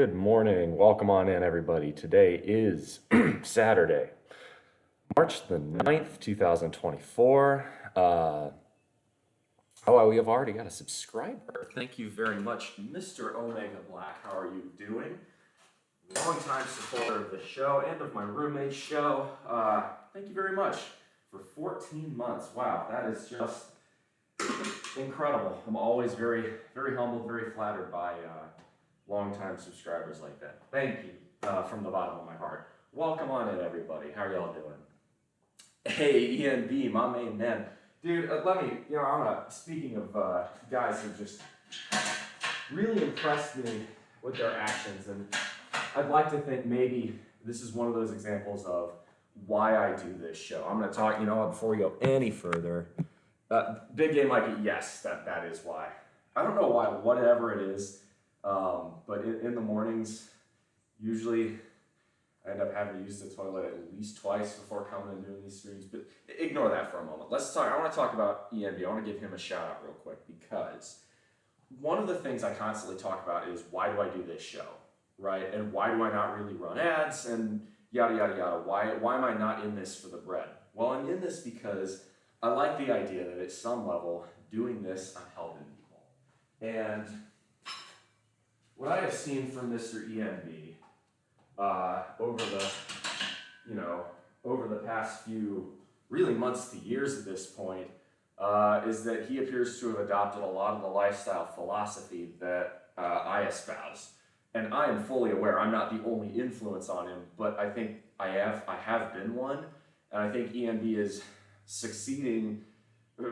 Good morning. Welcome on in, everybody. Today is Saturday, March the 9th, 2024. We have already got a subscriber. Thank you very much, Mr. Omega Black. How are you doing? Longtime supporter of the show and of my roommate's show. Thank you very much for 14 months. Wow, that is just incredible. I'm always very, very humbled, very flattered by longtime subscribers like that. Thank you from the bottom of my heart. Welcome on in, everybody. How are y'all doing? Hey, ENB, my main man. Dude, speaking of guys who just really impressed me with their actions, and I'd like to think maybe this is one of those examples of why I do this show. I'm going to talk, before we go any further, big game like it, yes, that is why. I don't know why, whatever it is, but in the mornings, usually I end up having to use the toilet at least twice before coming and doing these streams, but ignore that for a moment. I want to talk about ENB. I want to give him a shout out real quick because one of the things I constantly talk about is why do I do this show, right? And why do I not really run ads and yada, yada, yada. Why am I not in this for the bread? Well, I'm in this because I like the idea that at some level, doing this, I'm helping people. And what I have seen from Mr. ENB over the past few really months to years at this point is that he appears to have adopted a lot of the lifestyle philosophy that I espouse. And I am fully aware I'm not the only influence on him, but I think I have been one, and I think ENB is succeeding,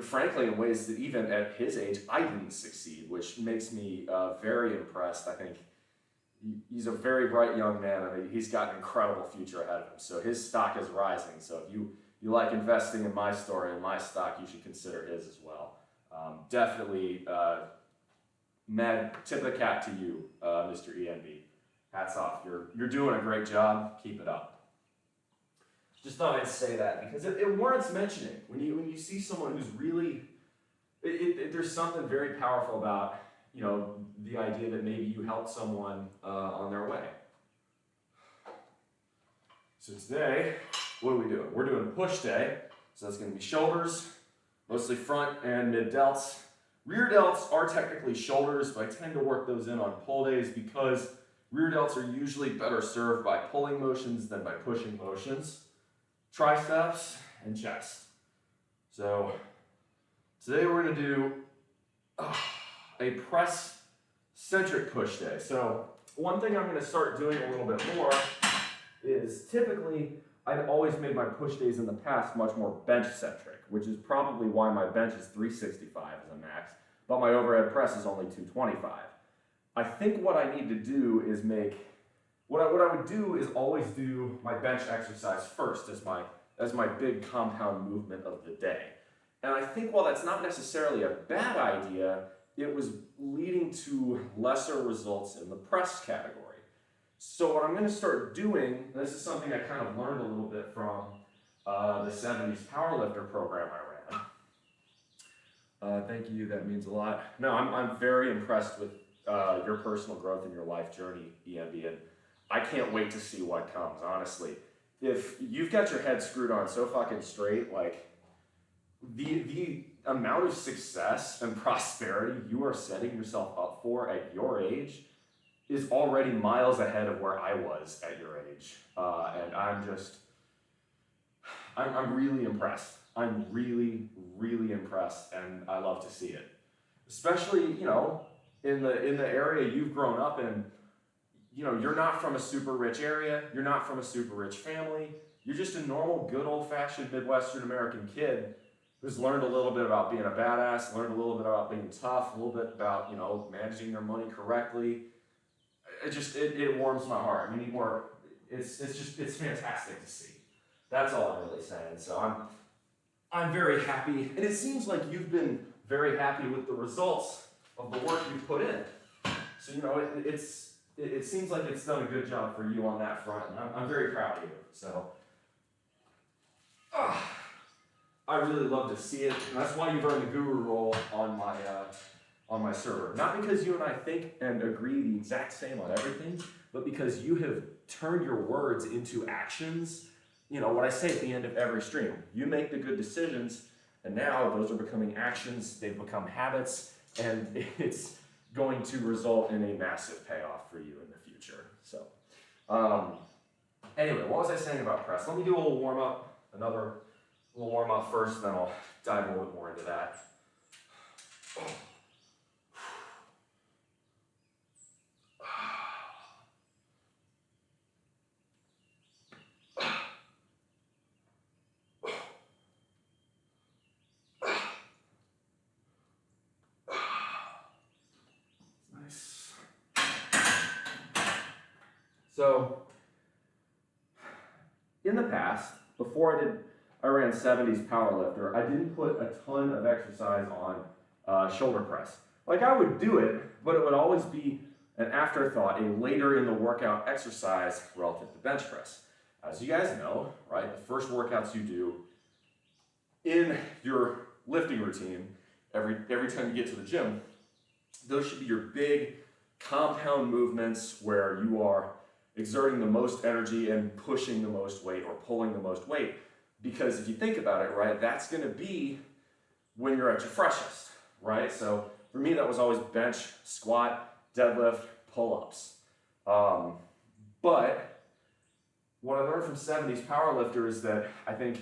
frankly, in ways that even at his age I didn't succeed, which makes me very impressed. I think he's a very bright young man, and he's got an incredible future ahead of him. So his stock is rising. So if you like investing in my story and my stock, you should consider his as well. Definitely, mad tip of the cap to you, Mr. ENB. Hats off. You're doing a great job. Keep it up. Just thought I'd say that because it warrants mentioning. When you see someone who's really, there's something very powerful about the idea that maybe you helped someone on their way. So today, what are we doing? We're doing push day. So that's going to be shoulders, mostly front and mid delts. Rear delts are technically shoulders, but I tend to work those in on pull days because rear delts are usually better served by pulling motions than by pushing motions. Triceps and chest. So today we're going to do a press-centric push day. So one thing I'm going to start doing a little bit more is typically I've always made my push days in the past much more bench-centric, which is probably why my bench is 365 as a max, but my overhead press is only 225. I think what I need to do is what I would do is always do my bench exercise first as my big compound movement of the day. And I think while that's not necessarily a bad idea, it was leading to lesser results in the press category. So what I'm going to start doing, and this is something I kind of learned a little bit from the 70s powerlifter program I ran. Thank you, that means a lot. No, I'm very impressed with your personal growth and your life journey, EMB, and I can't wait to see what comes, honestly. If you've got your head screwed on so fucking straight, like, the amount of success and prosperity you are setting yourself up for at your age is already miles ahead of where I was at your age. And I'm really impressed. I'm really, really impressed, and I love to see it. Especially, in the area you've grown up in, you're not from a super rich area, you're not from a super rich family, you're just a normal, good old-fashioned Midwestern American kid who's learned a little bit about being a badass, learned a little bit about being tough, a little bit about, managing their money correctly. It warms my heart. I mean, it's fantastic to see. That's all I'm really saying. So I'm very happy, and it seems like you've been very happy with the results of the work you've put in. So, it seems like it's done a good job for you on that front, and I'm very proud of you. So, I really love to see it, and that's why you've earned the guru role on my server. Not because you and I think and agree the exact same on everything, but because you have turned your words into actions. You know, what I say at the end of every stream, you make the good decisions, and now those are becoming actions, they've become habits, and it's going to result in a massive payoff for you in the future. So, anyway, what was I saying about press? Let me do a little warm-up, another little warm-up first, then I'll dive a little bit more into that. Nice. So, in the past, before I ran 70s powerlifter, I didn't put a ton of exercise on shoulder press. Like, I would do it, but it would always be an afterthought, a later in the workout exercise relative to bench press. As you guys know, right, the first workouts you do in your lifting routine, every time you get to the gym, those should be your big compound movements where you are exerting the most energy and pushing the most weight or pulling the most weight. Because if you think about it, right, that's going to be when you're at your freshest, right? So for me, that was always bench, squat, deadlift, pull-ups. But what I learned from 70s powerlifter is that I think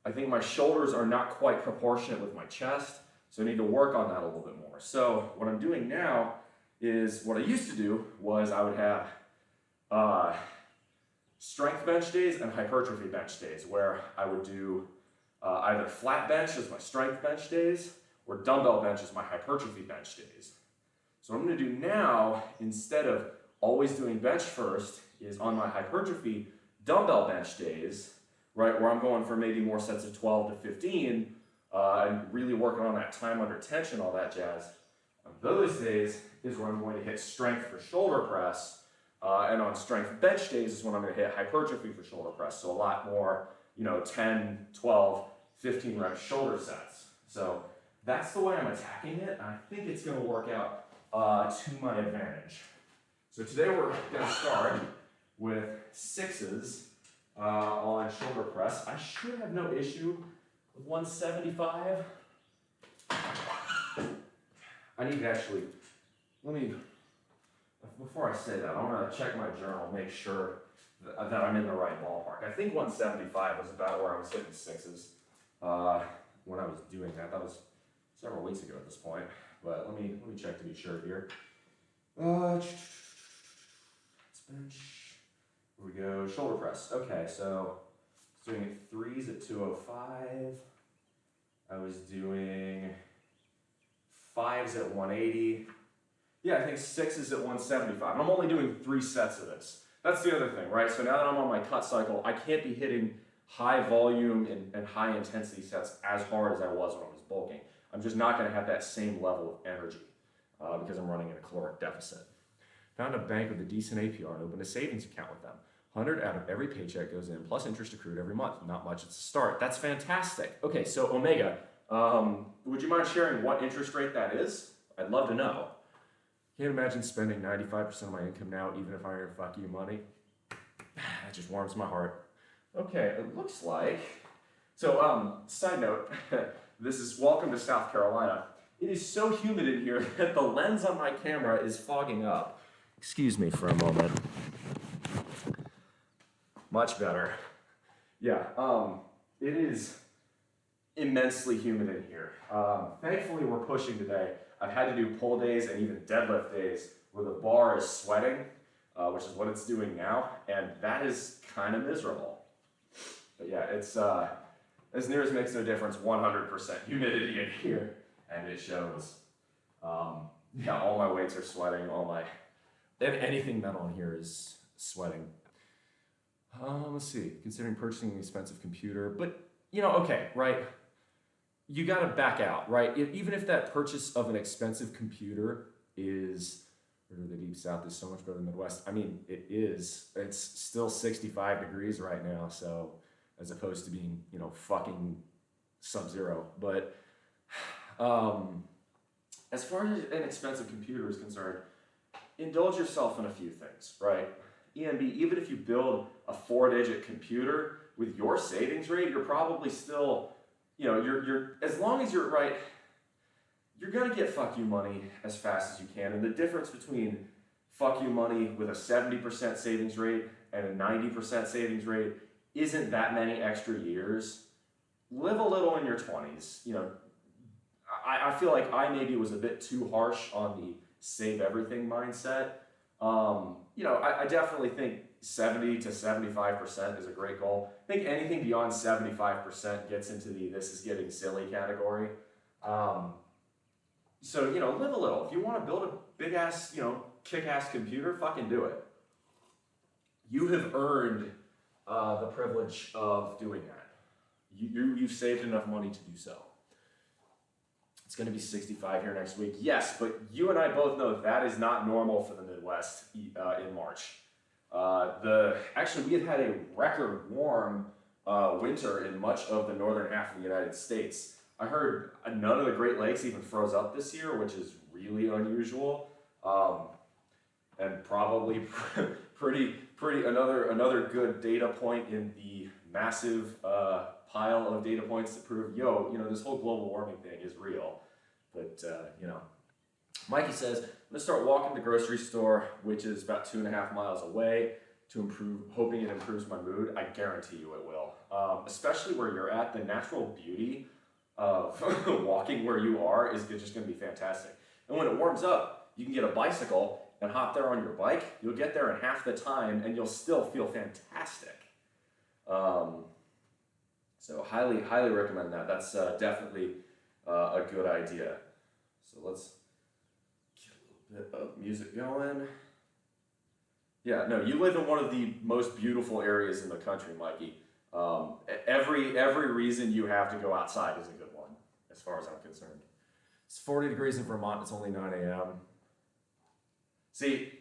my shoulders are not quite proportionate with my chest, so I need to work on that a little bit more. So what I'm doing now is, what I used to do was I would have strength bench days and hypertrophy bench days, where I would do either flat bench as my strength bench days or dumbbell bench as my hypertrophy bench days. So what I'm going to do now, instead of always doing bench first, is on my hypertrophy dumbbell bench days, right, where I'm going for maybe more sets of 12 to 15 and really working on that time under tension, all that jazz. On those days is where I'm going to hit strength for shoulder press. And on strength bench days is when I'm going to hit hypertrophy for shoulder press. So a lot more, 10, 12, 15 rep shoulder sets. So that's the way I'm attacking it. And I think it's going to work out to my advantage. So today we're going to start with sixes on shoulder press. I should have no issue with 175. I need to actually, before I say that, I want to check my journal, make sure that I'm in the right ballpark. I think 175 was about where I was hitting sixes when I was doing that. That was several weeks ago at this point, but let me check to be sure here. Let's bench. Here we go. Shoulder press. Okay, so I was doing threes at 205. I was doing fives at 180. Yeah, I think sixes at 175. And I'm only doing 3 sets of this. That's the other thing, right? So now that I'm on my cut cycle, I can't be hitting high volume and high intensity sets as hard as I was when I was bulking. I'm just not going to have that same level of energy because I'm running in a caloric deficit. Found a bank with a decent APR and opened a savings account with them. 100 out of every paycheck goes in, plus interest accrued every month. Not much at the start. That's fantastic. Okay, so Omega, would you mind sharing what interest rate that is? I'd love to know. Can't imagine spending 95% of my income now, even if I earn fuck you money. That just warms my heart. Okay, it looks like, so side note, this is welcome to South Carolina. It is so humid in here that the lens on my camera is fogging up. Excuse me for a moment. Much better. Yeah, it is immensely humid in here. Thankfully we're pushing today. I've had to do pull days and even deadlift days where the bar is sweating, which is what it's doing now, and that is kind of miserable. But yeah, it's as near as makes no difference, 100% humidity in here, and it shows. Yeah, all my weights are sweating, anything metal in here is sweating. Let's see, considering purchasing an expensive computer, but okay, right? You got to back out, right? Even if that purchase of an expensive computer is, or the Deep South is so much better than the Midwest. I mean, it is. It's still 65 degrees right now, so as opposed to being, fucking sub-zero. But as far as an expensive computer is concerned, indulge yourself in a few things, right? ENB, even if you build a 4-digit computer with your savings rate, you're probably still, you know, you're as long as you're right, you're gonna get fuck you money as fast as you can. And the difference between fuck you money with a 70% savings rate and a 90% savings rate isn't that many extra years. Live a little in your 20s. You know, I feel like I maybe was a bit too harsh on the save everything mindset. You know, I definitely think 70 to 75% is a great goal. I think anything beyond 75% gets into the this is getting silly category. So, you know, live a little. If you want to build a big ass, you know, kick ass computer, fucking do it. You have earned the privilege of doing that. You've saved enough money to do so. It's going to be 65 here next week. Yes, but you and I both know that is not normal for the Midwest in March. Actually, we have had a record warm winter in much of the northern half of the United States. I heard none of the Great Lakes even froze up this year, which is really unusual, and probably pretty another good data point in the massive pile of data points that prove, yo, you know, this whole global warming thing is real. But you know, Mikey says, I'm gonna start walking to the grocery store, which is about 2.5 miles away, to improve, hoping it improves my mood. I guarantee you it will. Especially where you're at, the natural beauty of walking where you are is just gonna be fantastic. And when it warms up, you can get a bicycle and hop there on your bike. You'll get there in half the time and you'll still feel fantastic. So highly recommend that. That's definitely a good idea. So let's get a little bit of music going. Yeah, no, you live in one of the most beautiful areas in the country, Mikey. Every reason you have to go outside is a good one, as far as I'm concerned. It's 40 degrees in Vermont. It's only 9 a.m. See,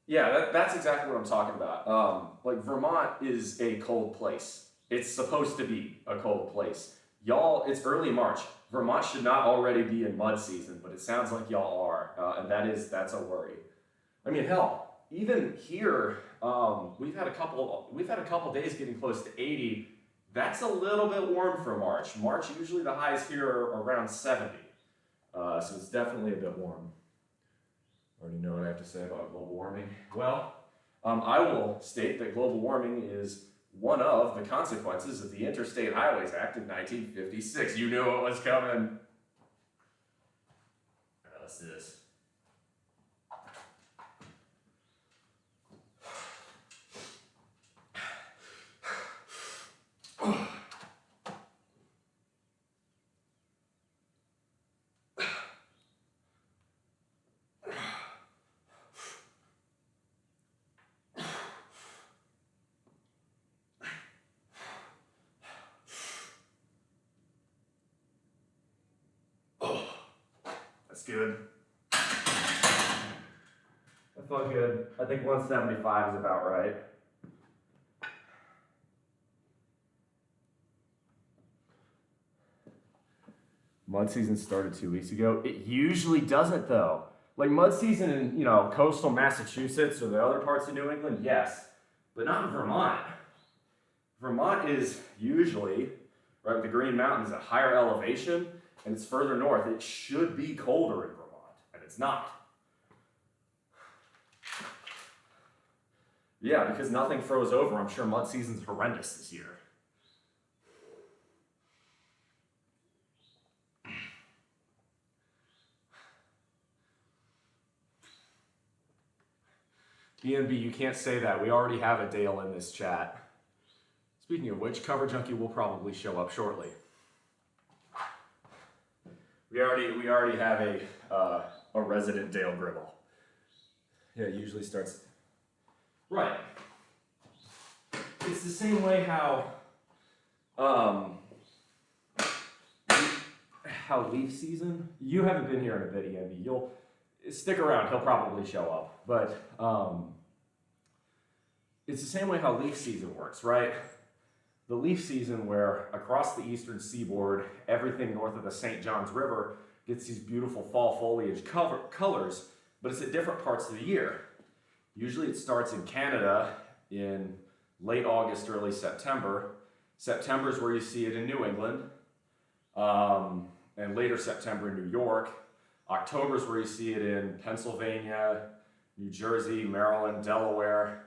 yeah, that's exactly what I'm talking about. Like, Vermont is a cold place. It's supposed to be a cold place. Y'all, it's early March. Vermont should not already be in mud season, but it sounds like y'all are, and that's a worry. I mean, hell, even here, we've had a couple days getting close to 80. That's a little bit warm for March. March, usually the highs here are around 70, so it's definitely a bit warm. Already know what I have to say about global warming. Well, I will state that global warming is one of the consequences of the Interstate Highways Act of 1956. You knew what was coming. All right, let's do this. That's good. That felt good. I think 175 is about right. Mud season started 2 weeks ago. It usually doesn't, though. Like, mud season in, you know, coastal Massachusetts or the other parts of New England, yes, but not in Vermont. Vermont is usually, right, the Green Mountains at higher elevation, and it's further north. It should be colder in Vermont, and it's not. Yeah, because nothing froze over. I'm sure mud season's horrendous this year. BNB, you can't say that. We already have a Dale in this chat. Speaking of which, Cover Junkie will probably show up shortly. We already have a resident Dale Gribble. Yeah, it usually starts. Right. It's the same way how leaf season. You haven't been here in a bit, Andy. You'll stick around. He'll probably show up. But it's the same way how leaf season works, right? The leaf season where across the eastern seaboard, everything north of the St. Johns River gets these beautiful fall foliage colors. but it's at different parts of the year. Usually it starts in Canada in late August, early September. September is where you see it in New England, and later September in New York. October is where you see it in Pennsylvania, New Jersey, Maryland, Delaware,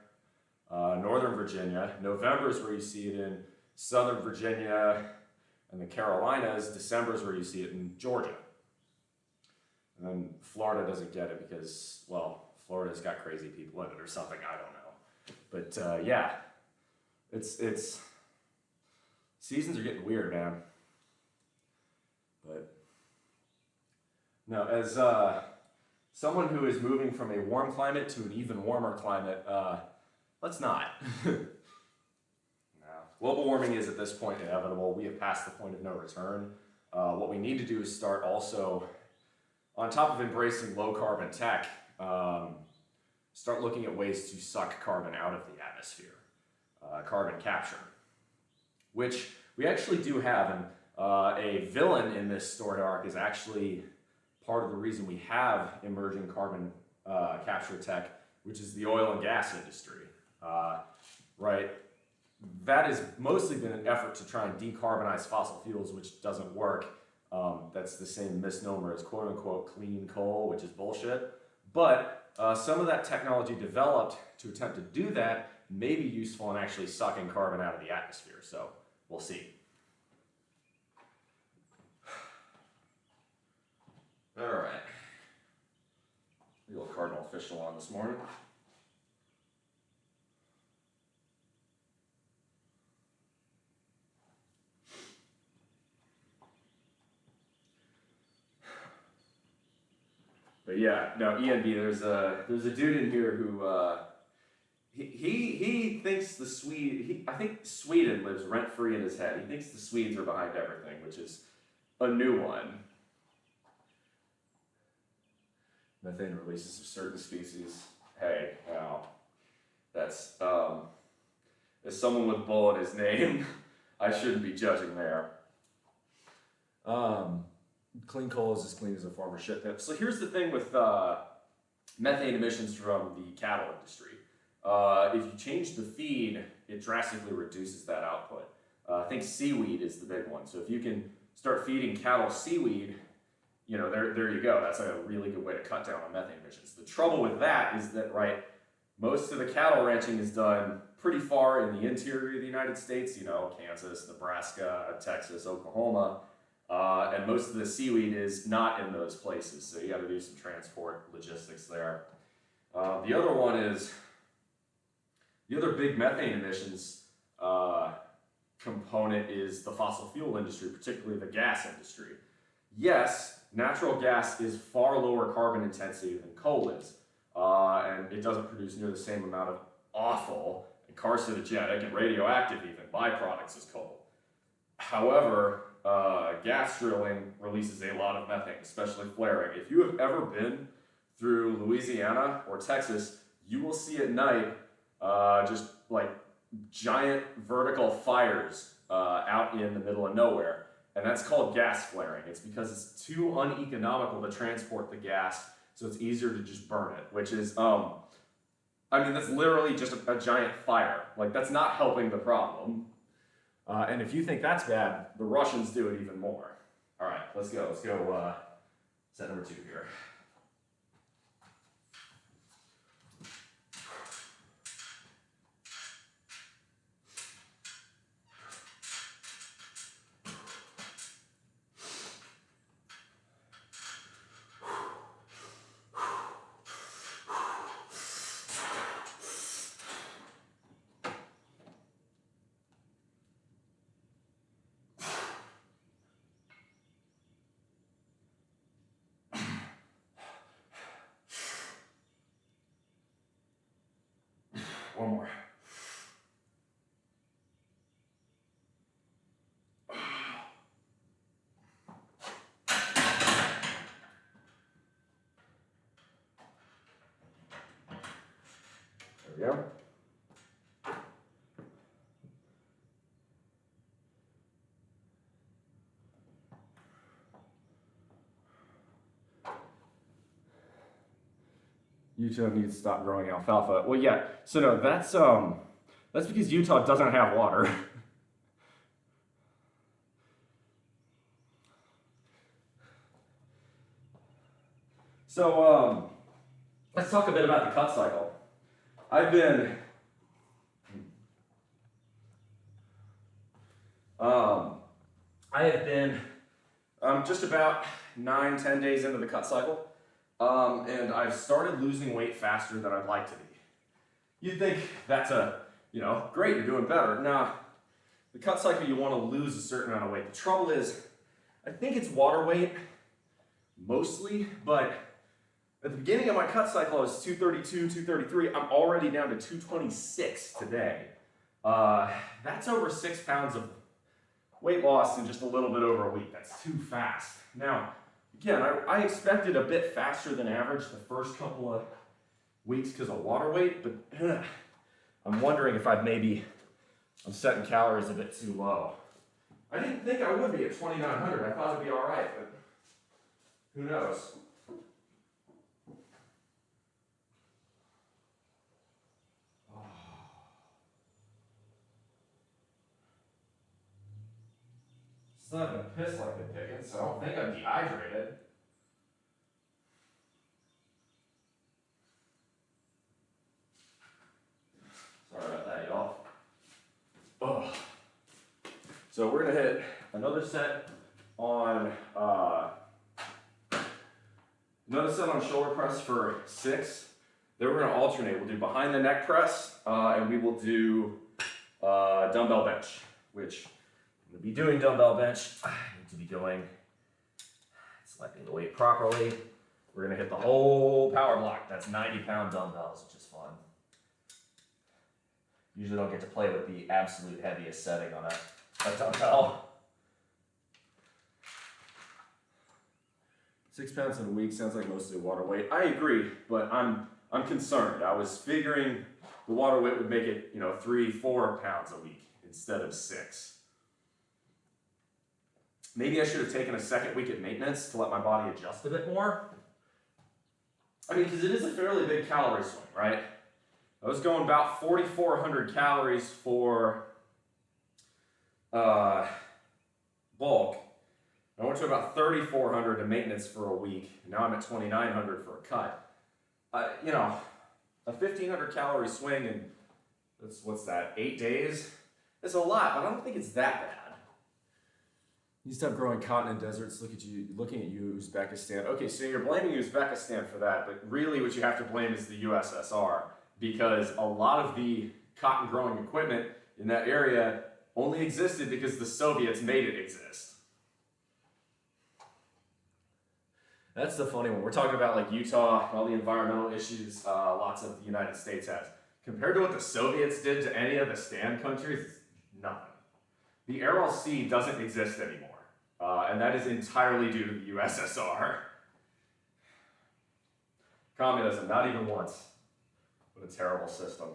Northern Virginia. November is where you see it in Southern Virginia and the Carolinas. December is where you see it in Georgia. And then Florida doesn't get it because, well, Florida's got crazy people in it or something, I don't know. But yeah, it's seasons are getting weird, man. But no, as someone who is moving from a warm climate to an even warmer climate, let's not. No. Global warming is at this point inevitable. We have passed the point of no return. What we need to do is start also, on top of embracing low carbon tech, start looking at ways to suck carbon out of the atmosphere, carbon capture, which we actually do have. And a villain in this story arc is actually part of the reason we have emerging carbon capture tech, which is the oil and gas industry, right? That has mostly been an effort to try and decarbonize fossil fuels, which doesn't work. That's the same misnomer as quote unquote clean coal, which is bullshit. But some of that technology developed to attempt to do that may be useful in actually sucking carbon out of the atmosphere. So we'll see. All right. Real cardinal official on this morning. But yeah, no, ENB, there's a dude in here who he thinks the Swede, I think Sweden lives rent-free in his head. He thinks the Swedes are behind everything, which is a new one. Methane releases of certain species. Hey, now, that's, as someone with bull in his name, I shouldn't be judging there. Clean coal is as clean as a former shit pit. So here's the thing with methane emissions from the cattle industry. If you change the feed, it drastically reduces that output. I think seaweed is the big one. So if you can start feeding cattle seaweed, you know, there you go. That's a really good way to cut down on methane emissions. The trouble with that is that, right, most of the cattle ranching is done pretty far in the interior of the United States, you know, Kansas, Nebraska, Texas, Oklahoma. And most of the seaweed is not in those places, so you got to do some transport logistics there. The other one is, the other big methane emissions component is the fossil fuel industry, particularly the gas industry. Yes, natural gas is far lower carbon intensity than coal is, and it doesn't produce near the same amount of awful and carcinogenic and radioactive even byproducts as coal. However, gas drilling releases a lot of methane, especially flaring. If you have ever been through Louisiana or Texas, you will see at night just like giant vertical fires out in the middle of nowhere. And that's called gas flaring. It's because it's too uneconomical to transport the gas, so it's easier to just burn it, which is, I mean, that's literally just a giant fire. Like, that's not helping the problem. And if you think that's bad, the Russians do it even more. All right, let's go. Let's go set number 2 here. One more. There we go. Utah needs to stop growing alfalfa. Well, yeah. So no, that's because Utah doesn't have water. So let's talk a bit about the cut cycle. I've been I have been just about 9-10 days into the cut cycle, and I've started losing weight faster than I'd like to be. You'd think that's great, you're doing better. Nah, the cut cycle, you want to lose a certain amount of weight. The trouble is, I think it's water weight, mostly, but at the beginning of my cut cycle, I was 232, 233. I'm already down to 226 today. That's over 6 pounds of weight loss in just a little bit over a week. That's too fast. Now, again, I expected a bit faster than average the first couple of weeks because of water weight, but I'm wondering if I'm setting calories a bit too low. I didn't think I would be at 2,900. I thought it'd be all right, but who knows? Still haven't pissed like the Dickens, so I don't think I'm dehydrated. Sorry about that, y'all. Oh. So we're gonna hit another set on shoulder press for 6. Then we're gonna alternate. We'll do behind the neck press, and we will do dumbbell bench, which I'm gonna be doing dumbbell bench. I need to be doing selecting the weight properly. We're gonna hit the whole power block. That's 90-pound dumbbells, which is fun. Usually don't get to play with the absolute heaviest setting on a dumbbell. 6 pounds in a week sounds like mostly water weight. I agree, but I'm concerned. I was figuring the water weight would make it, 3-4 pounds a week instead of 6. Maybe I should have taken a second week at maintenance to let my body adjust a bit more. I mean, because it is a fairly big calorie swing, right? I was going about 4,400 calories for bulk. I went to about 3,400 to maintenance for a week. Now I'm at 2,900 for a cut. A 1,500 calorie swing in, what's that, 8 days? It's a lot, but I don't think it's that bad. You stop growing cotton in deserts, looking at you, Uzbekistan. Okay, so you're blaming Uzbekistan for that, but really what you have to blame is the USSR, because a lot of the cotton growing equipment in that area only existed because the Soviets made it exist. That's the funny one. We're talking about like Utah and all the environmental issues lots of the United States has. Compared to what the Soviets did to any of the stand countries, it's nothing. The Aral Sea doesn't exist anymore. And that is entirely due to the USSR. Communism, not even once. What a terrible system.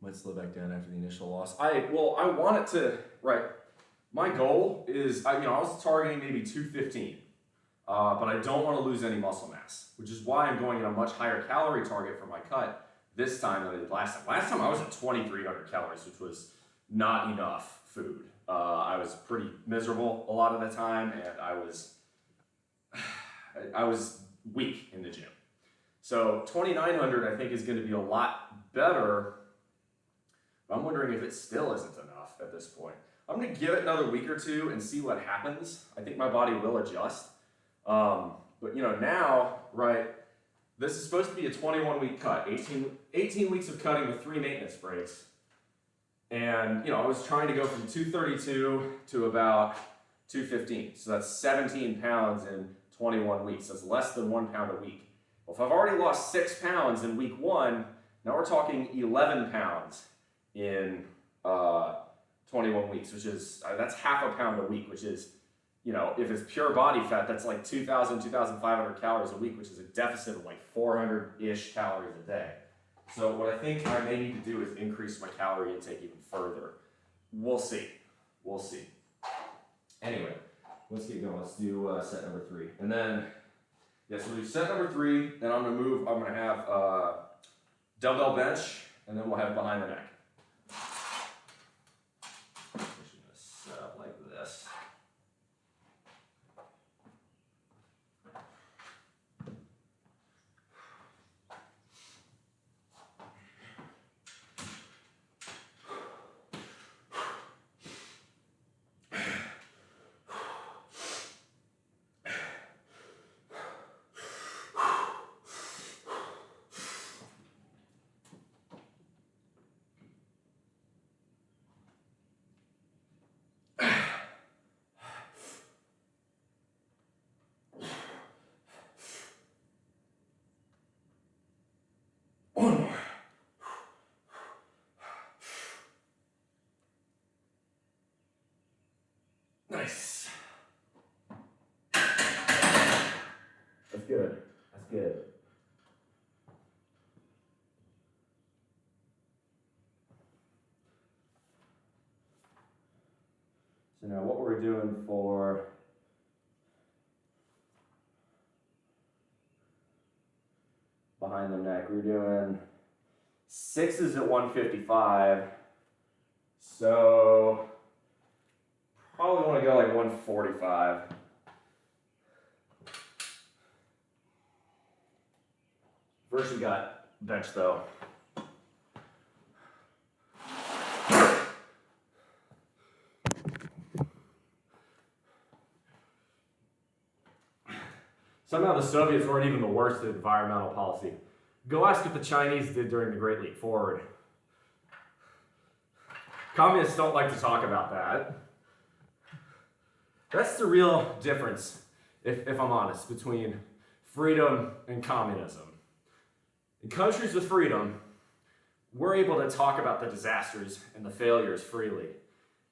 Might slow back down after the initial loss. I want it to, right. My goal is, I was targeting maybe 215. But I don't want to lose any muscle mass, which is why I'm going at a much higher calorie target for my cut this time than I did last time. Last time I was at 2,300 calories, which was not enough food. I was pretty miserable a lot of the time, and I was weak in the gym. So 2,900 I think is going to be a lot better, but I'm wondering if it still isn't enough at this point. I'm going to give it another week or two and see what happens. I think my body will adjust. But now, right, this is supposed to be a 21-week cut, 18 weeks of cutting with 3 maintenance breaks. And, I was trying to go from 232 to about 215. So that's 17 pounds in 21 weeks. That's less than 1 pound a week. Well, if I've already lost 6 pounds in week 1, now we're talking 11 pounds in 21 weeks, which is, that's half a pound a week, which is, if it's pure body fat, that's like 2,000, 2,500 calories a week, which is a deficit of like 400-ish calories a day. So what I think I may need to do is increase my calorie intake even further. We'll see. We'll see. Anyway, let's get going. Let's do set number 3. And then, yes, we'll do set number 3. Then I'm going to have dumbbell bench, and then we'll have behind the neck. I'm just going to set up like this. One more. Nice. That's good. That's good. So now what we're doing for behind the neck, we're doing 6s at 155. So probably want to go like 145. First we got bench though. Somehow the Soviets weren't even the worst at environmental policy. Go ask what the Chinese did during the Great Leap Forward. Communists don't like to talk about that. That's the real difference, if I'm honest, between freedom and communism. In countries with freedom, we're able to talk about the disasters and the failures freely.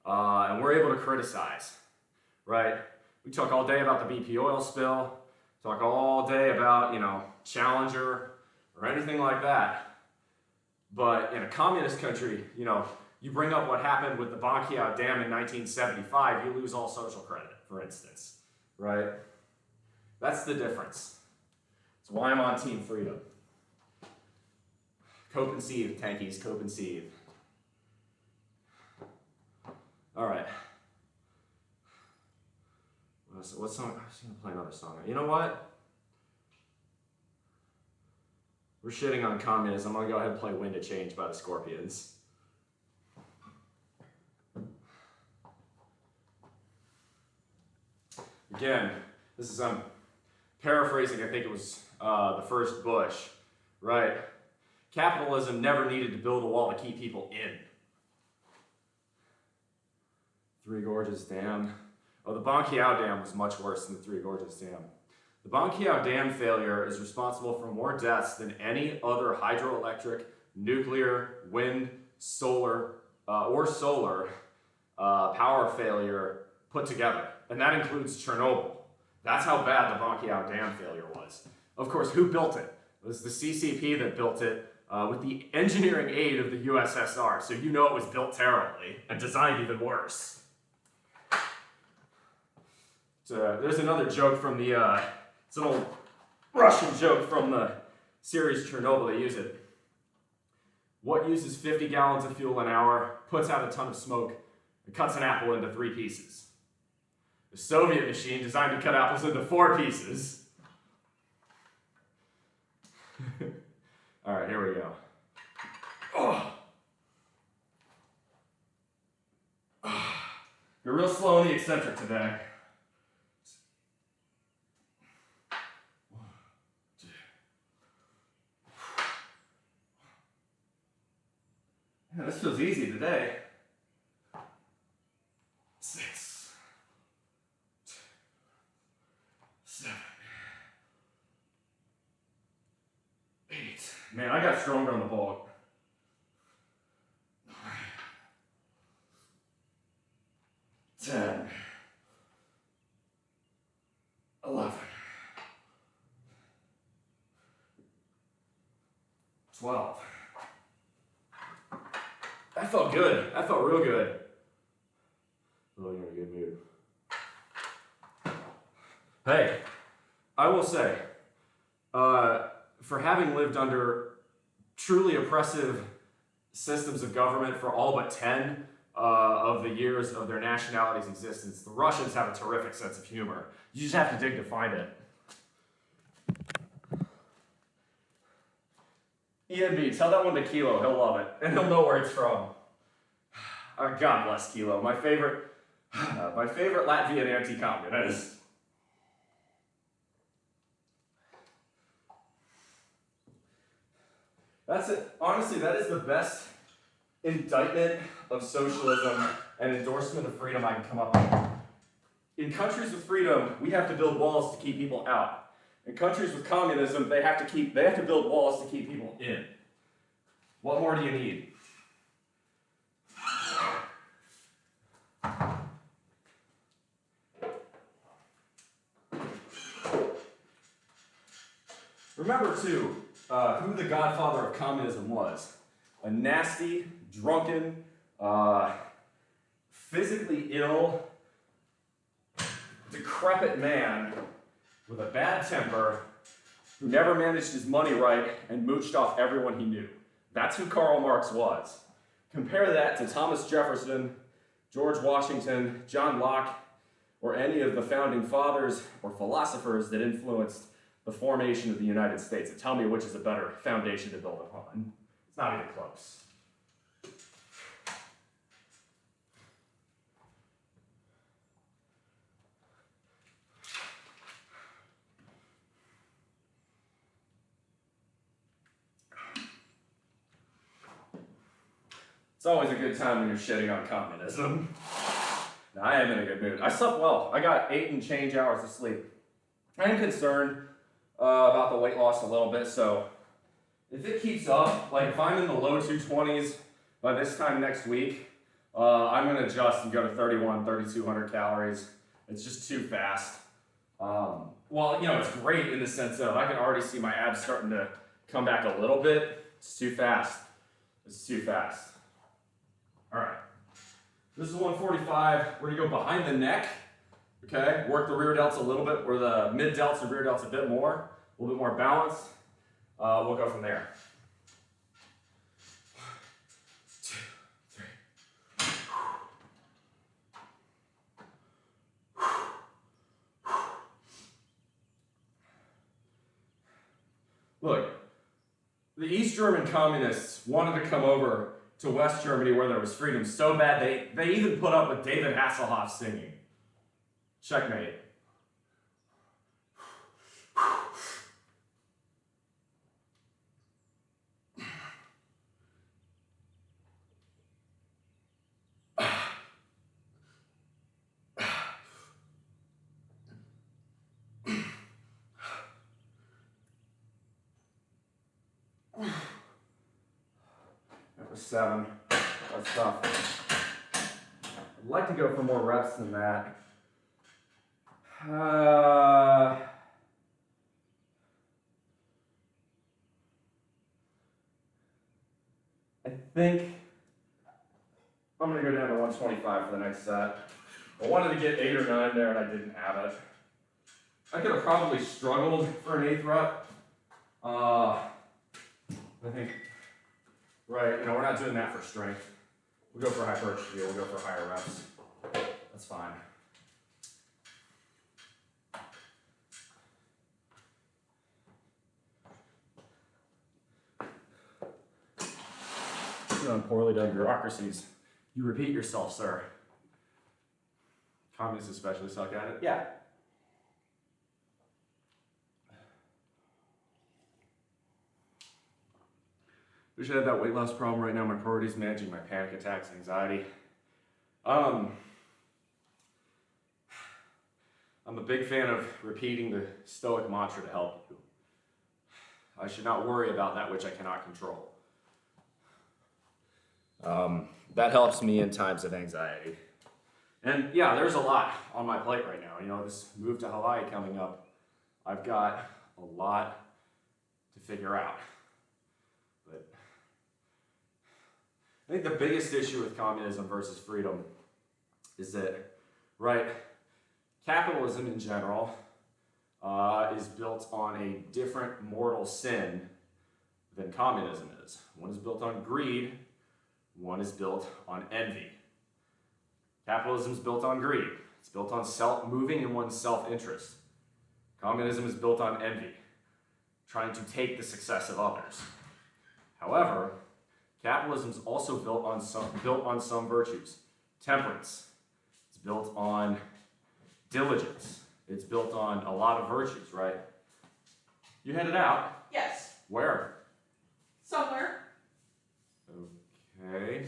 And we're able to criticize, right? We talk all day about the BP oil spill, talk all day about, Challenger or anything like that. But in a communist country, you bring up what happened with the Banqiao Dam in 1975, you lose all social credit, for instance, right? That's the difference. That's why I'm on Team Freedom. Cope and seethe, tankies, cope and seethe. All right. What song? I was going to play another song. You know what? We're shitting on communism. I'm going to go ahead and play Wind of Change by the Scorpions. Again, this is, I'm paraphrasing, I think it was the first Bush, right? Capitalism never needed to build a wall to keep people in. Three Gorges Dam. Oh, the Banqiao Dam was much worse than the Three Gorges Dam. The Banqiao Dam failure is responsible for more deaths than any other hydroelectric, nuclear, wind, solar, power failure put together. And that includes Chernobyl. That's how bad the Banqiao Dam failure was. Of course, who built it? It was the CCP that built it with the engineering aid of the USSR. So you know it was built terribly and designed even worse. There's another joke from the, it's an old Russian joke from the series Chernobyl. They use it. What uses 50 gallons of fuel an hour, puts out a ton of smoke, and cuts an apple into 3 pieces? The Soviet machine designed to cut apples into 4 pieces. All right, here we go. Oh. You're real slow on the eccentric today. Yeah, this feels easy today. 6, 7, 8. Man, I got stronger on the bulk. 9, 10, 11, 12. That felt good. That felt real good. Really in a good mood. Hey, I will say, for having lived under truly oppressive systems of government for all but 10 of the years of their nationality's existence, the Russians have a terrific sense of humor. You just have to dig to find it. ENB, tell that one to Kilo, he'll love it, and he'll know where it's from. God bless Kilo, my favorite Latvian anti-communist. That's it. Honestly, that is the best indictment of socialism and endorsement of freedom I can come up with. In countries with freedom, we have to build walls to keep people out. In countries with communism, they have to build walls to keep people in. What more do you need? Remember, too, who the godfather of communism was. A nasty, drunken, physically ill, decrepit man with a bad temper who never managed his money right and mooched off everyone he knew. That's who Karl Marx was. Compare that to Thomas Jefferson, George Washington, John Locke, or any of the founding fathers or philosophers that influenced the formation of the United States, and tell me which is a better foundation to build upon. It's not even close. It's always a good time when you're shitting on communism. Now, I am in a good mood. I slept well. I got 8 and change hours of sleep. I'm concerned about the weight loss a little bit, so if it keeps up, like if I'm in the low 220s by this time next week, I'm going to adjust and go to 3,200 calories. It's just too fast. Well, you know, it's great in the sense of I can already see my abs starting to come back a little bit. It's too fast. It's too fast. All right. This is 145. We're going to go behind the neck. Okay, work the rear delts a little bit, or the mid delts and rear delts a bit more, a little bit more balance. We'll go from there. 1, 2, 3. Look, the East German communists wanted to come over to West Germany where there was freedom so bad they even put up with David Hasselhoff singing. Checkmate. That was 7. That's tough. I'd like to go for more reps than that. I think I'm going to go down to 125 for the next set. I wanted to get 8 or 9 there and I didn't have it. I could have probably struggled for an 8th rep. I think, right, you know, we're not doing that for strength. We'll go for hypertrophy, we'll go for higher reps. That's fine. On poorly done bureaucracies. You repeat yourself, sir. Communists especially suck at it. Yeah. Wish I had that weight loss problem right now. My priority is managing my panic attacks and anxiety. I'm a big fan of repeating the Stoic mantra to help you. I should not worry about that which I cannot control. That helps me in times of anxiety. And yeah, there's a lot on my plate right now. You know, this move to Hawaii coming up, I've got a lot to figure out. But I think the biggest issue with communism versus freedom is that right? Capitalism in general is built on a different mortal sin than communism is. One is built on greed, one is built on envy. Capitalism is built on greed. It's built on moving in one's self-interest. Communism is built on envy, trying to take the success of others. However, capitalism is also built on some virtues. Temperance. It's built on diligence. It's built on a lot of virtues, right? You headed out? Yes. Where? Somewhere. Okay.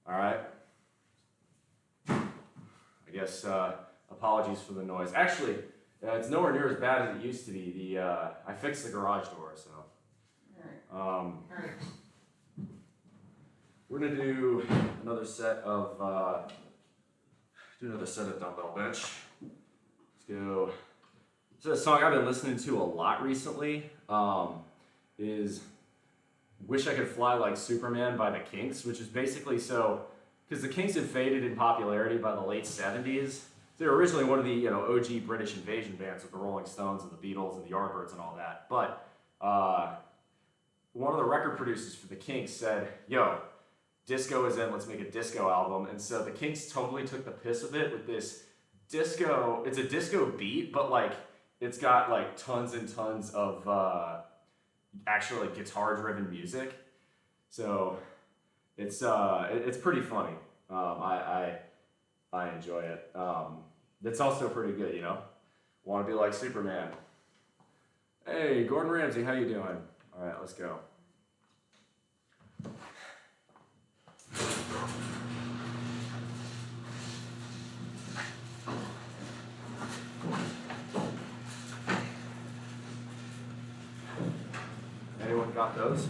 All right. I guess apologies for the noise. Actually, it's nowhere near as bad as it used to be. I fixed the garage door, so. All right. We're gonna do another set of dumbbell bench. Let's go. So a song I've been listening to a lot recently is "Wish I Could Fly Like Superman" by the Kinks, which is basically because the Kinks had faded in popularity by the late 70s. They were originally one of the OG British invasion bands with the Rolling Stones and the Beatles and the Yardbirds and all that. But one of the record producers for the Kinks said, "Yo, disco is in, let's make a disco album." And so the Kinks totally took the piss of it with this disco. It's a disco beat, but like it's got like tons and tons of actually like guitar-driven music. So it's pretty funny. I enjoy it. It's also pretty good, Want to be like Superman. Hey, Gordon Ramsay, how you doing? All right, let's go. Anyone got those?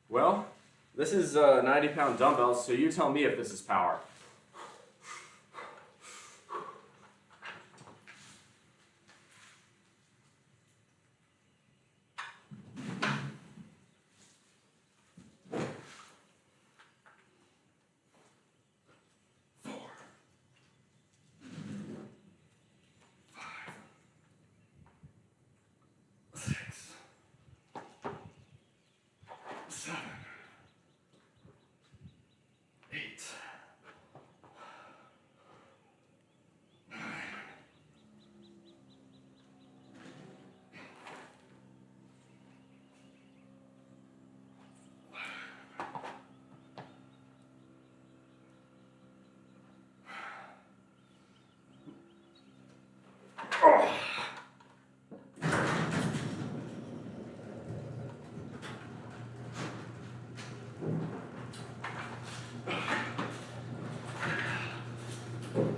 Well, this is 90-pound dumbbells, so you tell me if this is power.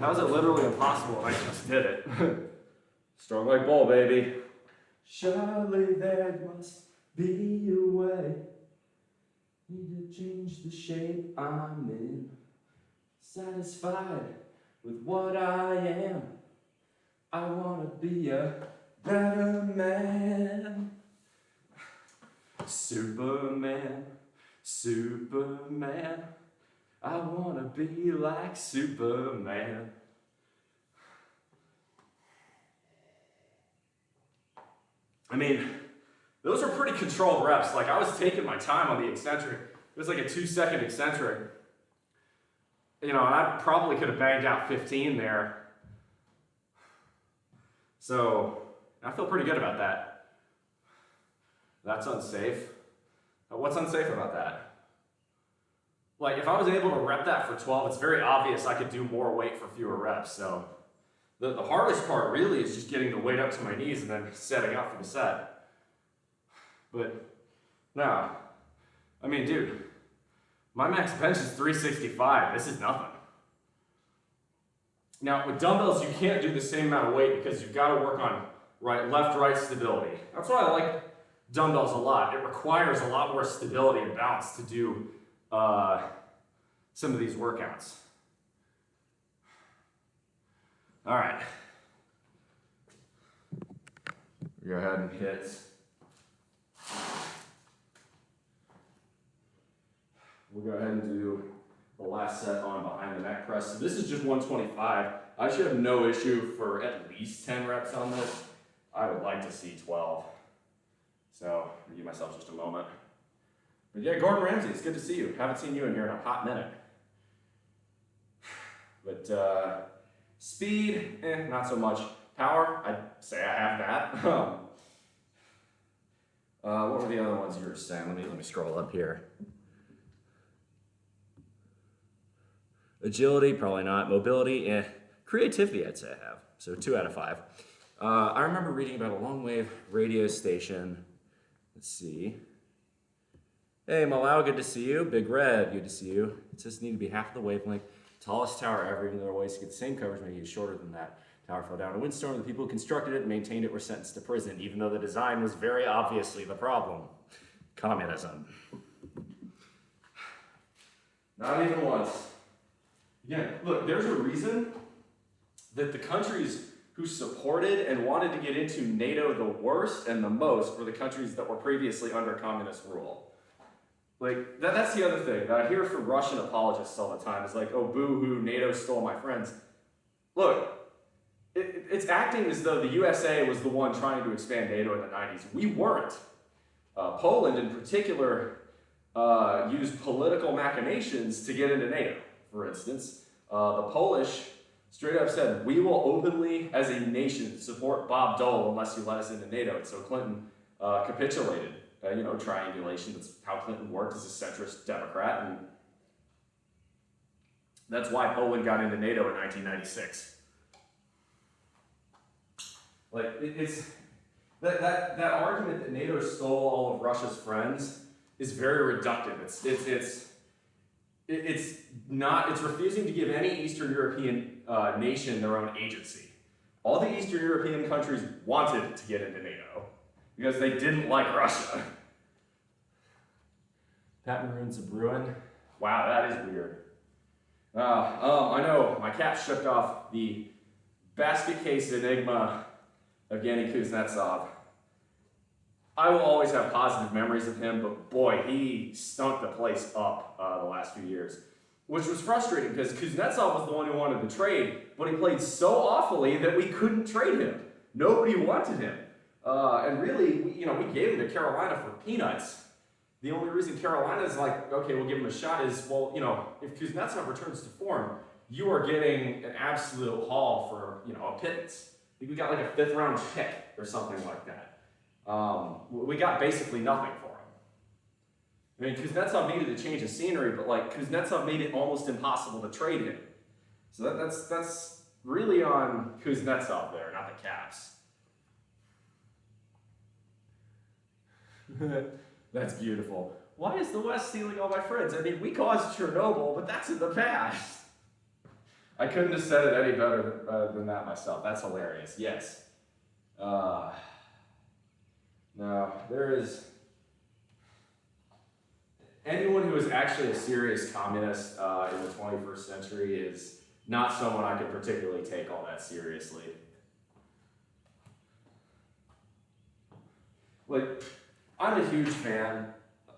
How is it literally impossible? I just did it. Strong like bull, baby. Surely there must be a way. Need to change the shape I'm in. Satisfied with what I am. I want to be a better man. Superman, Superman. I want to be like Superman. I mean, those are pretty controlled reps. Like, I was taking my time on the eccentric. It was like a 2-second eccentric. And I probably could have banged out 15 there. So, I feel pretty good about that. That's unsafe. What's unsafe about that? Like, if I was able to rep that for 12, it's very obvious I could do more weight for fewer reps. So the hardest part really is just getting the weight up to my knees and then setting up for the set. But no, I mean, dude, my max bench is 365. This is nothing. Now, with dumbbells, you can't do the same amount of weight because you've got to work on left-right stability. That's why I like dumbbells a lot. It requires a lot more stability and balance to do some of these workouts. All right. Go ahead and hit. We'll go ahead and do the last set on behind the neck press. So this is just 125. I should have no issue for at least 10 reps on this. I would like to see 12. So I'll give myself just a moment. But yeah, Gordon Ramsay, it's good to see you. Haven't seen you in here in a hot minute. But speed, not so much. Power, I'd say I have that. What were the other ones you were saying? Let me scroll up here. Agility, probably not. Mobility, Creativity, I'd say I have. So 2 out of 5. I remember reading about a long wave radio station. Let's see. Hey, Malau, good to see you. Big Red, good to see you. It says need to be half the wavelength. Tallest tower ever, even though there are ways to get the same coverage, making it shorter than that. Tower fell down in a windstorm. The people who constructed it and maintained it were sentenced to prison, even though the design was very obviously the problem. Communism. Not even once. Again, look, there's a reason that the countries who supported and wanted to get into NATO the worst and the most were the countries that were previously under communist rule. Like, that's the other thing that I hear from Russian apologists all the time. It's like, oh, boo-hoo, NATO stole my friends. Look, it's acting as though the USA was the one trying to expand NATO in the 90s. We weren't. Poland, in particular, used political machinations to get into NATO, for instance. The Polish straight up said, we will openly, as a nation, support Bob Dole unless you let us into NATO. And so Clinton capitulated. Triangulation, that's how Clinton worked as a centrist Democrat, and that's why Poland got into NATO in 1996. Like, it's that argument that NATO stole all of Russia's friends is very reductive. It's refusing to give any Eastern European nation their own agency. All the Eastern European countries wanted to get into NATO because they didn't like Russia. Pat Maroon's a Bruin. Wow, that is weird. I know my cat shook off the basket case enigma of Evgeny Kuznetsov. I will always have positive memories of him, but boy, he stunk the place up the last few years, which was frustrating because Kuznetsov was the one who wanted to trade, but he played so awfully that we couldn't trade him. Nobody wanted him. And really, we gave him to Carolina for peanuts. The only reason Carolina's like, okay, we'll give him a shot is, well, if Kuznetsov returns to form, you are getting an absolute haul for, a pittance. I think we got like a 5th round pick or something like that. We got basically nothing for him. I mean, Kuznetsov needed to change the scenery, but like Kuznetsov made it almost impossible to trade him. So that's really on Kuznetsov there, not the Caps. That's beautiful. Why is the West stealing all my friends? I mean, we caused Chernobyl, but that's in the past. I couldn't have said it any better than that myself. That's hilarious. Yes. No, there is... Anyone who is actually a serious communist in the 21st century is not someone I could particularly take all that seriously. Like, I'm a huge fan,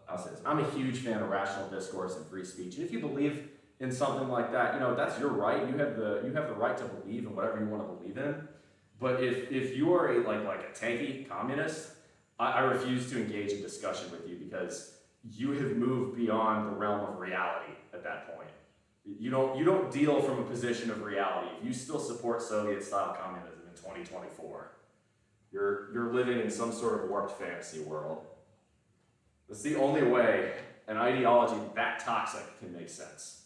I'll say this, I'm a huge fan of rational discourse and free speech. And if you believe in something like that, that's your right. You have the right to believe in whatever you want to believe in. But if you are a tanky communist, I refuse to engage in discussion with you because you have moved beyond the realm of reality at that point. You don't deal from a position of reality. If you still support Soviet-style communism in 2024, you're living in some sort of warped fantasy world. That's the only way an ideology that toxic can make sense.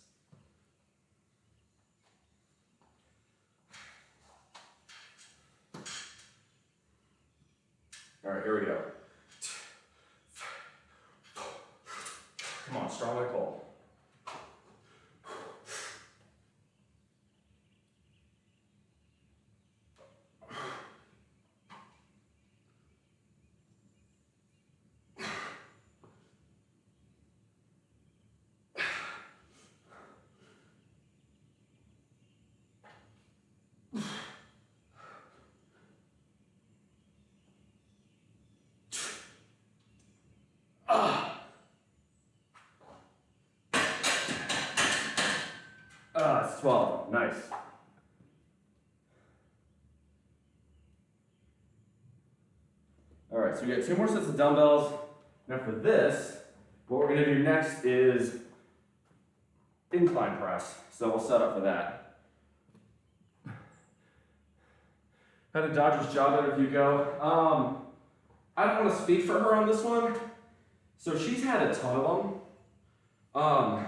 All right, here we go. Come on, strong like coal. 12. Nice. All right, so we got 2 more sets of dumbbells. Now for this, what we're going to do next is incline press. So we'll set up for that. How did Dodger's job interview go? I don't want to speak for her on this one. So she's had a ton of them.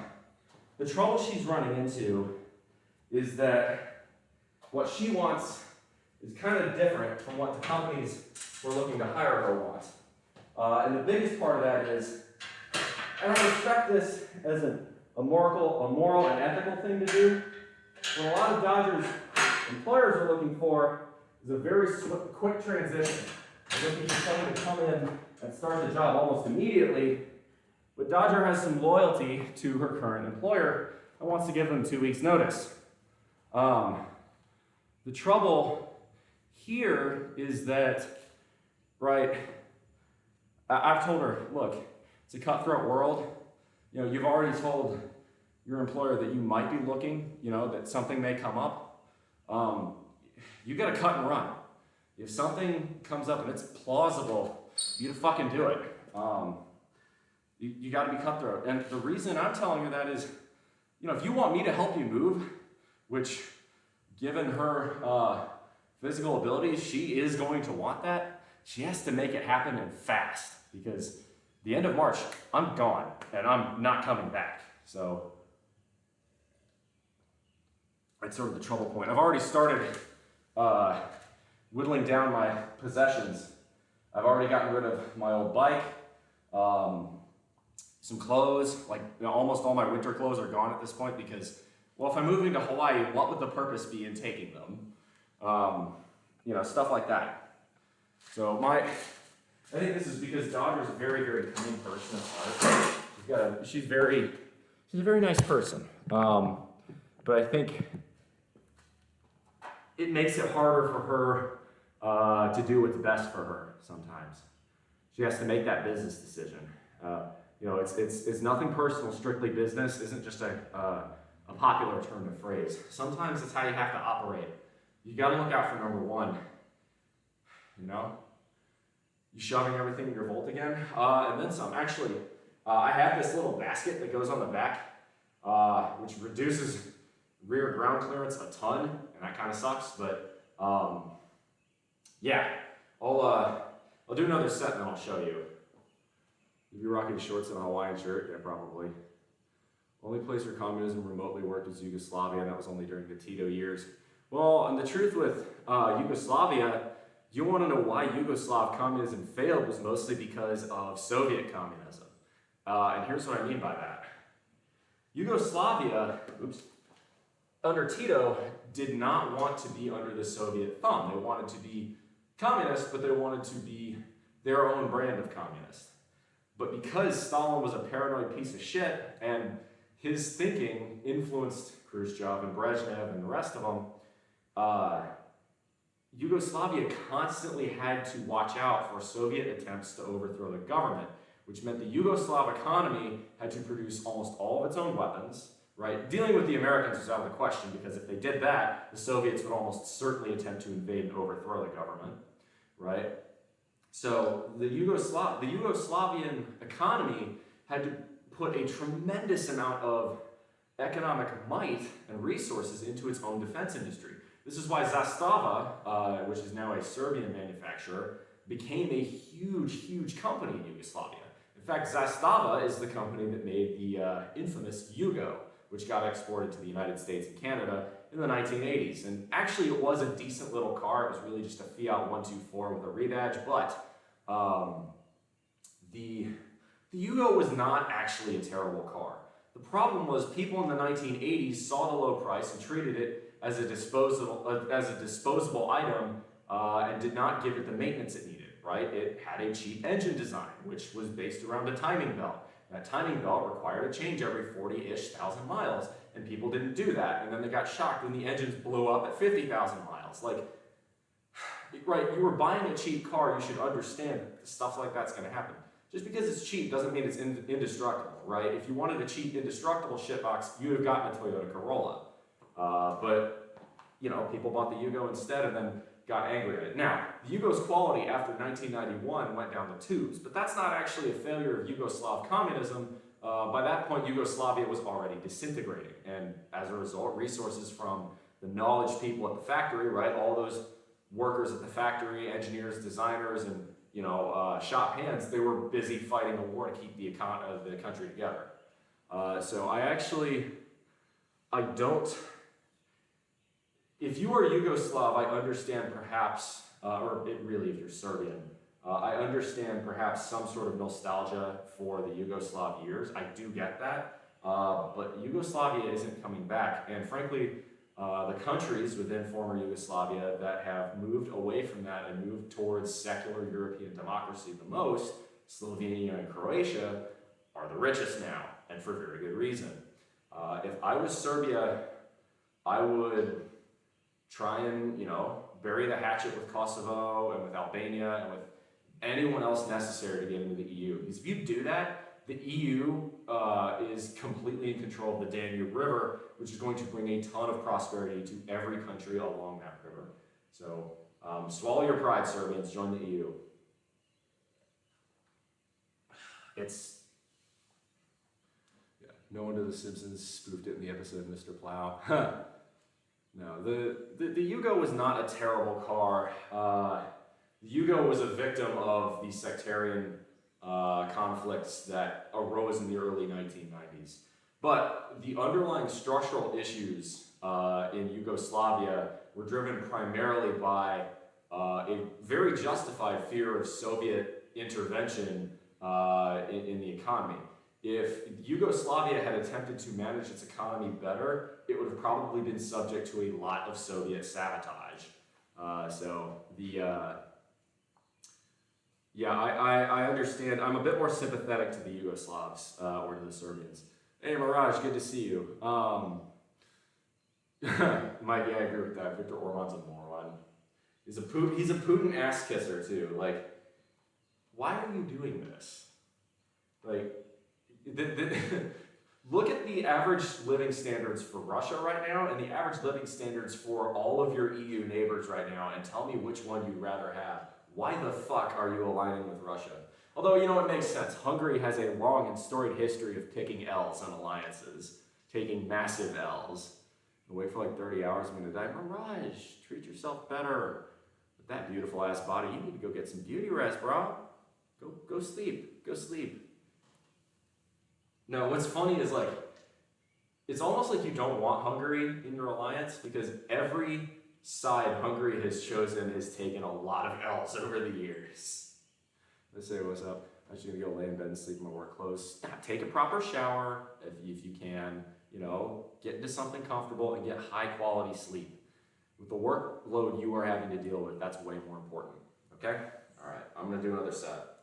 The trouble she's running into is that what she wants is kind of different from what the companies we're looking to hire her want. And the biggest part of that is, and I respect this as a moral and ethical thing to do, what a lot of Dodgers employers are looking for is a very quick transition. They're looking for someone to come in and start the job almost immediately, but Dodger has some loyalty to her current employer and wants to give them 2 weeks' notice. The trouble here is that, right, I've told her, look, it's a cutthroat world. You know, you've already told your employer that you might be looking, you know, that something may come up. You got to cut and run. If something comes up and it's plausible, you gotta fucking do it. You got to be cutthroat. And the reason I'm telling you that is, you know, if you want me to help you move, which given her physical abilities, she is going to want that, she has to make it happen and fast, because the end of March, I'm gone and I'm not coming back. So that's sort of the trouble point. I've already started whittling down my possessions. I've already gotten rid of my old bike, some clothes, like, you know, almost all my winter clothes are gone at this point because, well, if I'm moving to Hawaii, what would the purpose be in taking them? You know, stuff like that. So I think this is because Dodger's a very, very kind person at heart. She's a very nice person. But I think it makes it harder for her to do what's best for her sometimes. She has to make that business decision. You know, it's nothing personal, strictly business isn't just a popular turn of phrase. Sometimes it's how you have to operate. You got to look out for number one. You know, you shoving everything in your Volt again, and then some. Actually, I have this little basket that goes on the back, which reduces rear ground clearance a ton, and that kind of sucks. But yeah, I'll do another set and then I'll show you. You be rocking shorts and a Hawaiian shirt? Yeah, probably. Only place where communism remotely worked was Yugoslavia, and that was only during the Tito years. Well, and the truth with Yugoslavia, you want to know why Yugoslav communism failed was mostly because of Soviet communism. And here's what I mean by that. Yugoslavia, under Tito, did not want to be under the Soviet thumb. They wanted to be communist, but they wanted to be their own brand of communist. But because Stalin was a paranoid piece of shit, and his thinking influenced Khrushchev and Brezhnev and the rest of them, Yugoslavia constantly had to watch out for Soviet attempts to overthrow the government, which meant the Yugoslav economy had to produce almost all of its own weapons, right? Dealing with the Americans was out of the question, because if they did that, the Soviets would almost certainly attempt to invade and overthrow the government, right? So the Yugoslavian economy had to put a tremendous amount of economic might and resources into its own defense industry. This is why Zastava, which is now a Serbian manufacturer, became a huge, huge company in Yugoslavia. In fact, Zastava is the company that made the infamous Yugo, which got exported to the United States and Canada in the 1980s. And actually, it was a decent little car. It was really just a Fiat 124 with a rebadge, but the Yugo was not actually a terrible car. The problem was people in the 1980s saw the low price and treated it as a disposable item and did not give it the maintenance it needed, right? It had a cheap engine design, which was based around a timing belt. That timing belt required a change every 40-ish thousand miles, and people didn't do that. And then they got shocked when the engines blew up at 50,000 miles. Like, right, you were buying a cheap car, you should understand that stuff like that's gonna happen. Just because it's cheap doesn't mean it's indestructible, right? If you wanted a cheap, indestructible shitbox, you would have gotten a Toyota Corolla. But, you know, people bought the Yugo instead and then got angry at it. Now, the Yugo's quality after 1991 went down the tubes, but that's not actually a failure of Yugoslav communism. By that point, Yugoslavia was already disintegrating, and as a result, resources from the knowledge people at the factory, right, all those workers at the factory, engineers, designers, and you know, shop hands, they were busy fighting a war to keep the country together. So I don't. If you are Yugoslav, I understand perhaps, or really if you're Serbian, I understand perhaps some sort of nostalgia for the Yugoslav years. I do get that, but Yugoslavia isn't coming back. And frankly, the countries within former Yugoslavia that have moved away from that and moved towards secular European democracy the most, Slovenia and Croatia, are the richest now, and for very good reason. If I was Serbia, I would try and, you know, bury the hatchet with Kosovo and with Albania and with anyone else necessary to get into the EU. Because if you do that, the EU is completely in control of the Danube River, which is going to bring a ton of prosperity to every country along that river. So swallow your pride, Serbians, join the EU. No wonder The Simpsons spoofed it in the episode Mr. Plow. No, the Yugo was not a terrible car. The Yugo was a victim of the sectarian conflicts that arose in the early 1990s. But the underlying structural issues in Yugoslavia were driven primarily by a very justified fear of Soviet intervention in the economy. If Yugoslavia had attempted to manage its economy better, it would have probably been subject to a lot of Soviet sabotage. Yeah, I understand. I'm a bit more sympathetic to the Yugoslavs or to the Serbians. Hey, Mirage, good to see you. Mike, yeah, I agree with that. Viktor Orban's a moron. He's a Putin ass kisser too. Like, why are you doing this? Like, look at the average living standards for Russia right now and the average living standards for all of your EU neighbors right now, and tell me which one you'd rather have. Why the fuck are you aligning with Russia? Although, you know, it makes sense. Hungary has a long and storied history of picking L's on alliances, taking massive L's. Wait for like 30 hours, I'm gonna die. Mirage, treat yourself better. With that beautiful ass body, you need to go get some beauty rest, bro. Go sleep, go sleep. No, what's funny is like, it's almost like you don't want Hungary in your alliance because every side Hungary has chosen has taken a lot of L's over the years. Let's say what's up. I'm just gonna go lay in bed and sleep in my work clothes. Take a proper shower if you can. You know, get into something comfortable and get high quality sleep. With the workload you are having to deal with, that's way more important. Okay? All right, I'm gonna do another set.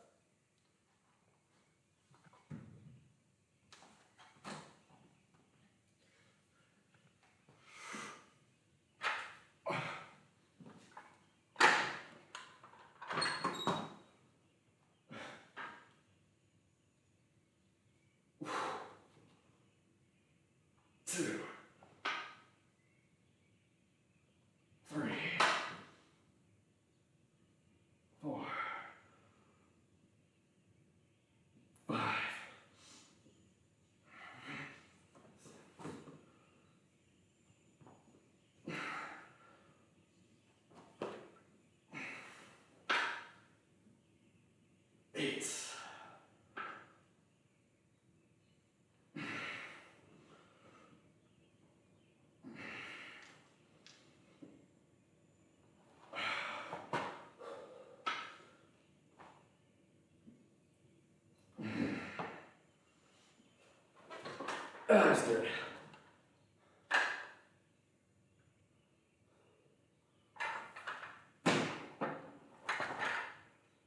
That's good.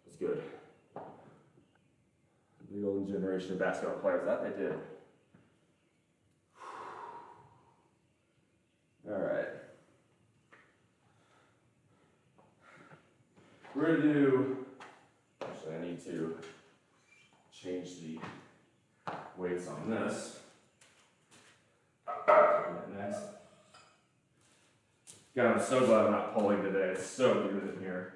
That's good. The golden generation of basketball players, that they did. All right. We're going to do, actually I need to change the weights on this. Next. God, I'm so glad I'm not pulling today. It's so good in here.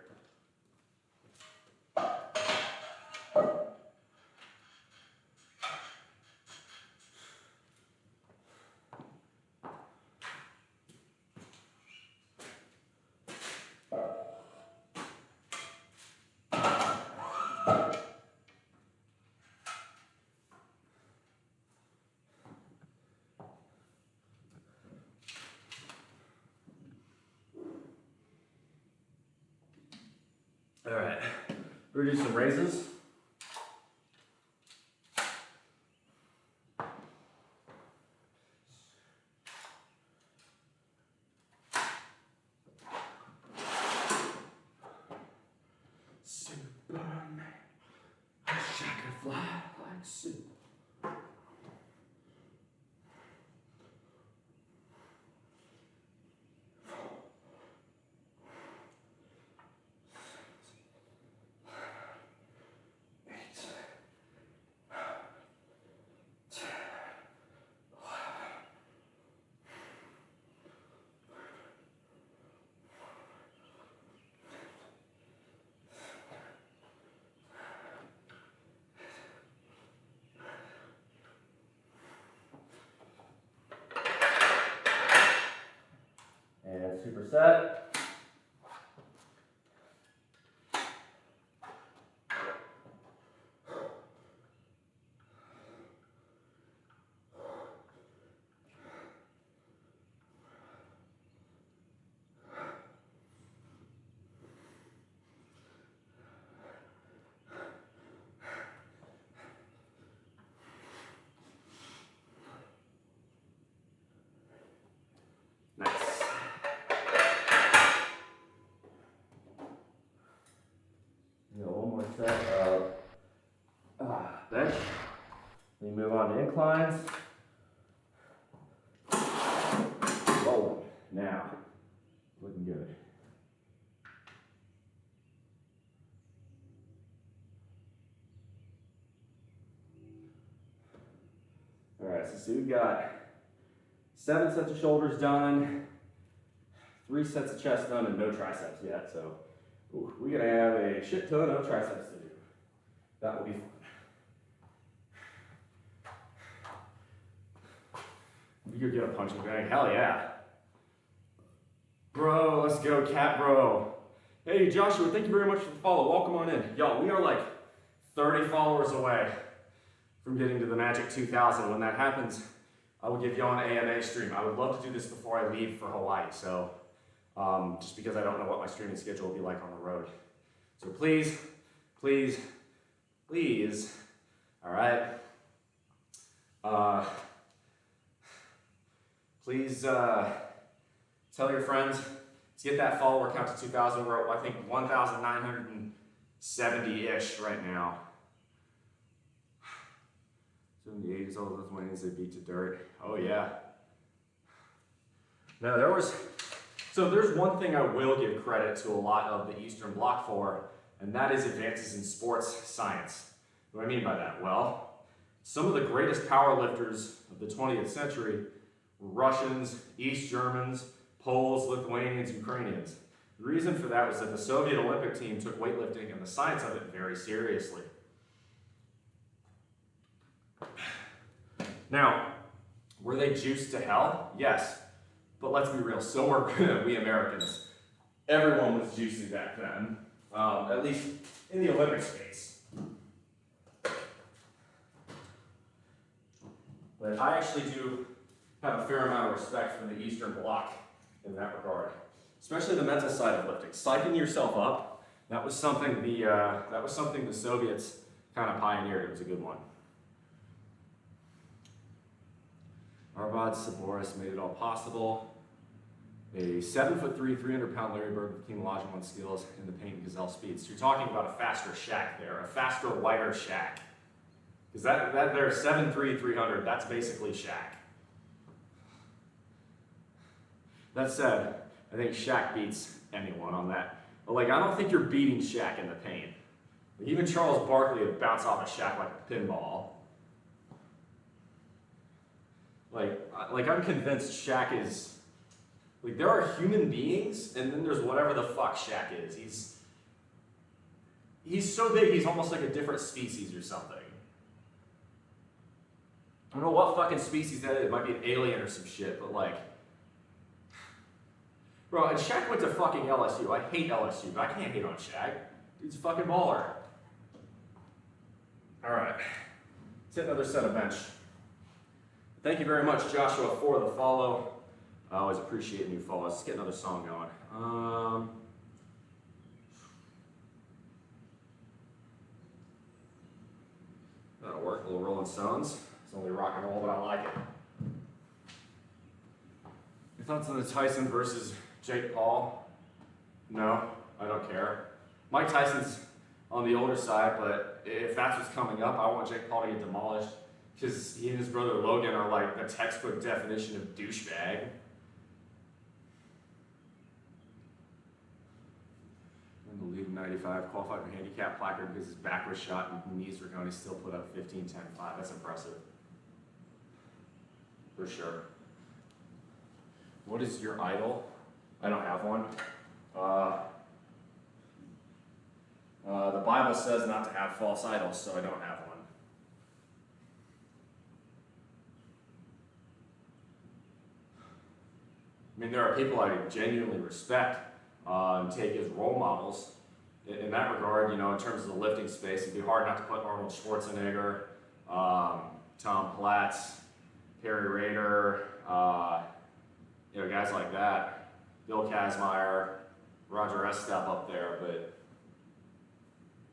All right, we're gonna do some raises. Superman, I can fly like soup. And superset. Nice. One more set of bench. We move on to inclines. Rolling. Now, looking good. All right, so we've got 7 sets of shoulders done, 3 sets of chest done, and no triceps yet. So we're gonna have a shit ton of triceps to do. That will be fun. You could get a punching bag. Hell yeah. Bro, let's go, cat bro. Hey, Joshua, thank you very much for the follow. Welcome on in. Y'all, we are like 30 followers away from getting to the magic 2,000. When that happens, I will give y'all an AMA stream. I would love to do this before I leave for Hawaii, so just because I don't know what my streaming schedule will be like on the road. So please, please, please, all right, please tell your friends to get that follower count to 2,000. We're at, I think, 1,970-ish right now. 78 is all those Lithuanians they beat to dirt. Oh yeah. Now there's one thing I will give credit to a lot of the Eastern Bloc for, and that is advances in sports science. What do I mean by that? Well, some of the greatest powerlifters of the 20th century were Russians, East Germans, Poles, Lithuanians, Ukrainians. The reason for that was that the Soviet Olympic team took weightlifting and the science of it very seriously. Now, were they juiced to hell? Yes. But let's be real, so were we Americans. Everyone was juicy back then, at least in the Olympic space. But I actually do have a fair amount of respect for the Eastern Bloc in that regard, especially the mental side of lifting. Psyching yourself up, that was something the Soviets kind of pioneered. It was a good one. Arvad Saboris made it all possible. A 7'3", 300-pound Larry Bird with King Olajuwon skills in the paint and gazelle speeds. So you're talking about a faster Shaq there, a faster, wider Shaq. Because that there 7'3", 300, that's basically Shaq. That said, I think Shaq beats anyone on that. But like, I don't think you're beating Shaq in the paint. Like, even Charles Barkley would bounce off a Shaq like a pinball. Like I'm convinced Shaq is Like, there are human beings, and then there's whatever the fuck Shaq is. He's so big, he's almost like a different species or something. I don't know what fucking species that is. It might be an alien or some shit, but like... Bro, and Shaq went to fucking LSU. I hate LSU, but I can't hate on Shaq. He's a fucking baller. Alright. Let's hit another set of bench. Thank you very much, Joshua, for the follow. I always appreciate new follows. Let's get another song going. That'll work. A little Rolling Stones. It's only rock and roll, but I like it. Your thoughts on the Tyson versus Jake Paul? No, I don't care. Mike Tyson's on the older side, but if that's what's coming up, I want Jake Paul to get demolished because he and his brother Logan are like the textbook definition of douchebag. In the league 95, qualified for handicap placard because his back was shot and knees were going. He still put up 15, 10, 5. That's impressive. For sure. What is your idol? I don't have one. The Bible says not to have false idols, so I don't have one. I mean, there are people I genuinely respect and take as role models. In that regard, you know, in terms of the lifting space, it'd be hard not to put Arnold Schwarzenegger, Tom Platz, Perry Rader, you know, guys like that. Bill Kazmaier, Roger Estep up there, but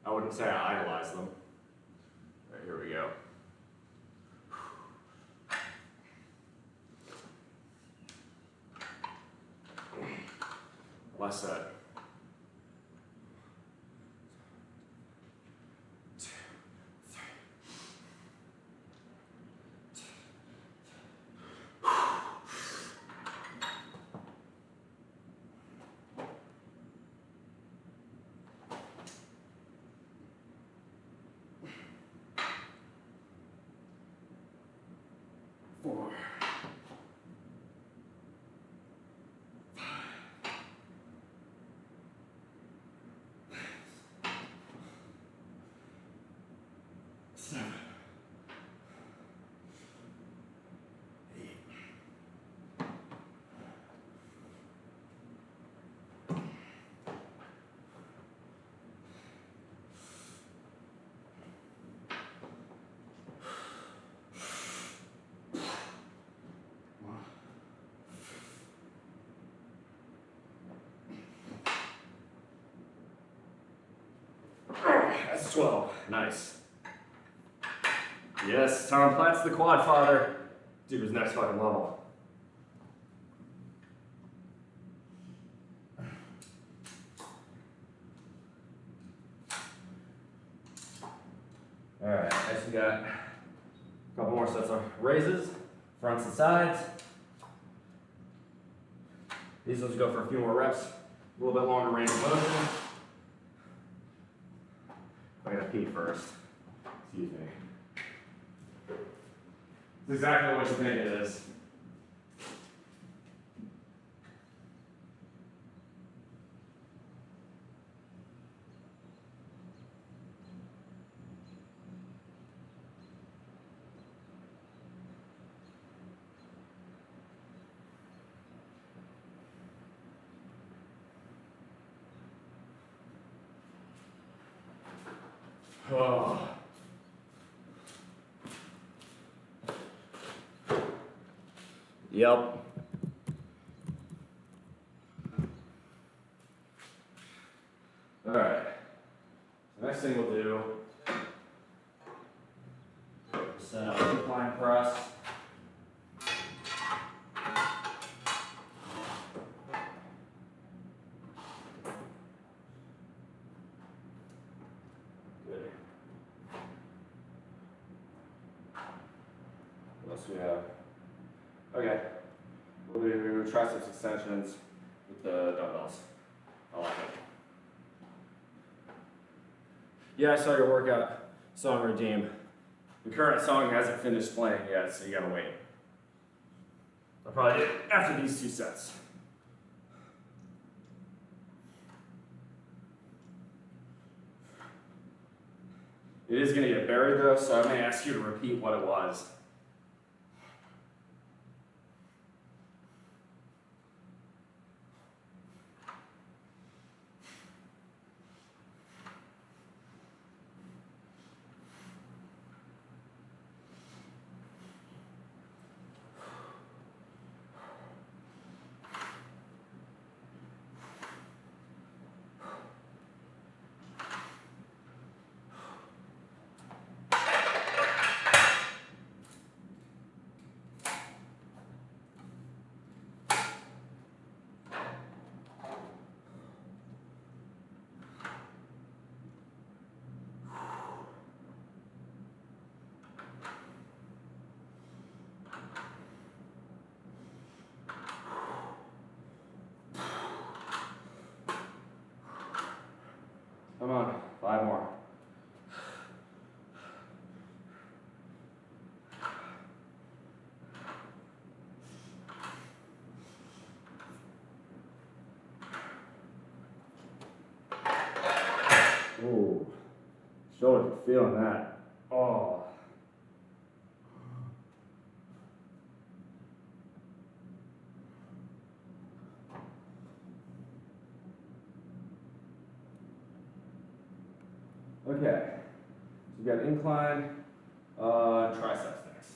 I wouldn't say I idolize them. All right, here we go. Last set. Four. Seven. Eight. That's 12. Nice. Yes, Tom Platz, the quad father. Dude was next fucking level. Alright, next we got a couple more sets of raises, fronts and sides. These ones go for a few more reps, a little bit longer range of motion. I gotta pee first. Excuse me. It's exactly what you think it is. Oh. Yep. All right. The next thing we'll do is set up a incline press. Good. What else do we have? Okay. We'll do triceps extensions with the dumbbells. I like it. Yeah, I saw your workout song Redeem. The current song hasn't finished playing yet, so you gotta wait. I'll probably do it after these two sets. It is going to get buried though, so I may ask you to repeat what it was. Come on, 5 more. Ooh, shoulder feeling that. Oh. Okay, so we've got incline, triceps next.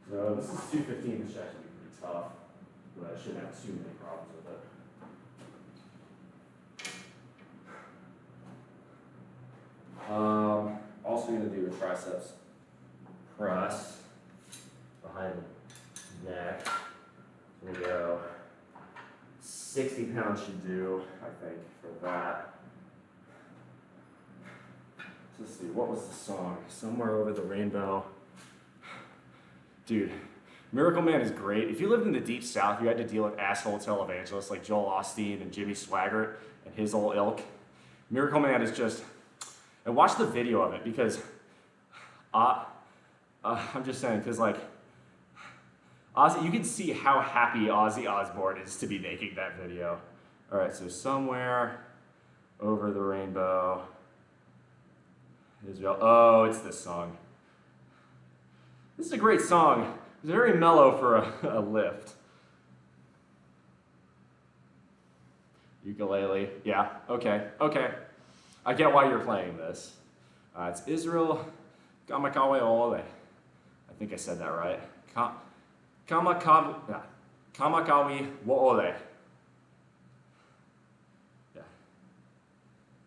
So this is 215, this should actually be pretty tough, but I shouldn't have too many problems with it. Also gonna do a triceps press behind the neck. There we go. 60 pounds should do, I think, for that. Let's see, what was the song? Somewhere Over the Rainbow. Dude, Miracle Man is great. If you lived in the Deep South, you had to deal with asshole televangelists like Joel Osteen and Jimmy Swaggart and his old ilk. Miracle Man is just, and watch the video of it because, I'm just saying, because like, Ozzy, you can see how happy Ozzy Osbourne is to be making that video. All right, so Somewhere Over the Rainbow. Israel. Oh, it's this song. This is a great song. It's very mellow for a lift. Ukulele. Yeah, okay. I get why you're playing this. It's Israel Kamakawe Ole. I think I said that right. Kamakawi Woole. Yeah.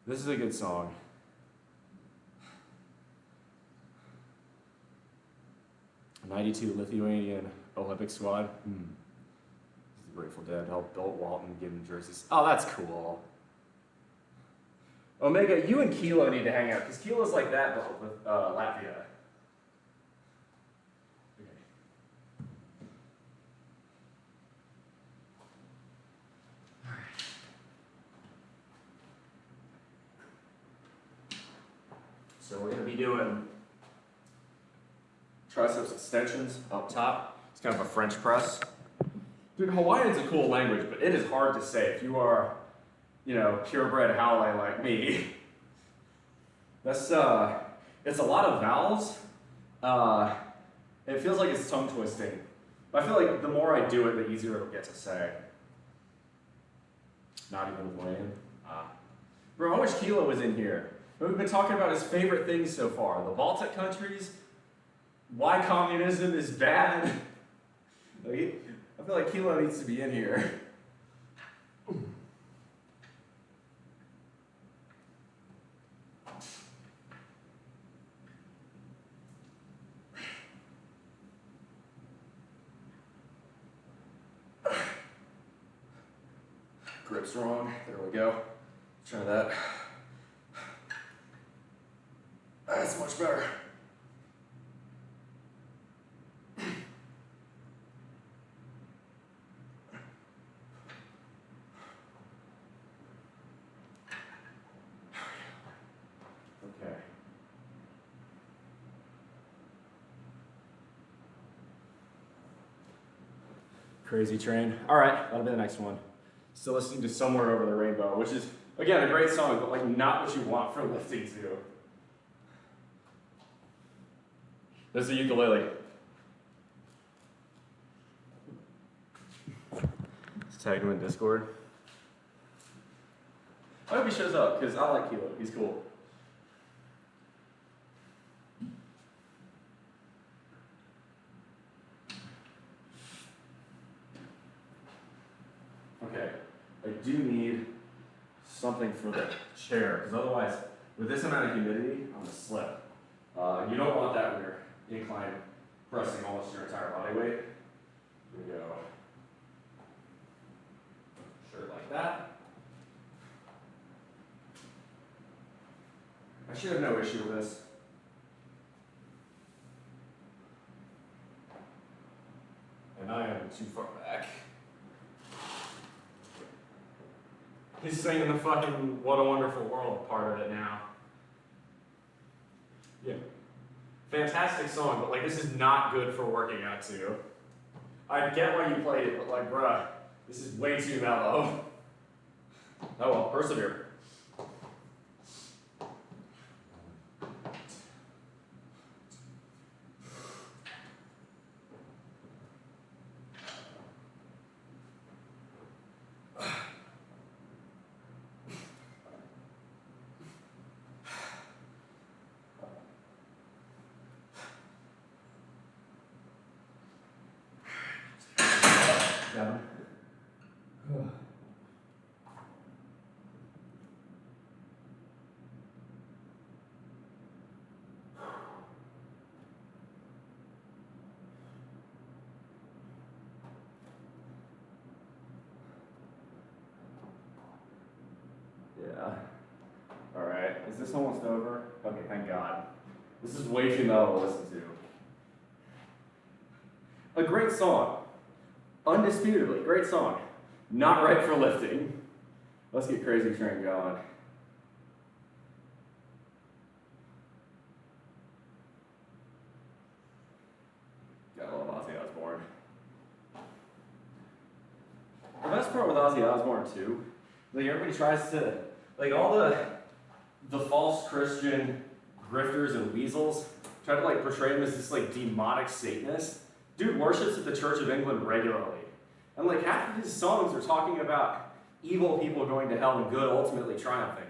This is a good song. '92 Lithuanian Olympic squad. This is the Grateful Dead helped Bill Walton give him jerseys. Oh, that's cool. Omega, you and Kilo need to hang out because Kilo's like that but with Latvia. Okay. All right. So we're going to be doing triceps extensions up top. It's kind of a French press. Dude, Hawaiian's a cool language, but it is hard to say if you are, purebred Haole like me. That's, it's a lot of vowels. It feels like it's tongue twisting. But I feel like the more I do it, the easier it'll get to say. Not even Lithuanian. Bro, I wish Kilo was in here. We've been talking about his favorite things so far. The Baltic countries, why communism is bad. I feel like Kilo needs to be in here. Grip's wrong. There we go. Try that. That's much better. Okay. Crazy Train. All right, that'll be the next one. Still listening to Somewhere Over the Rainbow, which is, again, a great song, but like not what you want for lifting to. There's the ukulele. Just tagged him in Discord. I hope he shows up, because I like Kilo. He's cool. Okay, I do need something for the chair, because otherwise, with this amount of humidity, I'm going to slip. You don't want that when you're incline pressing almost your entire body weight. Here we go. Shirt like that. I should have no issue with this. And I am too far back. He's singing the fucking What a Wonderful World part of it now. Yeah. Fantastic song, but like this is not good for working out to. I get why you played it, but like, bruh, this is way too mellow. Oh well, persevere. Seven. Yeah. Alright, is this almost over? Okay, thank God. This is way too mellow to listen to. A great song. Undisputably, great song. Not right for lifting. Let's get Crazy Train going. Gotta love Ozzy Osbourne. The best part with Ozzy Osbourne too, like everybody tries to, like all the false Christian grifters and weasels try to like portray him as this like demonic Satanist. Dude worships at the Church of England regularly. And like half of his songs are talking about evil people going to hell and good ultimately triumphing.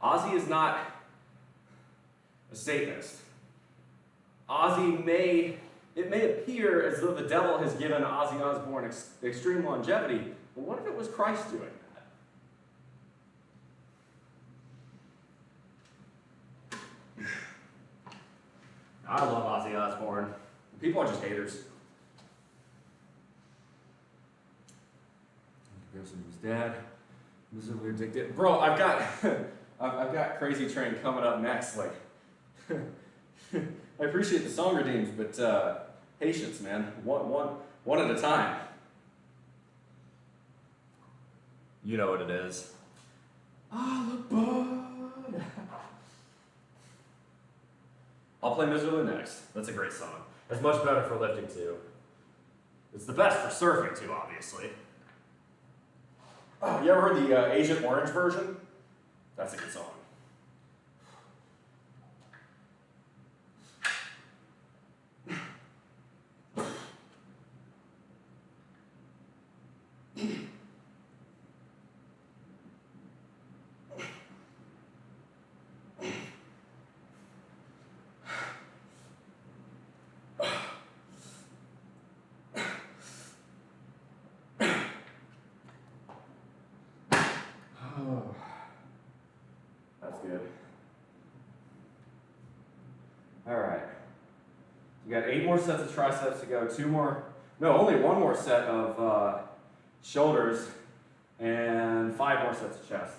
Ozzy is not a Satanist. It may appear as though the devil has given Ozzy Osbourne extreme longevity, but what if it was Christ doing that? I love Ozzy Osbourne. People are just haters. Comparison to his dad, miserably addicted. Bro, I've got Crazy Train coming up next. Like, I appreciate the song redeems, but patience, man. One at a time. You know what it is. All aboard. I'll play Miserably next. That's a great song. It's much better for lifting too. It's the best for surfing too, obviously. Oh, you ever heard the Agent Orange version? That's a good song. That's good. All right. You got 8 more sets of triceps to go. Only 1 more set of shoulders, and 5 more sets of chest.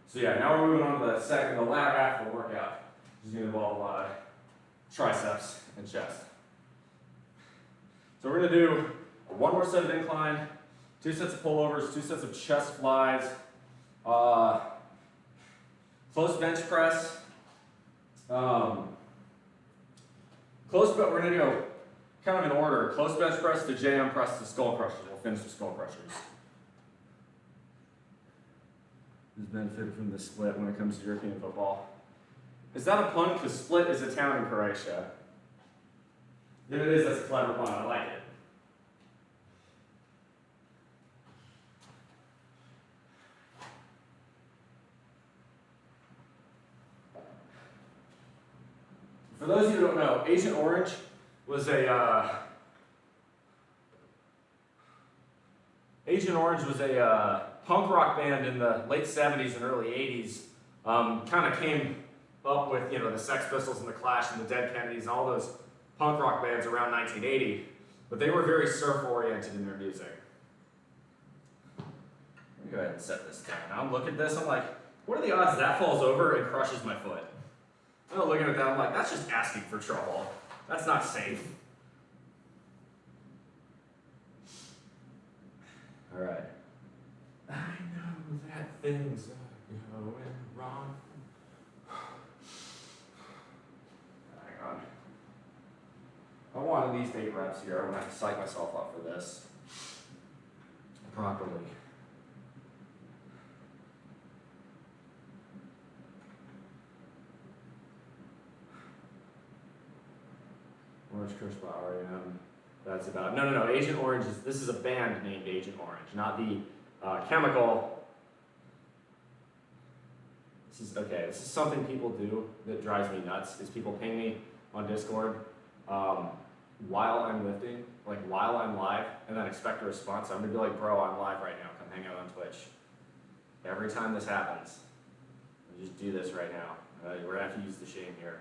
So yeah, now we're moving on to the latter half of the workout, which is going to involve a lot of triceps and chest. So we're going to do 1 more set of incline, 2 sets of pullovers, 2 sets of chest flies, close bench press. We're going to go kind of in order. Close bench press to jam press to skull crushers. We'll finish with skull crushers. Who's benefited from this split when it comes to European football? Is that a pun? Because Split is a town in Croatia. If it is, that's a clever pun. I like it. For those of you who don't know, Agent Orange was a punk rock band in the late 70s and early 80s. Kind of came up with, you know, the Sex Pistols and the Clash and the Dead Kennedys and all those punk rock bands around 1980, but they were very surf-oriented in their music. Let me go ahead and set this down. Now I'm looking at this, I'm like, what are the odds that falls over and crushes my foot? I'm looking at that, I'm like, that's just asking for trouble. That's not safe. All right. I know that things are going wrong. Hang on. I want at least 8 reps here. I'm going to have to psych myself up for this properly. Orange Crush by R.E.M. That's about, no, Agent Orange this is a band named Agent Orange, not the chemical. This is something people do that drives me nuts, is people ping me on Discord while I'm lifting, like while I'm live, and then expect a response. I'm gonna be like, bro, I'm live right now, come hang out on Twitch. Every time this happens, I just do this right now. We're gonna have to use the shame here.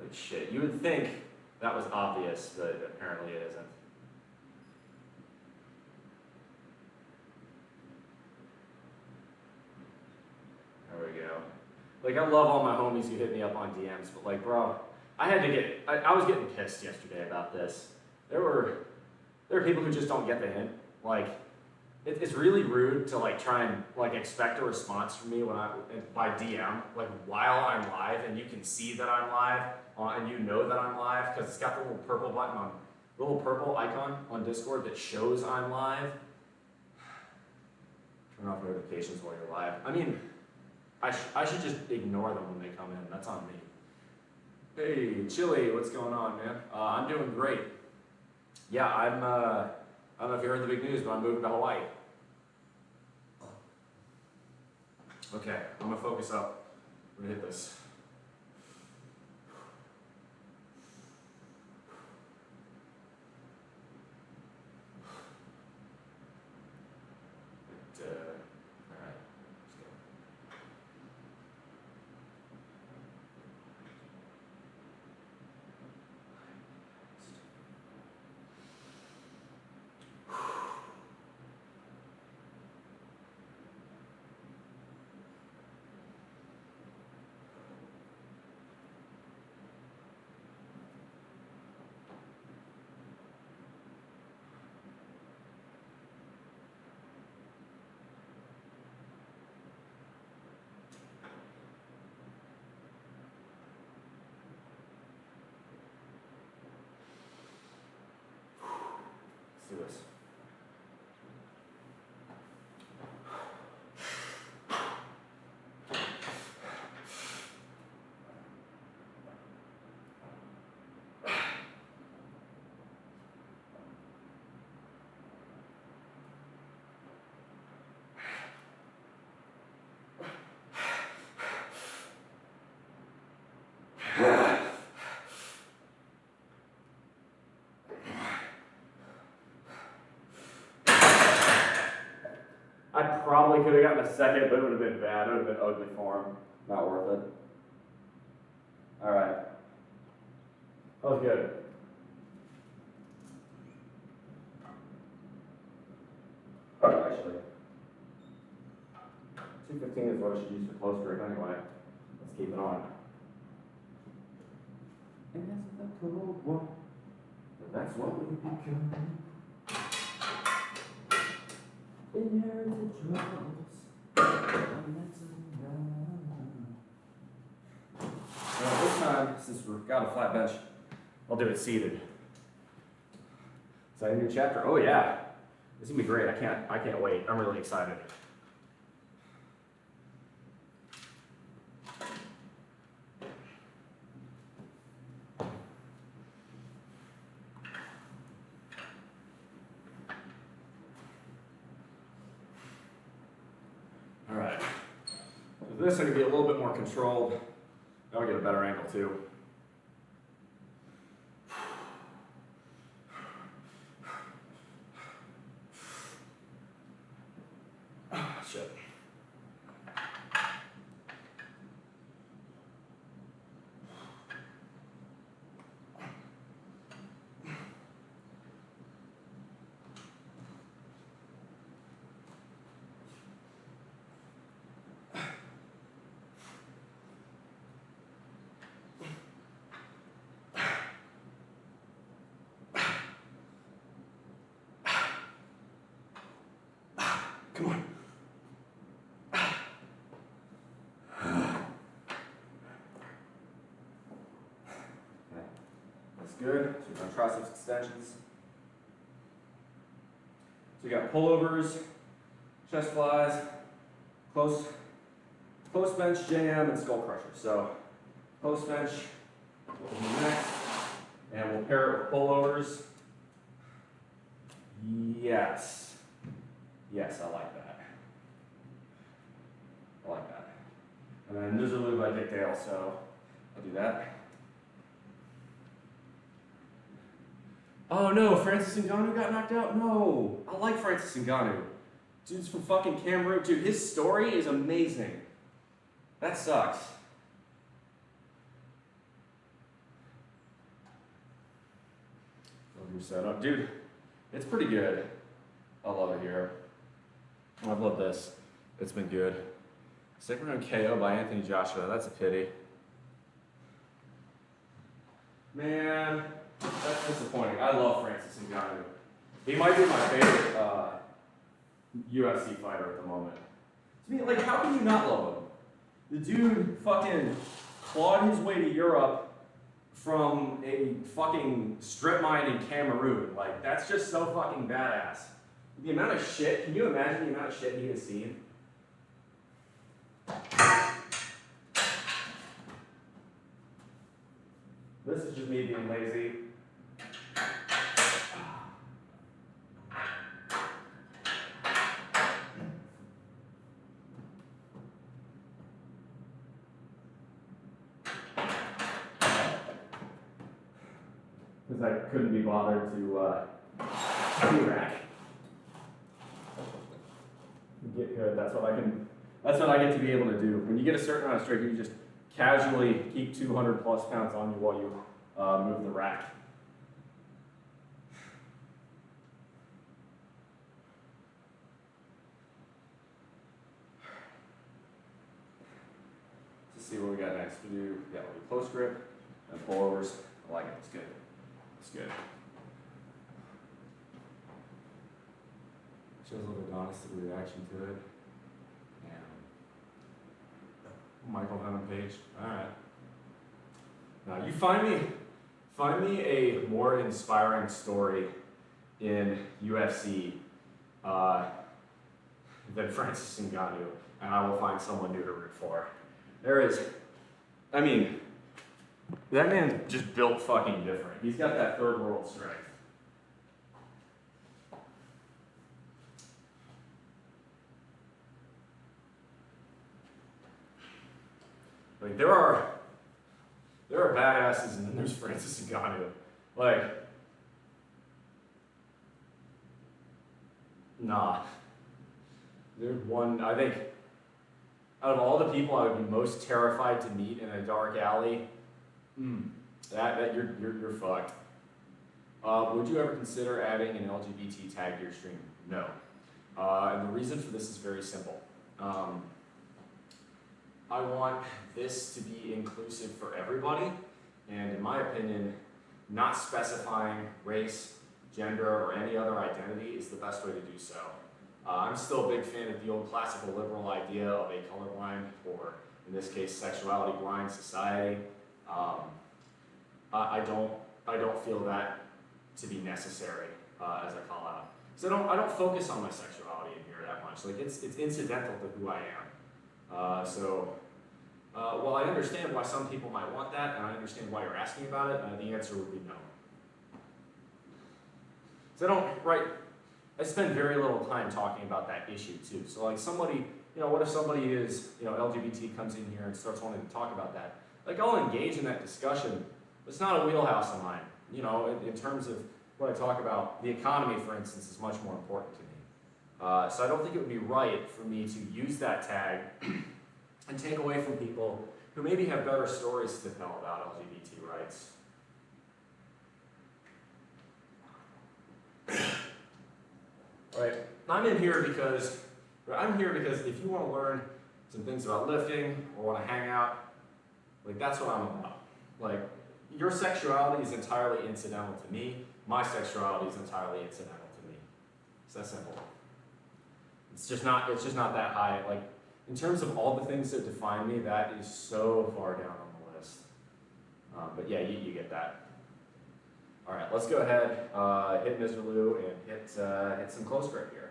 Like shit, you would think that was obvious, but apparently it isn't. There we go. Like, I love all my homies who hit me up on DMs, but like, bro, I was getting pissed yesterday about this. There are people who just don't get the hint. Like, it's really rude to like try and like expect a response from me by DM, like while I'm live, and you can see that I'm live, and you know that I'm live because it's got the little purple button on, little purple icon on Discord that shows I'm live. Turn off notifications while you're live. I mean, I should just ignore them when they come in. That's on me. Hey, Chili, what's going on, man? I'm doing great. Yeah, I don't know if you heard the big news, but I'm moving to Hawaii. Okay, I'm gonna focus up. We're gonna hit this. All right, let's go. Let's do this. I probably could have gotten a second, but it would have been bad. It would have been ugly form. Not worth it. All right. That was good. Actually, 215 is what I should use for close grip anyway. Let's keep it on. And that's the cold one. That's what we become. Inherited troubles. This time, since we've got a flat bench, I'll do it seated. Exciting new chapter. Oh yeah, this is gonna be great. I can't wait. I'm really excited. All right. So this I can be a little bit more controlled. Now we get a better angle too. Shit. Come on. That's good. So we're going to try some extensions. So we got pullovers, chest flies, close bench jam, and skull crusher. So post bench will be next, and we'll pair it with pullovers. Yes. Yes, I like that. I like that. And then Miserably by Dick Dale, so I'll do that. Oh no, Francis Ngannou got knocked out? No. I like Francis Ngannou. Dude's from fucking Cameroon. Dude, his story is amazing. That sucks. Love your setup. Dude, it's pretty good. I love it here. I love this. It's been good. Second round KO by Anthony Joshua. That's a pity. Man, that's disappointing. I love Francis Ngannou. He might be my favorite UFC fighter at the moment. To me, like, how can you not love him? The dude fucking clawed his way to Europe from a fucking strip mine in Cameroon. Like, that's just so fucking badass. The amount of shit, can you imagine the amount of shit he has seen? This is just me being lazy. Because I couldn't be bothered to rack. Get good. That's what I get to be able to do. When you get a certain amount of strength, you just casually keep 200 plus pounds on you while you move the rack. Let's see what we got next. We'll do close grip and pullovers. I like it. It's good. It's good. Shows a little bit honest reaction to it. Michael Venom Page. All right. Now you find me a more inspiring story in UFC than Francis Ngannou, and I will find someone new to root for. There is, I mean, that man just built fucking different. He's got that third world strength. Like there are badasses, and then there's Francis Ngannou. Like, nah. There's one. I think out of all the people I would be most terrified to meet in a dark alley, that you're fucked. Would you ever consider adding an LGBT tag to your stream? No. And the reason for this is very simple. I want this to be inclusive for everybody, and in my opinion, not specifying race, gender, or any other identity is the best way to do so. I'm still a big fan of the old classical liberal idea of a colorblind, or in this case, sexuality blind society. I don't feel that to be necessary. as I call out. So I don't focus on my sexuality in here that much. Like it's incidental to who I am. While I understand why some people might want that, and I understand why you're asking about it, the answer would be no. So I spend very little time talking about that issue too. So like somebody, what if somebody is, LGBT comes in here and starts wanting to talk about that? Like I'll engage in that discussion. It's not a wheelhouse of mine. In terms of what I talk about, the economy, for instance, is much more important to me. So I don't think it would be right for me to use that tag and take away from people who maybe have better stories to tell about LGBT rights. Right. I'm here because if you want to learn some things about lifting or want to hang out, like that's what I'm about. Like your sexuality is entirely incidental to me. My sexuality is entirely incidental to me. It's that simple. It's just not that high. Like in terms of all the things that define me, that is so far down on the list. But yeah, you get that. All right, let's go ahead, hit Mr. Lou and hit some close grip here.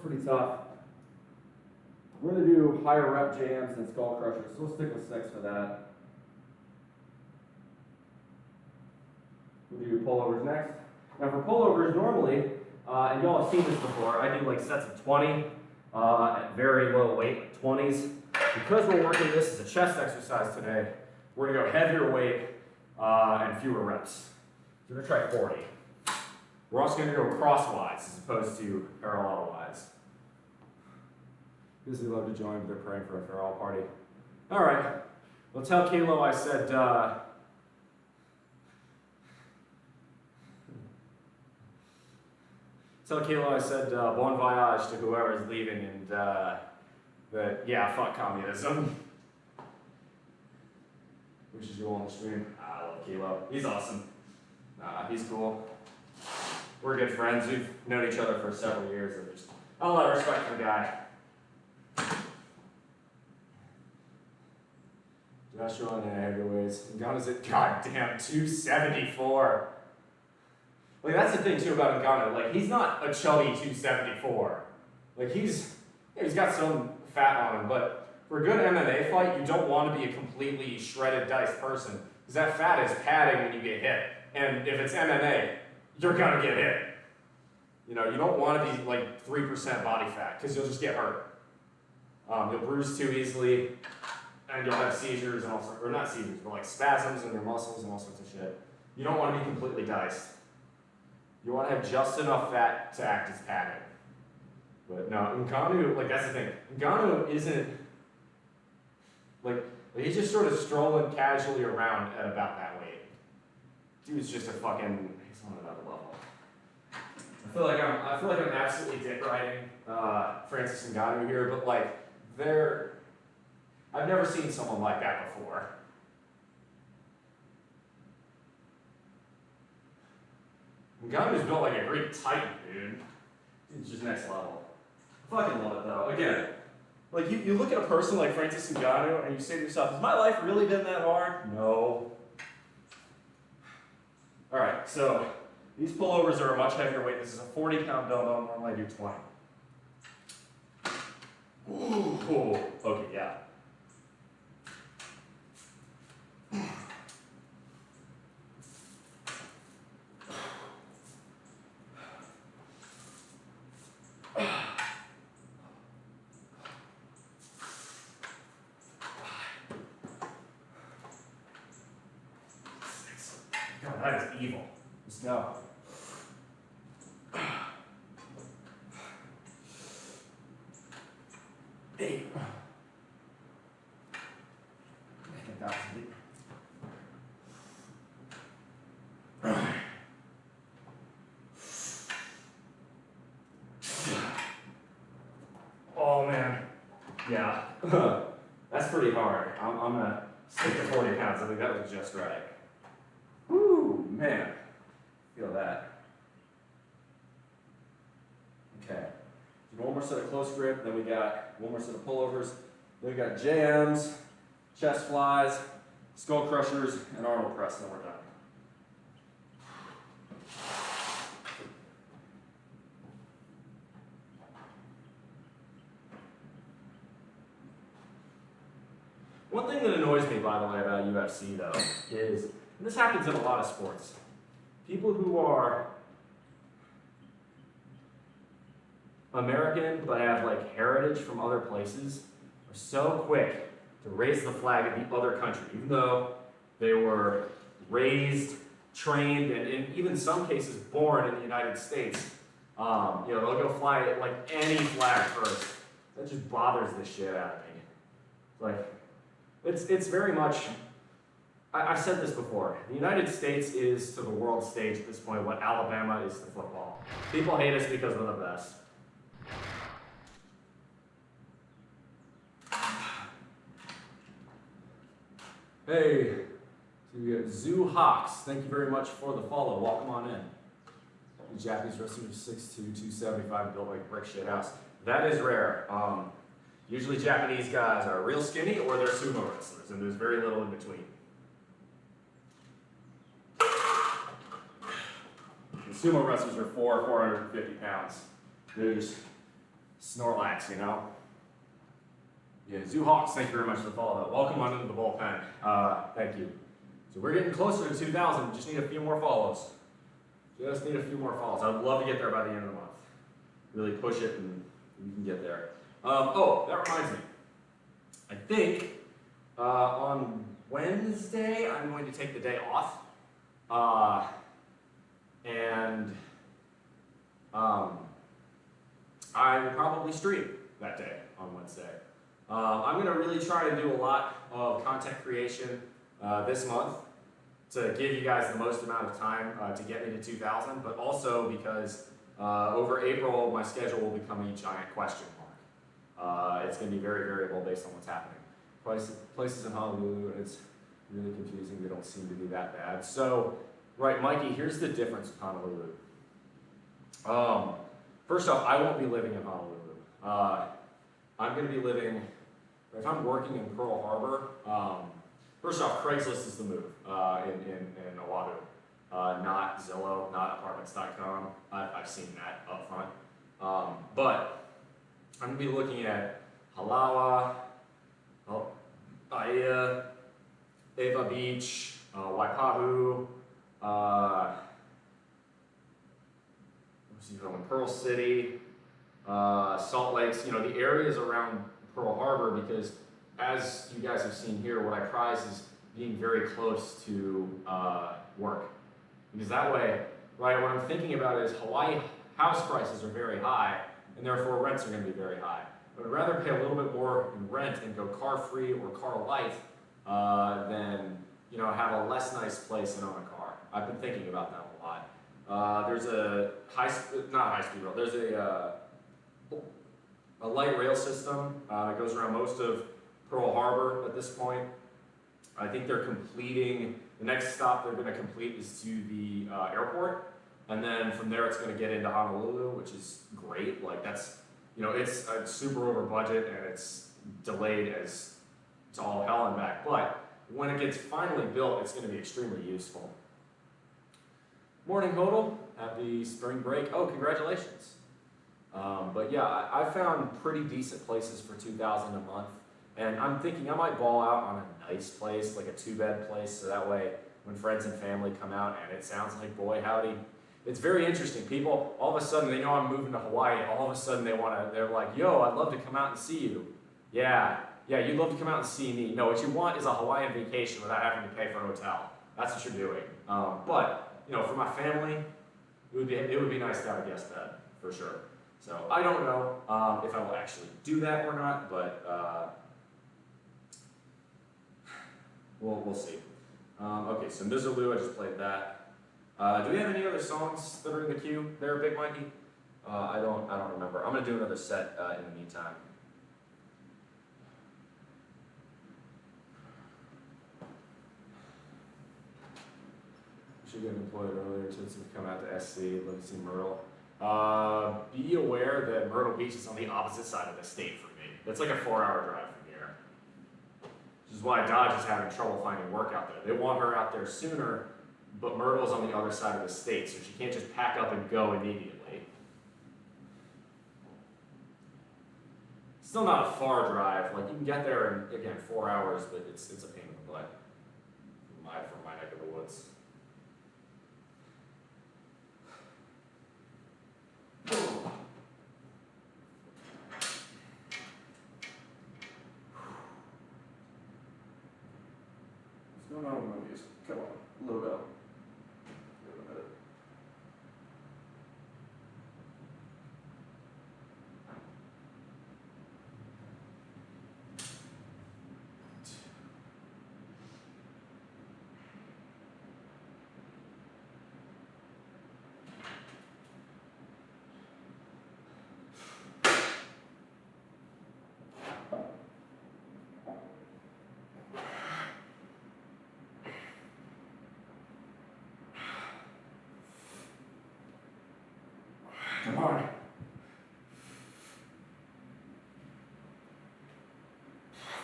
Pretty tough. We're going to do higher rep jams and skull crushers, so we'll stick with 6 for that. We'll do pullovers next. Now for pullovers, normally, and y'all have seen this before, I do like sets of 20 at very low weight, like 20s. Because we're working this as a chest exercise today, we're going to go heavier weight and fewer reps. So we're going to try 40. We're also going to go crosswise as opposed to parallel-wise. Because they love to join, but they're praying for a farewell party. All right. Well, tell Kalo I said, bon voyage to whoever's leaving, and that, yeah, fuck communism. Which is you on the stream. I love Kalo. He's awesome. He's cool. We're good friends. We've known each other for several years. And just a lot of respect for the guy. Joshua and heavyweights. Ngannou's at goddamn 274. Like that's the thing too about Ngannou. Like he's not a chubby 274. Like he's got some fat on him, but for a good MMA fight, you don't want to be a completely shredded, diced person because that fat is padding when you get hit. And if it's MMA, you're gonna get hit. You don't want to be like 3% body fat because you'll just get hurt. You'll bruise too easily, and you'll have seizures and or not seizures, but like spasms in your muscles and all sorts of shit. You don't want to be completely diced. You want to have just enough fat to act as padding. But no, Ngannou, like that's the thing. Ngannou isn't he's just sort of strolling casually around at about that weight. Dude's just he's on another level. I feel like I'm absolutely dick riding Francis Ngannou here, but like I've never seen someone like that before. Ngannou's built like a Greek titan, dude. It's just next level. I fucking love it though. Again, like you look at a person like Francis Ngannou and you say to yourself, has my life really been that hard? No. Alright, so these pullovers are a much heavier weight. This is a 40-pound dumbbell. Normally I do 20. Ooh, okay, yeah. God, that is evil. Let's go. 8. I think that was it. Yeah, that's pretty hard. I'm gonna stick to 40 pounds. I think that was just right. Whoo, man, feel that. Okay, so one more set of close grip, then we got one more set of pullovers, then we got JMs, chest flies, skull crushers, and Arnold press, then we're done. One thing that annoys me, by the way, about UFC, though, is, and this happens in a lot of sports, people who are American but have like heritage from other places are so quick to raise the flag of the other country, even though they were raised, trained, and in even some cases born in the United States. They'll go fly like any flag first. That just bothers the shit out of me. Like, it's very much. I've said this before. The United States is to the world stage at this point what Alabama is to football. People hate us because we're the best. Hey, so we got Zoo Hawks. Thank you very much for the follow. Welcome on in. The Japanese wrestler 6'2", 275, built like a brick shit house. That is rare. Usually Japanese guys are real skinny or they're sumo wrestlers, and there's very little in between. The sumo wrestlers are 450 pounds. They're just Snorlax, you know? Yeah, Zoo Hawks, thank you very much for the follow. Welcome on into the bullpen. Thank you. So we're getting closer to 2,000. Just need a few more follows. Just need a few more follows. I'd love to get there by the end of the month. Really push it and we can get there. That reminds me. I think on Wednesday I'm going to take the day off. I will probably stream that day on Wednesday. I'm going to really try to do a lot of content creation this month to give you guys the most amount of time to get me to 2,000, but also because over April my schedule will become a giant question mark. It's going to be very variable based on what's happening. Places in Honolulu, it's really confusing. They don't seem to be that bad. So, right, Mikey, here's the difference with Honolulu. First off, I won't be living in Honolulu. I'm going to be living, if I'm working in Pearl Harbor, first off, Craigslist is the move in Oahu. Not Zillow, not apartments.com. I've seen that up front. But I'm going to be looking at Halawa, Aiea, Eva Beach, Waipahu, Pearl City, Salt Lakes, the areas around Pearl Harbor, because as you guys have seen here, what I prize is being very close to work. Because that way, right, what I'm thinking about is Hawaii house prices are very high, and therefore rents are going to be very high. I would rather pay a little bit more in rent and go car free or car light than have a less nice place and own a car. I've been thinking about that a lot. There's a not high speed rail. There's a light rail system that goes around most of Pearl Harbor at this point. I think they're completing, the next stop they're going to complete is to the airport, and then from there it's going to get into Honolulu, which is great. Like that's, it's super over budget and it's delayed as it's all hell and back. But when it gets finally built, it's going to be extremely useful. Morning, Hodel. Happy spring break. Oh, congratulations. But yeah, I found pretty decent places for $2,000 a month. And I'm thinking I might ball out on a nice place, like a 2-bed place, so that way when friends and family come out and it sounds like boy howdy. It's very interesting. People, all of a sudden, they know I'm moving to Hawaii. All of a sudden, they're like, yo, I'd love to come out and see you. Yeah, you'd love to come out and see me. No, what you want is a Hawaiian vacation without having to pay for a hotel. That's what you're doing. But for my family, it would be nice to have a guest bed, for sure. So I don't know if I will actually do that or not, but we'll see. Okay, so Mizzaloo, I just played that. Do we have any other songs that are in the queue there, Big Mikey? I don't remember. I'm gonna do another set in the meantime. Should get employed earlier to come out to SC, love to see Myrtle. Be aware that Myrtle Beach is on the opposite side of the state for me. That's like a 4-hour drive from here. Which is why Dodge is having trouble finding work out there. They want her out there sooner, but Myrtle's on the other side of the state, so she can't just pack up and go immediately. Still not a far drive. Like, you can get there in, again, 4 hours, but it's a pain in the butt from my neck of the woods. What's going on with my music? Come on, load up. Wait a minute. Come on.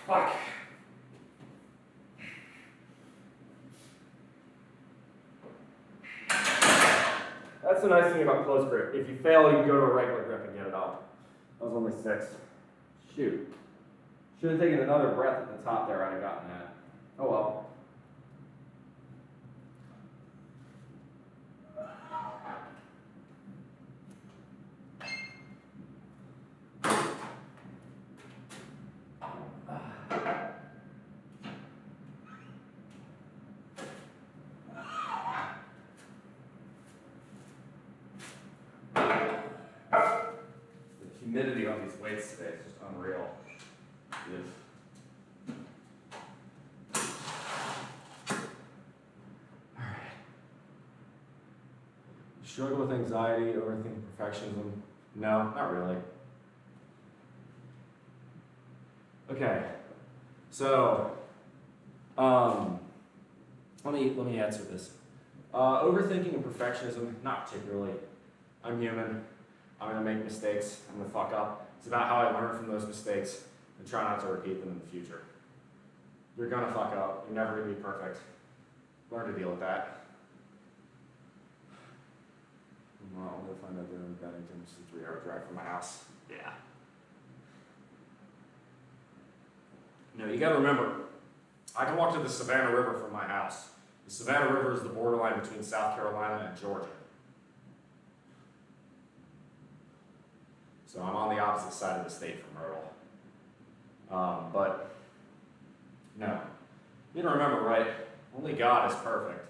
Fuck. That's the nice thing about close grip. If you fail, you can go to a regular grip and get it off. That was only 6. Shoot. Should have taken another breath at the top there. I'd have gotten that. Oh well. Humidity on these weights today is just unreal. Alright. Struggle with anxiety, overthinking, perfectionism? No, not really. Okay. So, let me answer this. Overthinking and perfectionism, not particularly. I'm human. I'm going to make mistakes. I'm going to fuck up. It's about how I learn from those mistakes and try not to repeat them in the future. You're going to fuck up. You're never going to be perfect. Learn to deal with that. Well, I'm going to find out there in Bennington, which is a 3-hour drive from my house. Yeah. No, you got to remember, I can walk to the Savannah River from my house. The Savannah River is the borderline between South Carolina and Georgia. So I'm on the opposite side of the state from Myrtle. But, no. You gotta remember, right? Only God is perfect.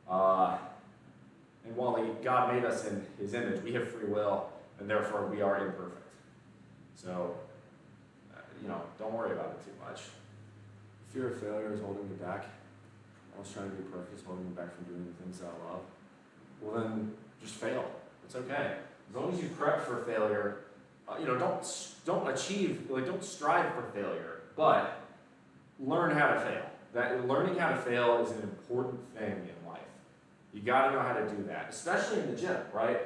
And while God made us in His image, we have free will, and therefore we are imperfect. So, don't worry about it too much. Fear of failure is holding me back. I was trying to be perfect, is holding me back from doing the things that I love. Well then, just fail. It's okay. As long as you prep for failure, don't strive for failure, but learn how to fail. Learning how to fail is an important thing in life. You gotta know how to do that, especially in the gym, right?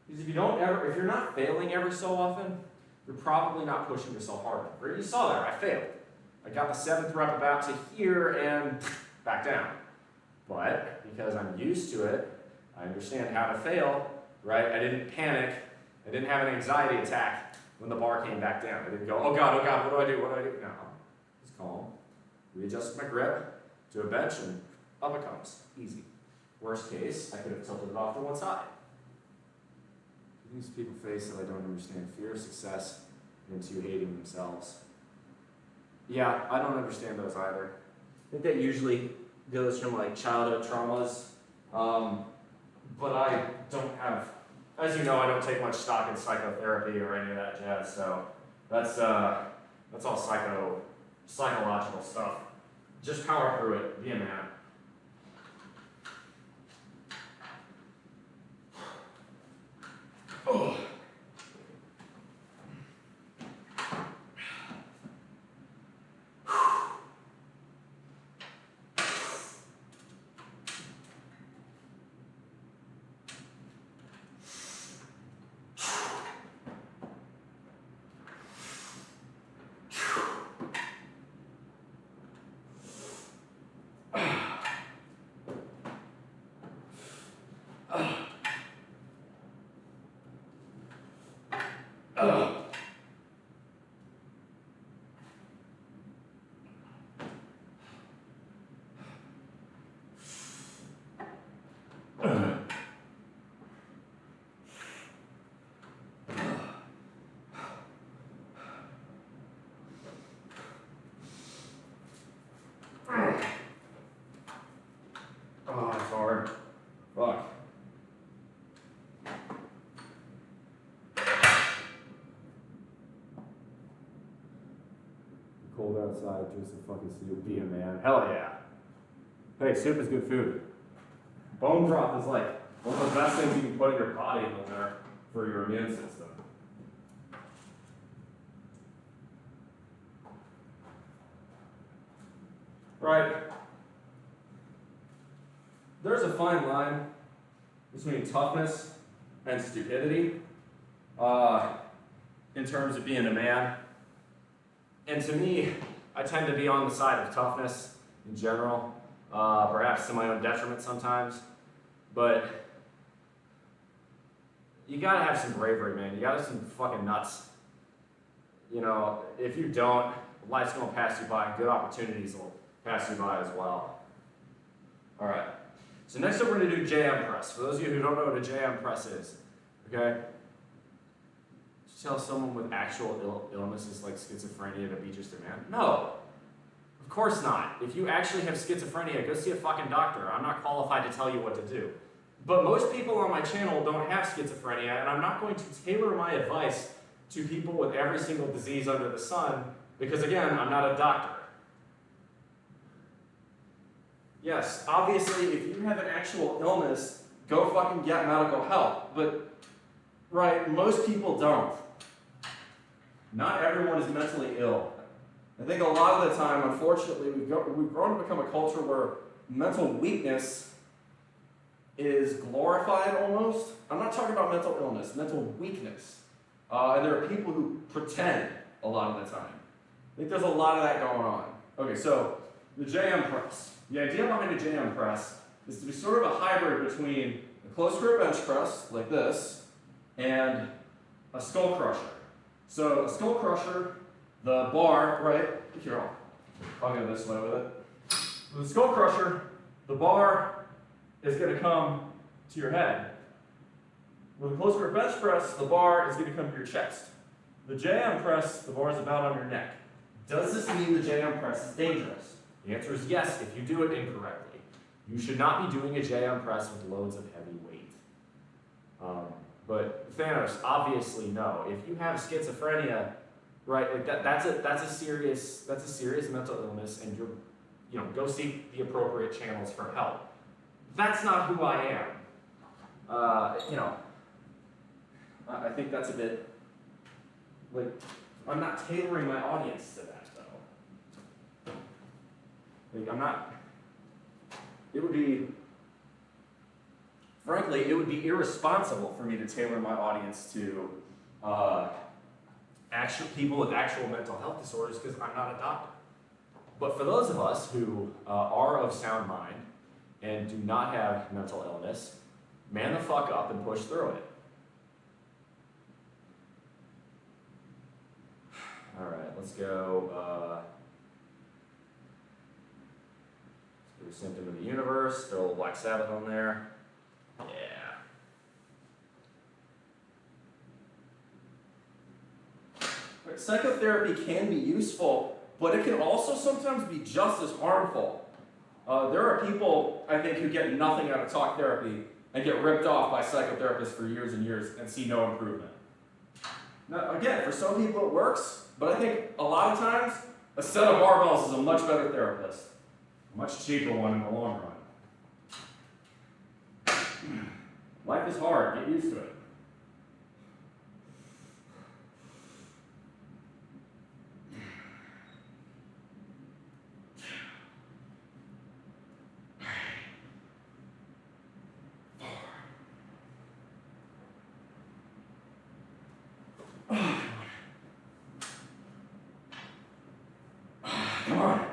Because if you're not failing every so often, you're probably not pushing yourself hard enough. Right? You saw there, I failed. I got the 7th rep about to here and back down. But because I'm used to it, I understand how to fail, right? I didn't panic. I didn't have an anxiety attack when the bar came back down. I didn't go, oh God, what do I do? What do I do? No, it's calm. Readjusted my grip to a bench and up it comes. Easy. Worst case, I could have tilted it off to one side. These people face that I don't understand. Fear of success into hating themselves. Yeah, I don't understand those either. I think that usually goes from like childhood traumas, but I don't have, as you know, I don't take much stock in psychotherapy or any of that jazz, so that's all psychological stuff. Just power through it, be a man. Oh. Oh, it's hard. Fuck. Cold outside, drink some fucking soup, be a man. Hell yeah. Hey, soup is good food. Bone broth is like one of the best things you can put in your body in there for your immune system. Right. There's a fine line between toughness and stupidity in terms of being a man. And to me, I tend to be on the side of toughness in general, perhaps to my own detriment sometimes. But you gotta have some bravery, man. You gotta have some fucking nuts. You know, if you don't, life's gonna pass you by, and good opportunities will pass you by as well. All right. So next up, we're gonna do JM press. For those of you who don't know what a JM press is, okay? Just tell someone with actual illnesses like schizophrenia to be just a man? No, of course not. If you actually have schizophrenia, go see a fucking doctor. I'm not qualified to tell you what to do. But most people on my channel don't have schizophrenia, and I'm not going to tailor my advice to people with every single disease under the sun, because again, I'm not a doctor. Yes, obviously, if you have an actual illness, go fucking get medical help. But, right, most people don't. Not everyone is mentally ill. I think a lot of the time, unfortunately, we've grown to become a culture where mental weakness is glorified almost. I'm not talking about mental illness, mental weakness. And there are people who pretend a lot of the time. I think there's a lot of that going on. Okay, so the JM press. The idea behind a JM press is to be sort of a hybrid between a close grip bench press, like this, and a skull crusher. So a skull crusher, the bar, right, here, I'll go this way with it. With the skull crusher, the bar is going to come to your head. With a close grip bench press, the bar is going to come to your chest. The JM press, the bar is about on your neck. Does this mean the JM press is dangerous? The answer is yes, if you do it incorrectly. You should not be doing a JM press with loads of heavy weight. But Thanos, obviously no. If you have schizophrenia, right, like that's a serious mental illness, and go seek the appropriate channels for help. That's not who I am. I think that's a bit like I'm not tailoring my audience to that. Frankly, it would be irresponsible for me to tailor my audience to actual people with actual mental health disorders because I'm not a doctor. But for those of us who are of sound mind and do not have mental illness, man the fuck up and push through it. All right, let's go. Symptom of the universe, throw a little Black Sabbath on there. Yeah. Right, psychotherapy can be useful, but it can also sometimes be just as harmful. There are people, I think, who get nothing out of talk therapy and get ripped off by psychotherapists for years and years and see no improvement. Now, again, for some people it works, but I think a lot of times a set of barbells is a much better therapist. A much cheaper one in the long run. Life is hard, get used to it. Come on.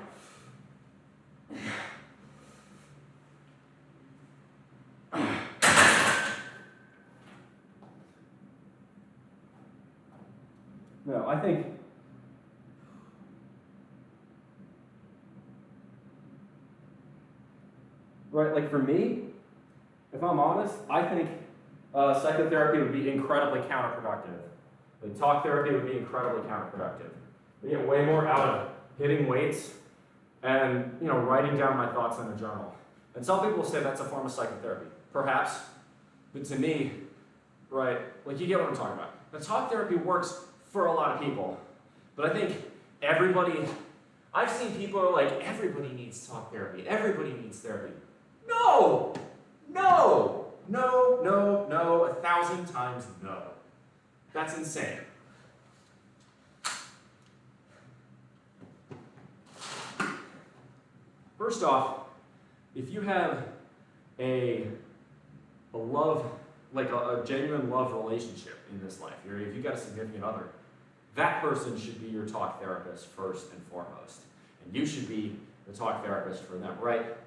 No, I think right, like for me, if I'm honest, I think psychotherapy would be incredibly counterproductive. Like talk therapy would be incredibly counterproductive. I get way more out of hitting weights and writing down my thoughts in a journal. And some people say that's a form of psychotherapy. Perhaps, but to me, right, like you get what I'm talking about. Now talk therapy works for a lot of people, but I think I've seen people who are like, everybody needs talk therapy, everybody needs therapy. No, no, no, no, no, 1,000 times no. That's insane. First off, if you have a love, like a genuine love relationship in this life, if you've got a significant other, that person should be your talk therapist first and foremost. And you should be the talk therapist for them, right?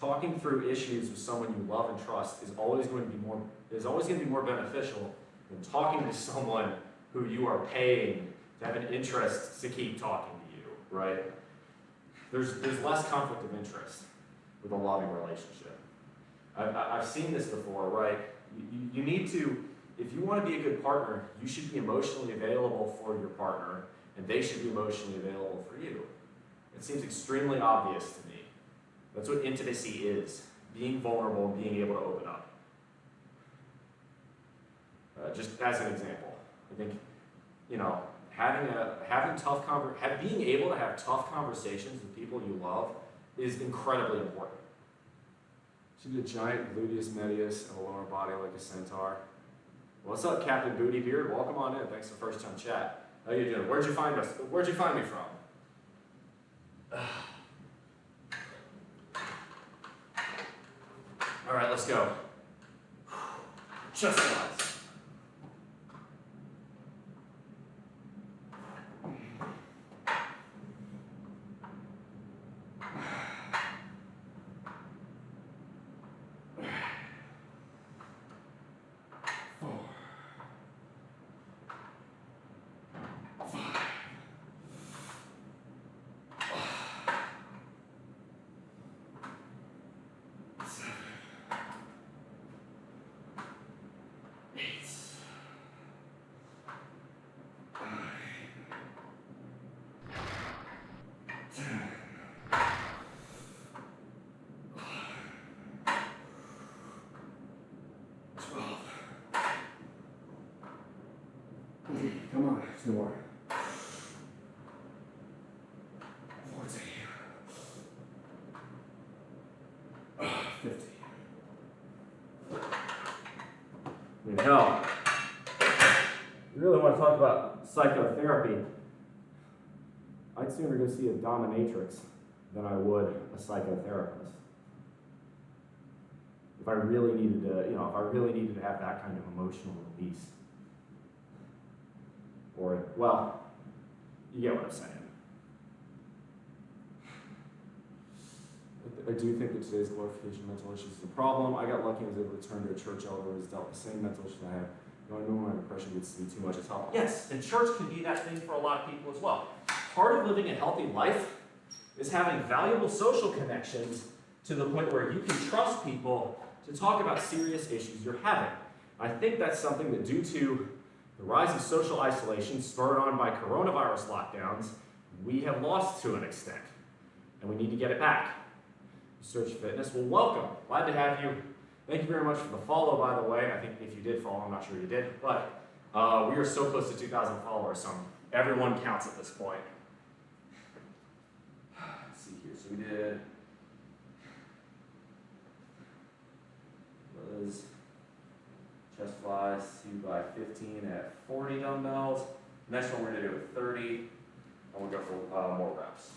Talking through issues with someone you love and trust is always going to be more beneficial than talking to someone who you are paying to have an interest to keep talking to you, right? There's less conflict of interest with a loving relationship. I've seen this before, right? You need to, if you want to be a good partner, you should be emotionally available for your partner, and they should be emotionally available for you. It seems extremely obvious to me. That's what intimacy is, being vulnerable and being able to open up. Just as an example, I think, being able to have tough conversations with people you love is incredibly important. She's a giant gluteus medius and a lower body like a centaur. What's up, Captain Booty Beard? Welcome on in. Thanks for first time chat. How you doing? Where'd you find us? Where'd you find me from? All right, let's go. Just once. Come on, 2 more. 14. 50. Hell, you really want to talk about psychotherapy? I'd sooner go see a dominatrix than I would a psychotherapist. If I really needed to have that kind of emotional release. Or, well, you get what I'm saying. I do think that today's glorification of mental issues is a problem. I got lucky and was able to turn to a church elder who has dealt with the same mental issues I have. I know my depression gets to be too much as help. Yes, and church can be that thing for a lot of people as well. Part of living a healthy life is having valuable social connections to the point where you can trust people to talk about serious issues you're having. I think that's something that, due to the rise of social isolation spurred on by coronavirus lockdowns, we have lost to an extent, and we need to get it back. Search Fitness, well, welcome. Glad to have you. Thank you very much for the follow, by the way. I think if you did follow, I'm not sure you did, but we are so close to 2,000 followers, so everyone counts at this point. Let's see here. So we did chest flies 2x15 at 40 dumbbells. Next one we're going to do with 30, and we'll go for more reps.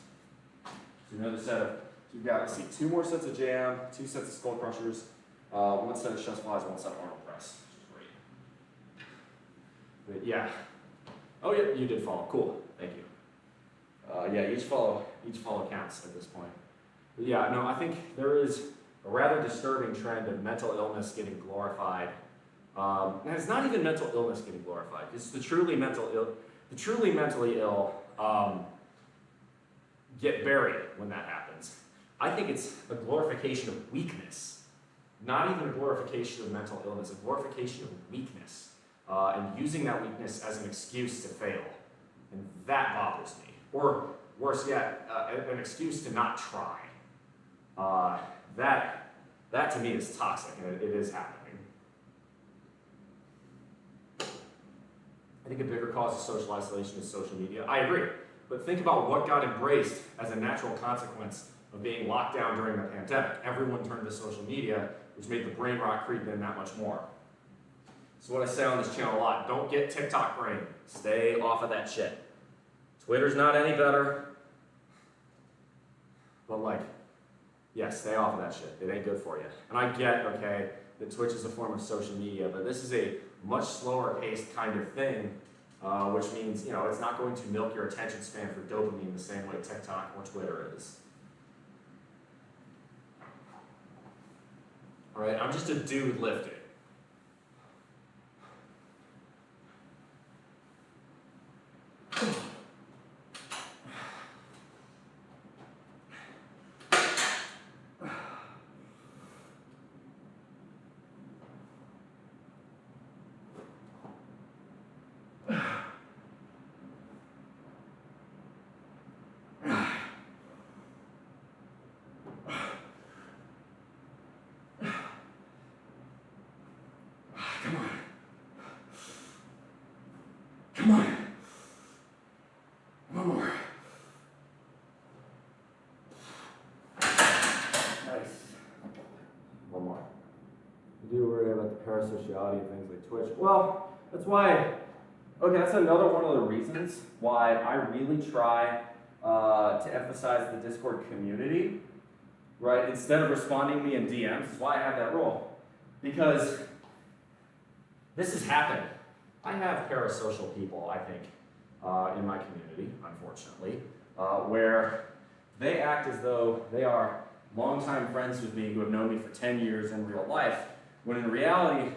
So another set of, so you've got, let's see, 2 more sets of jam, 2 sets of skull crushers, 1 set of chest flies, 1 set of arnold press, which is great. But yeah. Oh yeah, you did follow. Cool. Thank you. Yeah, each follow counts at this point. But yeah, no, I think there is a rather disturbing trend of mental illness getting glorified. And it's not even mental illness getting glorified. It's the the truly mentally ill get buried when that happens. I think it's a glorification of weakness, not even a glorification of mental illness, a glorification of weakness, and using that weakness as an excuse to fail. And that bothers me. Or worse yet, an excuse to not try. That to me is toxic, and it is happening. I think a bigger cause of social isolation is social media. I agree. But think about what got embraced as a natural consequence of being locked down during the pandemic. Everyone turned to social media, which made the brain rot creep in that much more. So what I say on this channel a lot, don't get TikTok brain. Stay off of that shit. Twitter's not any better. But like, yeah, stay off of that shit. It ain't good for you. And I get, okay, that Twitch is a form of social media, but this is a much slower paced kind of thing, which means, you know, it's not going to milk your attention span for dopamine the same way TikTok or Twitter is. All right, I'm just a dude lifting. Come on. One more. Nice. One more. I do worry about the parasociality of things like Twitch. Well, that's why, okay, that's another one of the reasons why I really try to emphasize the Discord community, right? Instead of responding to me in DMs, that's why I have that rule. Because this has happened. I have parasocial people, I think, in my community, unfortunately, where they act as though they are longtime friends with me who have known me for 10 years in real life, when in reality,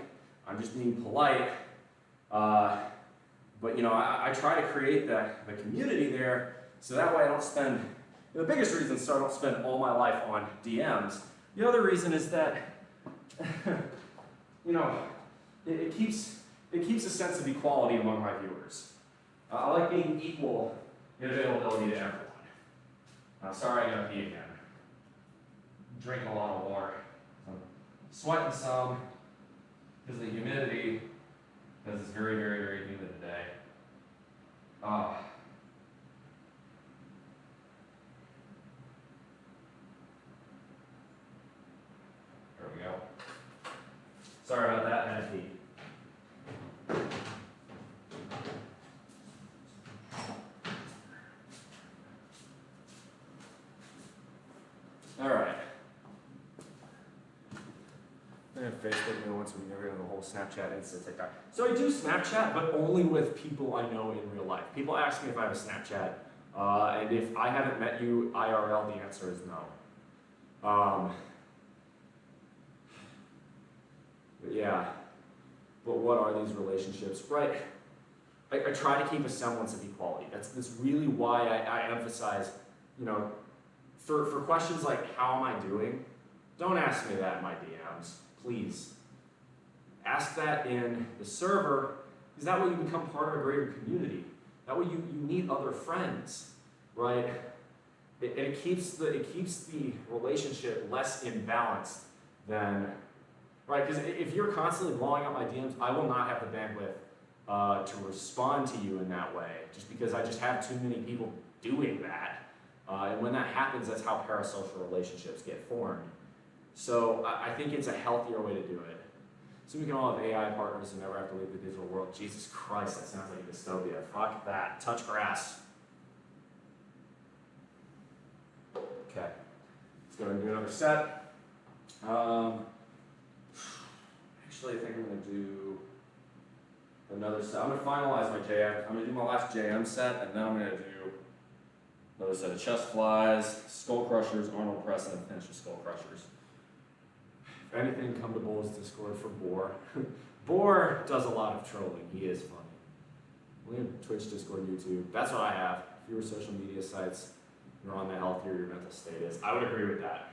I'm just being polite. But you know, I try to create the community there, so that way I don't spend, the biggest reason is so I don't spend all my life on DMs. The other reason is that, you know, it keeps a sense of equality among my viewers. I like being equal in availability to everyone. I'm sorry I gotta pee again. Drinking a lot of water. I'm sweating some because of the humidity, because it's very, very, very humid today. There we go. Sorry about that, I had to pee. All right. I have Facebook once we never done the whole Snapchat, Insta, TikTok. So I do Snapchat, but only with people I know in real life. People ask me if I have a Snapchat, and if I haven't met you IRL, the answer is no. But yeah. But what are these relationships? Right. I try to keep a semblance of equality. That's really why I emphasize, you know, for questions like, how am I doing? Don't ask me that in my DMs, please. Ask that in the server, because that way you become part of a greater community. That way you meet other friends, right? It keeps the relationship less imbalanced than, right? Because if you're constantly blowing up my DMs, I will not have the bandwidth to respond to you in that way, just because I just have too many people doing that. And when that happens, that's how parasocial relationships get formed. So I think it's a healthier way to do it. So we can all have AI partners and never have to leave the digital world. Jesus Christ, that sounds like a dystopia. Fuck that. Touch grass. Okay. Let's go ahead and do another set. Actually, I think I'm going to do another set. I'm going to finalize my JM. I'm going to do my last JM set, and then I'm going to do another set of chest flies, skull crushers, Arnold press, and finish with skull crushers. If anything, come to Bull's Discord for Boar. Boar does a lot of trolling. He is funny. We have Twitch, Discord, YouTube. That's what I have. Fewer social media sites. You're on, the healthier your mental state is. I would agree with that.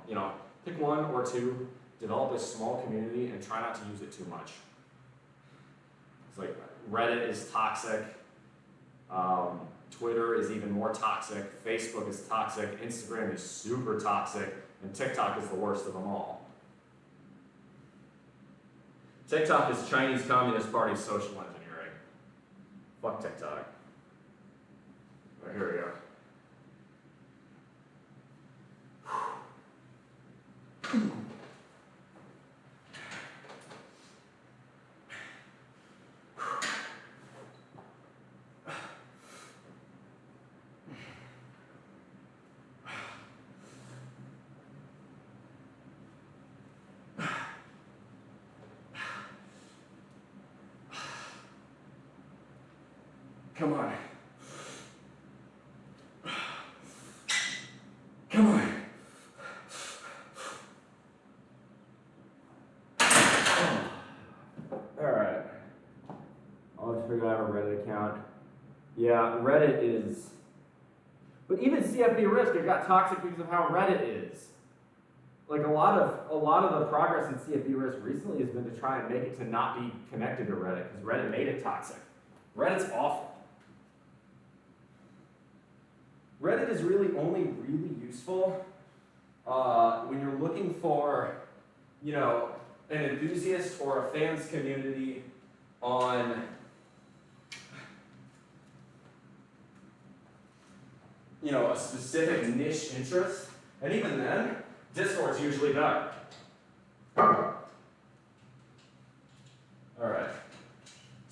You know, pick one or two, develop a small community, and try not to use it too much. It's like Reddit is toxic. Twitter is even more toxic. Facebook is toxic. Instagram is super toxic. And TikTok is the worst of them all. TikTok is Chinese Communist Party social engineering. Fuck TikTok. Right, here we go. Come on. Come on. Alright. I'll have to figure out a Reddit account. Yeah, Reddit is. But even CFB Risk, it got toxic because of how Reddit is. Like a lot of the progress in CFB Risk recently has been to try and make it to not be connected to Reddit, because Reddit made it toxic. Reddit's awful. Reddit is really only really useful when you're looking for, you know, an enthusiast or a fans community on a specific niche interest, and even then, Discord's usually better. All right,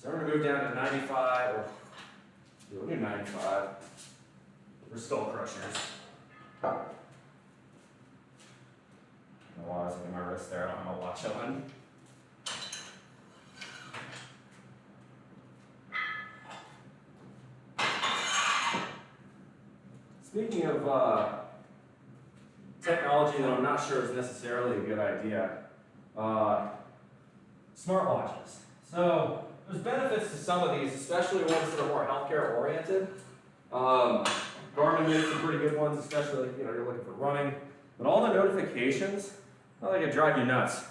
so I'm gonna move down to 95, or we'll do 95. We're skull crushers. I don't know why I was getting my wrist there. I don't have a watch on. Speaking of technology that I'm not sure is necessarily a good idea, smartwatches. So there's benefits to some of these, especially ones that are more healthcare oriented. Garmin made some pretty good ones, especially if you're looking for running. But all the notifications, well, they can drive you nuts.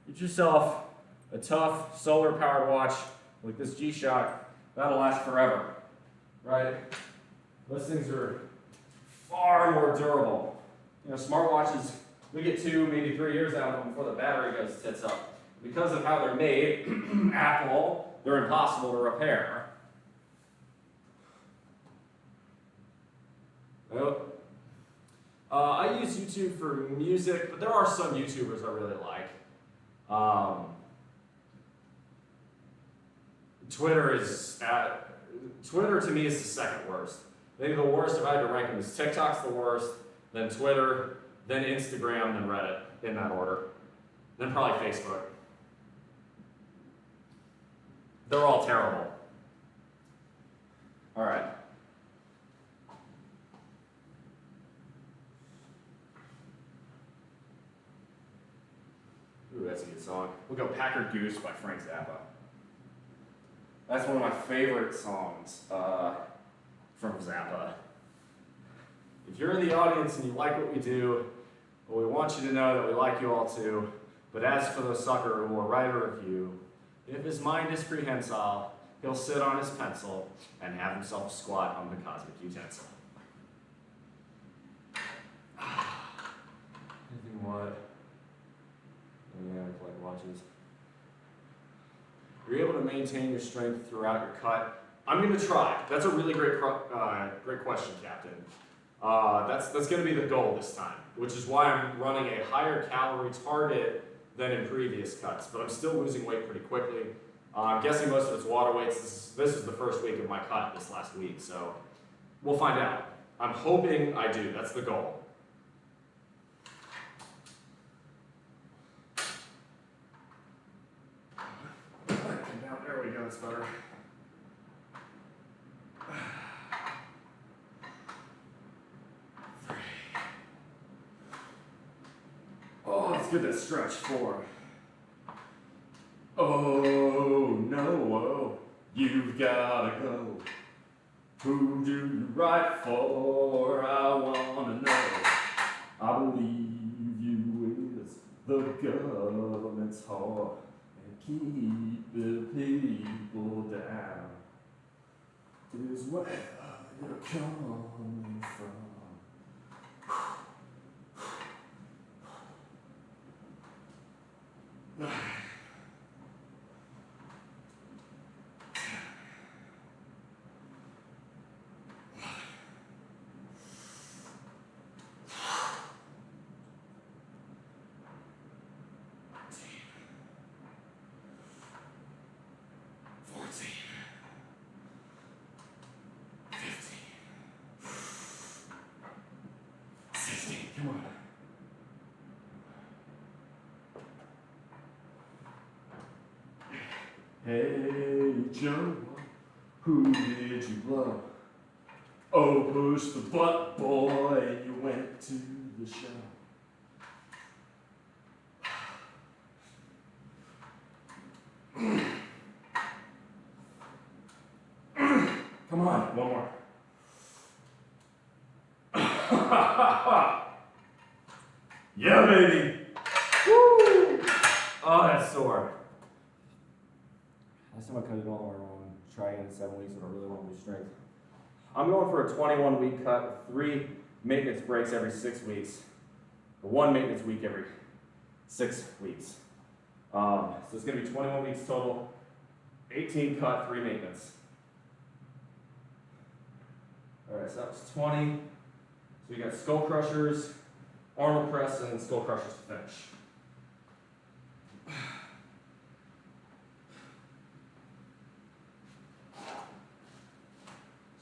Get yourself a tough solar-powered watch like this G-Shock. That'll last forever, right? Those things are far more durable. Smartwatches, we get 2, maybe 3 years out of them before the battery goes tits up. Because of how they're made, Apple, they're impossible to repair. I use YouTube for music, but there are some YouTubers I really like. Twitter to me is the second worst. I think the worst, if I had to rank them, is TikTok's the worst, then Twitter, then Instagram, then Reddit, in that order. Then probably Facebook. They're all terrible. All right. Ooh, that's a good song. We'll go Packard Goose by Frank Zappa. That's one of my favorite songs from Zappa. If you're in the audience and you like what we do, well, we want you to know that we like you all too. But as for the sucker who will write a review, if his mind is prehensile, he'll sit on his pencil and have himself squat on the cosmic utensil. Anything what? Yeah, I collect watches. You're able to maintain your strength throughout your cut. I'm going to try. That's a really great question, Captain. That's going to be the goal this time, which is why I'm running a higher calorie target than in previous cuts, but I'm still losing weight pretty quickly. I'm guessing most of it's water weights. This is the first week of my cut this last week, so we'll find out. I'm hoping I do. That's the goal. There we go, that's better. Oh, let's get that stretch. 4. Oh, no, you've gotta go. Who do you write for? I wanna know. I believe you is the government's heart and keep the people down. Is where you're coming from. Come on. Hey Joe, who did you blow? Oh, push the butt, boy, and you went to the show. Come on, one more. Yeah, baby. Woo! Oh, that's sore. Last time I cut it all wrong. Try again in 7 weeks if I really want to lose strength. I'm going for a 21-week cut with 3 maintenance breaks every 6 weeks. Or 1 maintenance week every 6 weeks. So it's going to be 21 weeks total. 18 cut, 3 maintenance. Alright, so that was 20. So we got skull crushers, Arnold press, and then skull crushers to finish.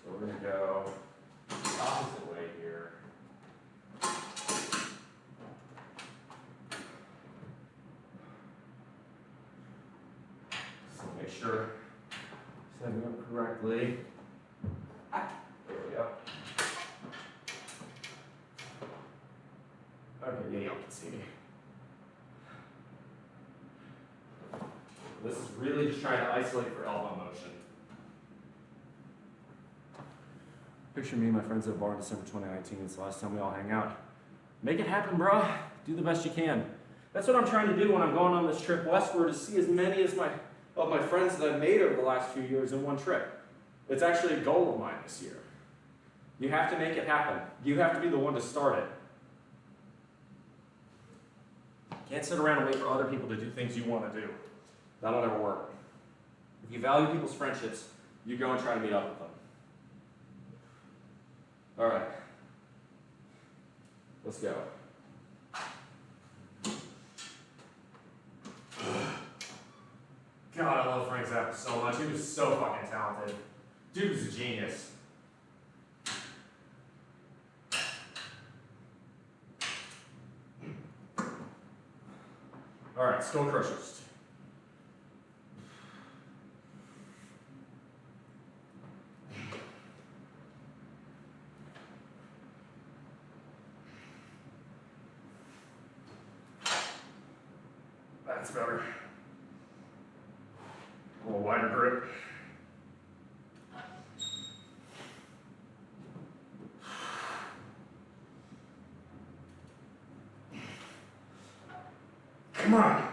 So we're going to go the opposite way here. So make sure setting it up correctly. There we go. Okay, yeah, y'all can see me. This is really just trying to isolate for elbow motion. Picture me and my friends at a bar in December 2019. It's the last time we all hang out. Make it happen, bro. Do the best you can. That's what I'm trying to do when I'm going on this trip westward, is see as many as of my friends that I've made over the last few years in one trip. It's actually a goal of mine this year. You have to make it happen. You have to be the one to start it. Can't sit around and wait for other people to do things you want to do. That'll never work. If you value people's friendships, you go and try to meet up with them. All right. Let's go. God, I love Frank Zappa so much. He was so fucking talented. Dude was a genius. All right, skull crushers. That's better. A little wider grip. Come on.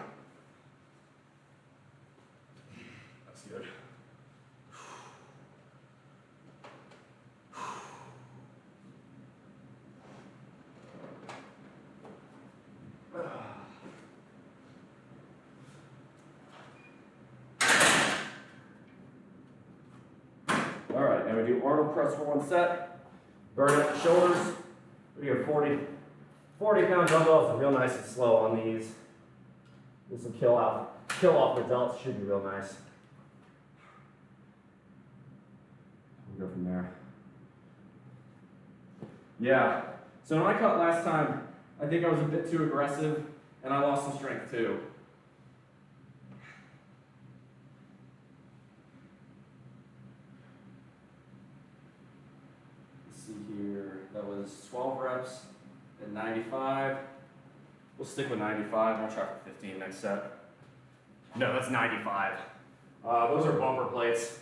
That's good. All right, now we do Arnold press for 1 set. Burn up the shoulders. We do 40-pound dumbbells, and real nice and slow on these. Get some kill off the delts, should be real nice. We'll go from there. Yeah, so when I cut last time, I think I was a bit too aggressive, and I lost some strength too. Let's see here, that was 12 reps at 95. We'll stick with 95. I'll try for 15 next set. No, that's 95. Those are bumper plates.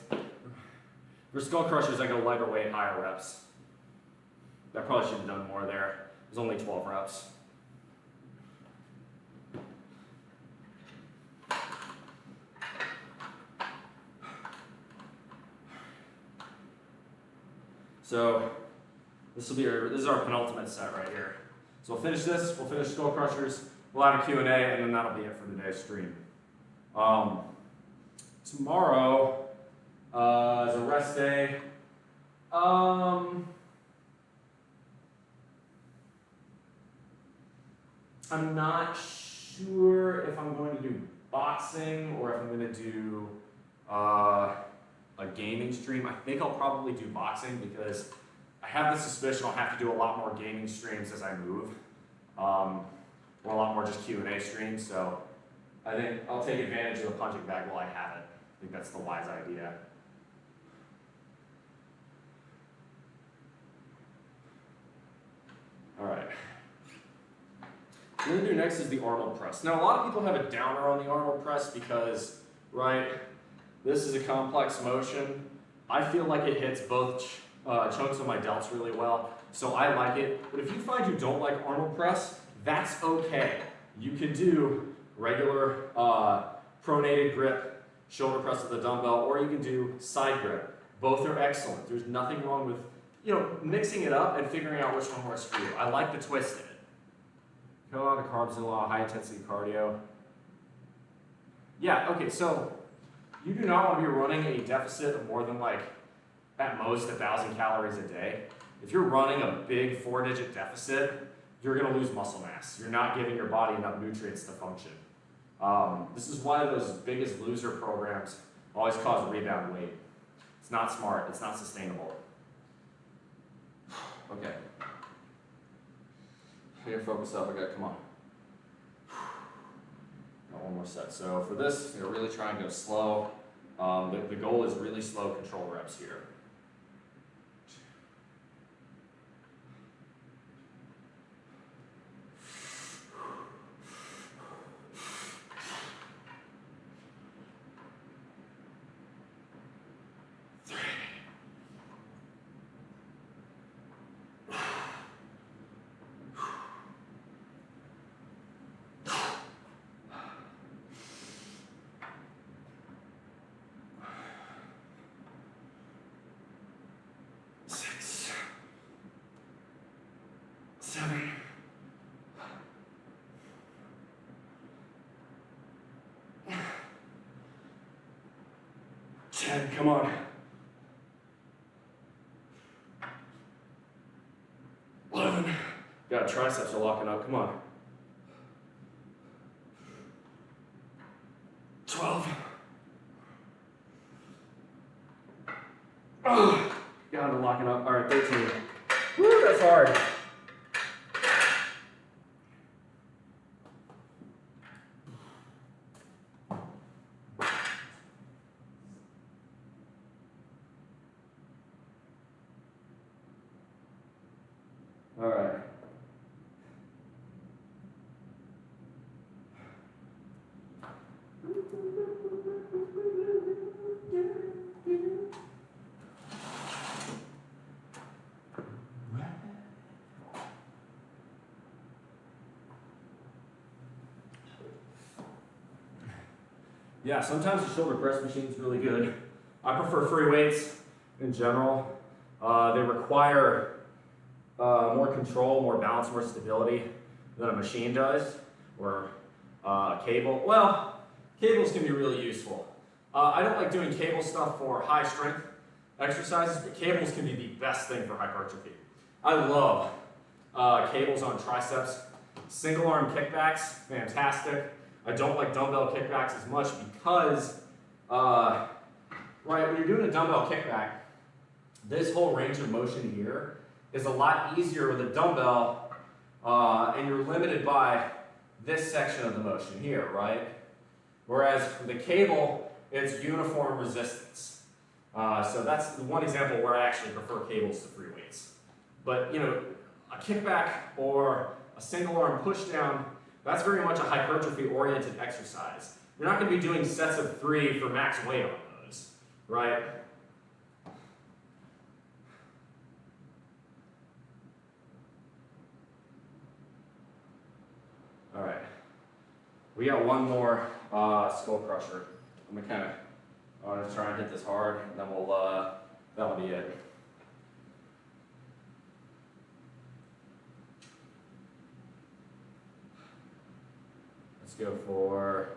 For skull crushers, I go lighter weight, higher reps. I probably should have done more there. There's only 12 reps. So this is our penultimate set right here. So we'll finish this, we'll finish skull crushers, we'll have a Q&A, and then that'll be it for today's stream. Tomorrow is a rest day. I'm not sure if I'm going to do boxing or if I'm going to do a gaming stream. I think I'll probably do boxing because I have the suspicion I'll have to do a lot more gaming streams as I move, or a lot more just Q&A streams. So I think I'll take advantage of the punching bag while I have it. I think that's the wise idea. All right. What we're going to do next is the Arnold press. Now, a lot of people have a downer on the Arnold press because, right, this is a complex motion. I feel like it hits both chunks of my delts really well, so I like it. But if you find you don't like Arnold press, that's okay. You can do regular pronated grip, shoulder press with a dumbbell, or you can do side grip. Both are excellent. There's nothing wrong with, mixing it up and figuring out which one works for you. I like the twist in it. Cut a lot of carbs and a lot of high intensity cardio. Yeah, okay, so you do not want to be running a deficit of more than at most 1,000 calories a day. If you're running a big 4-digit deficit, you're going to lose muscle mass. You're not giving your body enough nutrients to function. This is why those biggest loser programs always cause rebound weight. It's not smart. It's not sustainable. Okay. I gotta focus up. Come on. Got one more set. So for this, I'm gonna really try and go slow. The goal is really slow control reps here. Seven. 10, come on. 11. God, triceps are locking up, come on. 12. Oh, God, they're locking up. All right, 13. Woo, that's hard. All right. Yeah, sometimes the shoulder press machine is really good. I prefer free weights in general. They require more control, more balance, more stability than a machine does, or a cable. Well, cables can be really useful. I don't like doing cable stuff for high strength exercises, but cables can be the best thing for hypertrophy. I love cables on triceps. Single arm kickbacks, fantastic. I don't like dumbbell kickbacks as much because, right, when you're doing a dumbbell kickback, this whole range of motion here is a lot easier with a dumbbell, and you're limited by this section of the motion here, right? Whereas with the cable, it's uniform resistance. So that's one example where I actually prefer cables to free weights. But a kickback or a single arm push down, that's very much a hypertrophy-oriented exercise. You're not going to be doing sets of 3 for max weight on those, right? We got one more skull crusher. I'm gonna try and hit this hard, and then that'll be it. Let's go for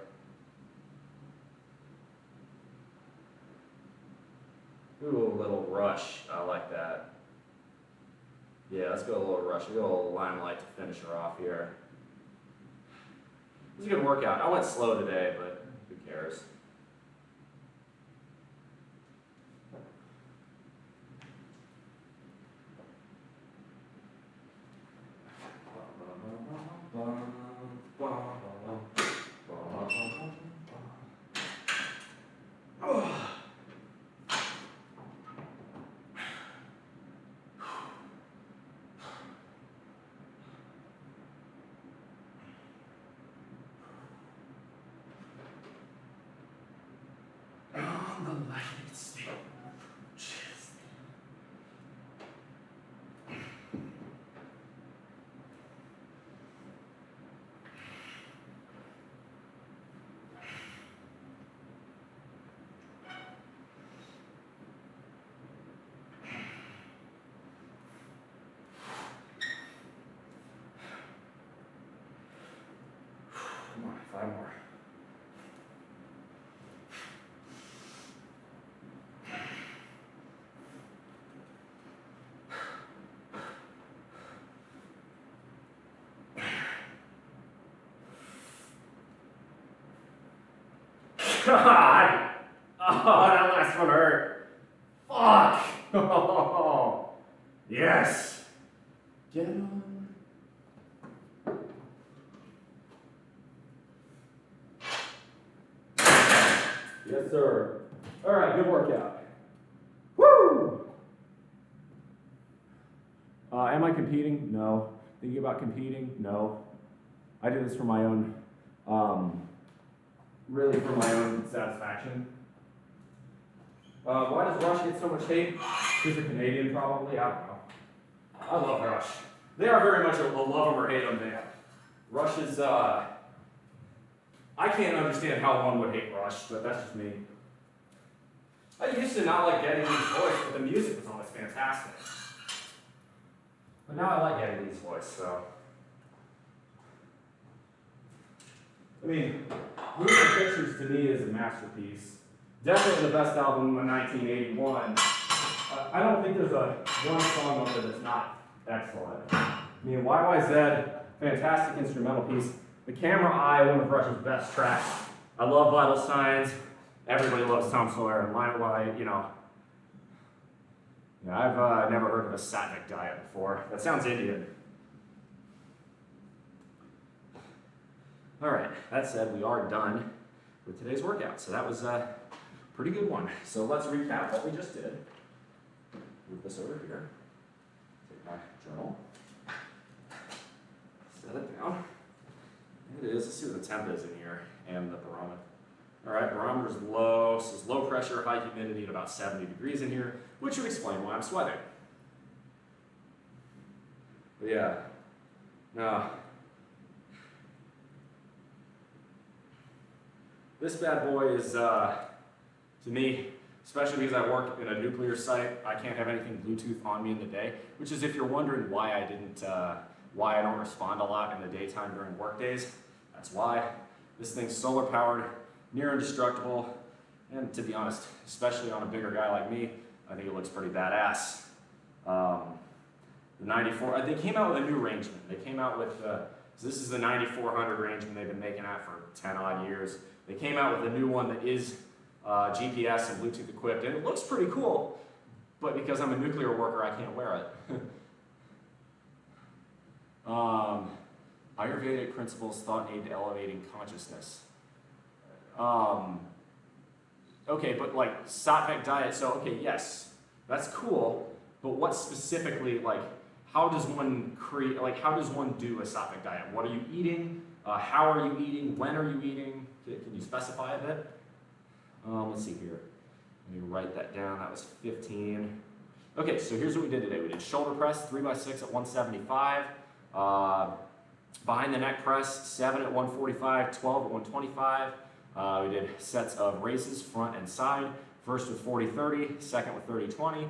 a little rush. I like that. Yeah, let's go a little rush. We'll go a little limelight to finish her off here. It was a good workout. I went slow today, but who cares? Come on, 5 more. God! Oh, that last one hurt. Fuck! Oh, yes! Get on. Yes, sir. All right, good workout. Woo! Am I competing? No. Thinking about competing? No. I do this for my own, really for my own satisfaction. Why does Rush get so much hate? Because they're Canadian, probably. I don't know. I love Rush. They are very much a love them or hate them band. Rush is, I can't understand how one would hate Rush, but that's just me. I used to not like Geddy Lee's voice, but the music was always fantastic. But now I like Geddy Lee's voice, so. I mean, Moving Pictures to me is a masterpiece. Definitely the best album of 1981. I don't think there's one song on it that's not excellent. I mean, YYZ, fantastic instrumental piece. The Camera Eye, one of Rush's best tracks. I love Vital Signs. Everybody loves Tom Sawyer and Limelight, you know. Yeah, I've never heard of a Sattvic diet before. That sounds Indian. All right, that said, we are done with today's workout. So that was a pretty good one. So let's recap what we just did. Move this over here. Take my journal. Set it down. It is. Let's see what the temp is in here and the barometer. All right, barometer's low. So it's low pressure, high humidity at about 70 degrees in here, which would explain why I'm sweating. But yeah, now this bad boy is, to me, especially because I work in a nuclear site, I can't have anything Bluetooth on me in the day, which is if you're wondering why I don't respond a lot in the daytime during work days, that's why. This thing's solar powered, near indestructible, and to be honest, especially on a bigger guy like me, I think it looks pretty badass. The 94, they came out with a new arrangement. They came out with, so this is the 9400 arrangement they've been making that for 10 odd years. They came out with a new one that is GPS and Bluetooth equipped, and it looks pretty cool, but because I'm a nuclear worker, I can't wear it. Ayurvedic principles thought aid to elevating consciousness. Okay, but like Sattvic diet, so okay, yes, that's cool, but what specifically, like, how does one create, like, how does one do a Sattvic diet? What are you eating? How are you eating? When are you eating? Can you specify a bit? Let's see here. Let me write that down. That was 15. Okay, so here's what we did today. We did shoulder press, 3x6 at 175. Behind the neck press, 7 at 145, 12 at 125. We did sets of raises, front and side. First with 40-30, second with 30-20,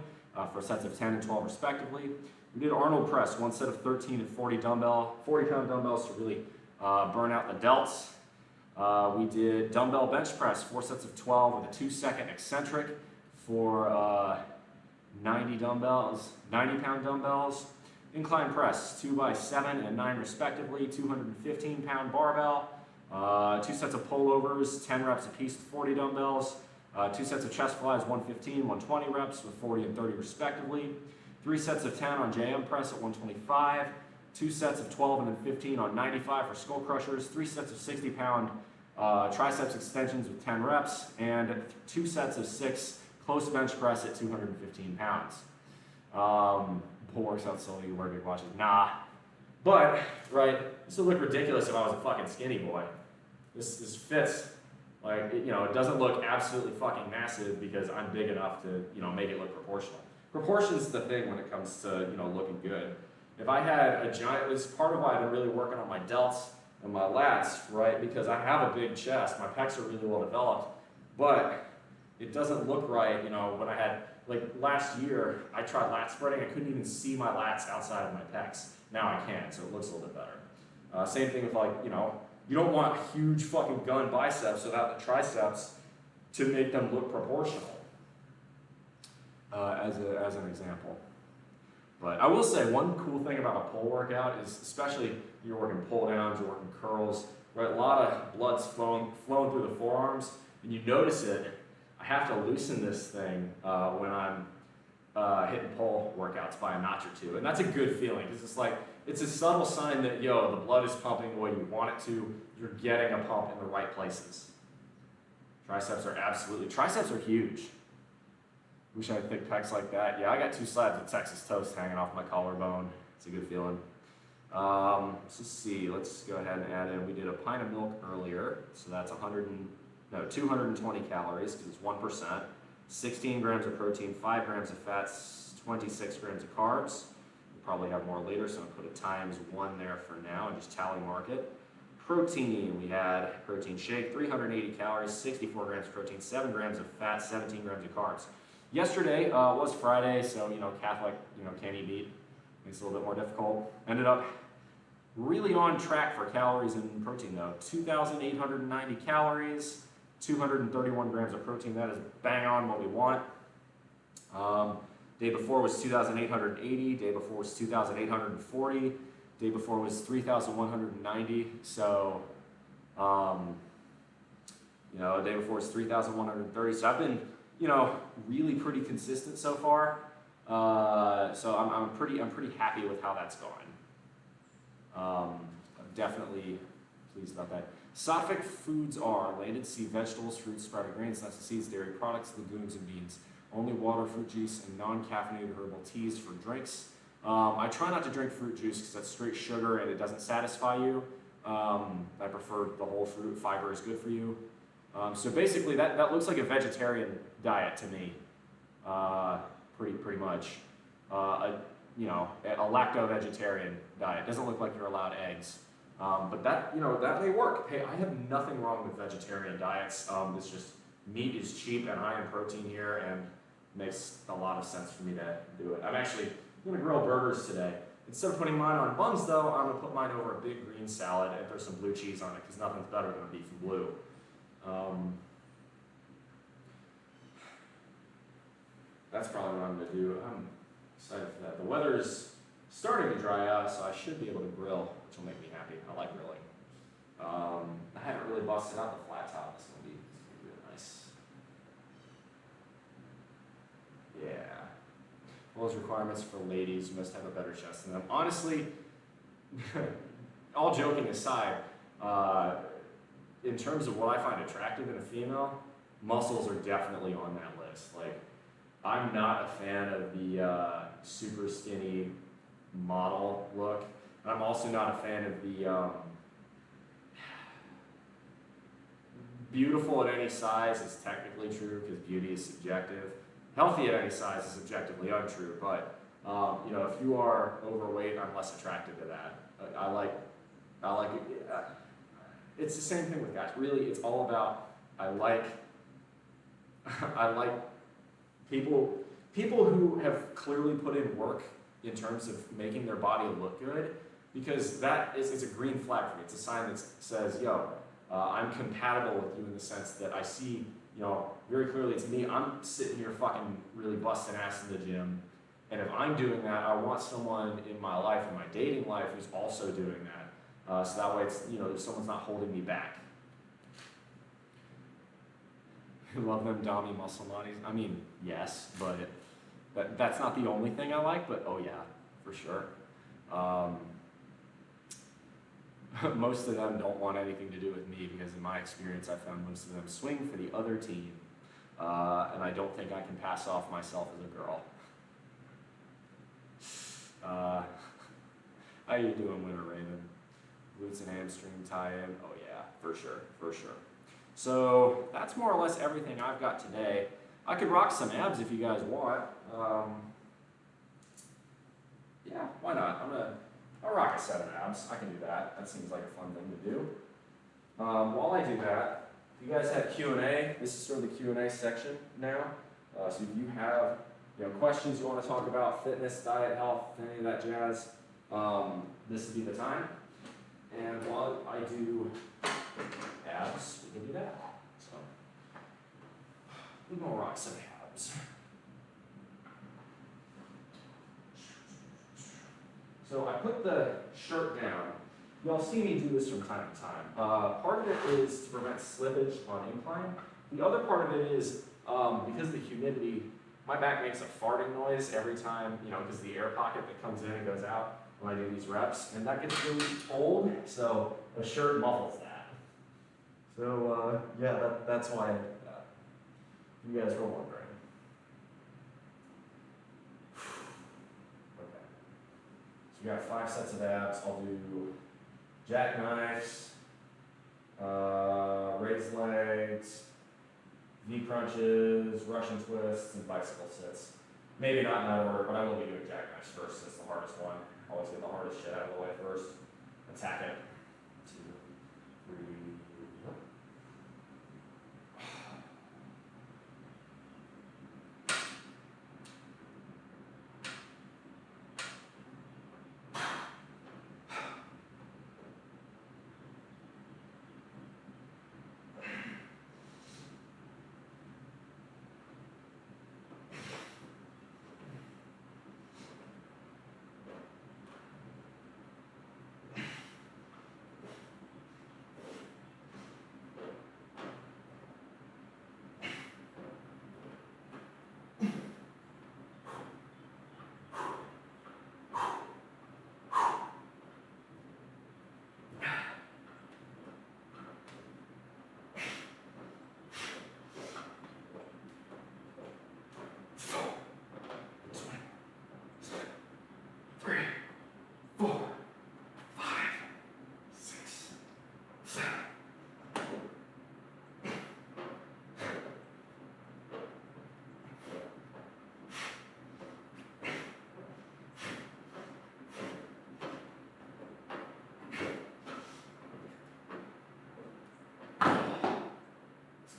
for sets of 10 and 12 respectively. We did Arnold press, one set of 13 and 40-pound dumbbells to really burn out the delts. We did dumbbell bench press, 4 sets of 12 with a 2-second eccentric for 90-pound dumbbells. Incline press, 2x7 and 9 respectively, 215-pound barbell. 2 sets of pullovers, 10 reps apiece with 40 dumbbells. 2 sets of chest flies, 115, 120 reps with 40 and 30 respectively. 3 sets of 10 on JM press at 125. 2 sets of 12 and then 15 on 95 for skull crushers. 3 sets of 60-pound triceps extensions with 10 reps. And 2 sets of 6 close bench press at 215 pounds. Pull works out slowly, you wear big watches. Nah. But, right, this would look ridiculous if I was a fucking skinny boy. This fits, like, it doesn't look absolutely fucking massive because I'm big enough to, make it look proportional. Proportion's the thing when it comes to, looking good. If I had a giant, it's part of why I've been really working on my delts and my lats, right? Because I have a big chest, my pecs are really well developed, but it doesn't look right, when I had, like last year, I tried lat spreading, I couldn't even see my lats outside of my pecs. Now I can, so it looks a little bit better. Same thing with you don't want huge fucking gun biceps without the triceps to make them look proportional, as an example. But I will say one cool thing about a pull workout is, especially you're working pull downs, you're working curls, right? A lot of blood's flowing through the forearms, and you notice it. I have to loosen this thing when I'm hitting pull workouts by a notch or two, and that's a good feeling because it's a subtle sign that the blood is pumping the way you want it to. You're getting a pump in the right places. Triceps are huge. Wish I had thick pecs like that. Yeah, I got 2 slabs of Texas toast hanging off my collarbone. It's a good feeling. Let's see. Let's go ahead and add in. We did a pint of milk earlier, so that's 220 calories because it's 1%. 16 grams of protein, 5 grams of fats, 26 grams of carbs. We'll probably have more later, so I'm going to put a ×1 there for now and just tally mark it. Protein, we had protein shake, 380 calories, 64 grams of protein, 7 grams of fat, 17 grams of carbs. Yesterday was Friday, so Catholic, can't eat meat. Makes it a little bit more difficult. Ended up really on track for calories and protein though. 2,890 calories, 231 grams of protein. That is bang on what we want. Day before was 2,880. Day before was 2,840. Day before was 3,190. So, day before was 3,130. So I've been, really pretty consistent so far. So I'm pretty happy with how that's going. I'm definitely pleased about that. Sattvic foods are landed seed vegetables, fruits, sprouted grains, nuts and seeds, dairy products, legumes, and beans. Only water, fruit juice, and non-caffeinated herbal teas for drinks. I try not to drink fruit juice because that's straight sugar and it doesn't satisfy you. I prefer the whole fruit. Fiber is good for you. So basically, that looks like a vegetarian diet to me. Pretty much. A lacto-vegetarian diet. Doesn't look like you're allowed eggs. But that may work. Hey, I have nothing wrong with vegetarian diets. It's just meat is cheap and high in protein here and makes a lot of sense for me to do it. I'm going to grill burgers today. Instead of putting mine on buns though, I'm going to put mine over a big green salad and throw some blue cheese on it because nothing's better than a beef and blue. That's probably what I'm going to do. I'm excited for that. The weather's starting to dry out, so I should be able to grill, which will make me happy. I like grilling. I haven't really busted out the flat top. It's going to be really nice. Yeah. Well, those requirements for ladies, you must have a better chest than them. Honestly, all joking aside, in terms of what I find attractive in a female, muscles are definitely on that list. Like, I'm not a fan of the super skinny model look. And I'm also not a fan of the beautiful at any size is technically true because beauty is subjective. Healthy at any size is objectively untrue, but if you are overweight, I'm less attracted to that. I like I like it. It's the same thing with guys. Really, it's all about, I like people who have clearly put in work in terms of making their body look good, because that is a green flag for me. It's a sign that says, yo, I'm compatible with you in the sense that I see, very clearly it's me. I'm sitting here fucking really busting ass in the gym, and if I'm doing that, I want someone in my life, in my dating life, who's also doing that. So that way it's, someone's not holding me back. Love them dommy muscle bodies. I mean, yes, but that's not the only thing I like, but oh yeah, for sure. Most of them don't want anything to do with me because in my experience I found most of them swing for the other team. And I don't think I can pass off myself as a girl. How you doing, Winter Raven? Glutes and hamstring tie-in. Oh yeah, for sure, for sure. So that's more or less everything I've got today. I could rock some abs if you guys want. Yeah, why not? I'll rock a set of abs. I can do that. That seems like a fun thing to do. While I do that, if you guys have Q&A, this is sort of the Q&A section now. So if you have questions you want to talk about, fitness, diet, health, any of that jazz, this would be the time. And while I do abs, we can do that. So we're gonna rock some abs. So I put the shirt down. Y'all see me do this from time to time. Part of it is to prevent slippage on incline. The other part of it is because of the humidity, my back makes a farting noise every time, because the air pocket that comes in and goes out when I do these reps, and that gets really old, so a shirt muffles that. So yeah, that's why I did that. You guys were wondering. Okay. So we got 5 sets of abs. I'll do jackknives, raised legs, V crunches, Russian twists, and bicycle sits. Maybe not in that order, but I will be doing jackknives first. It's the hardest one. Always get the hardest shit out of the way first. Attack it. 2, 3, yep.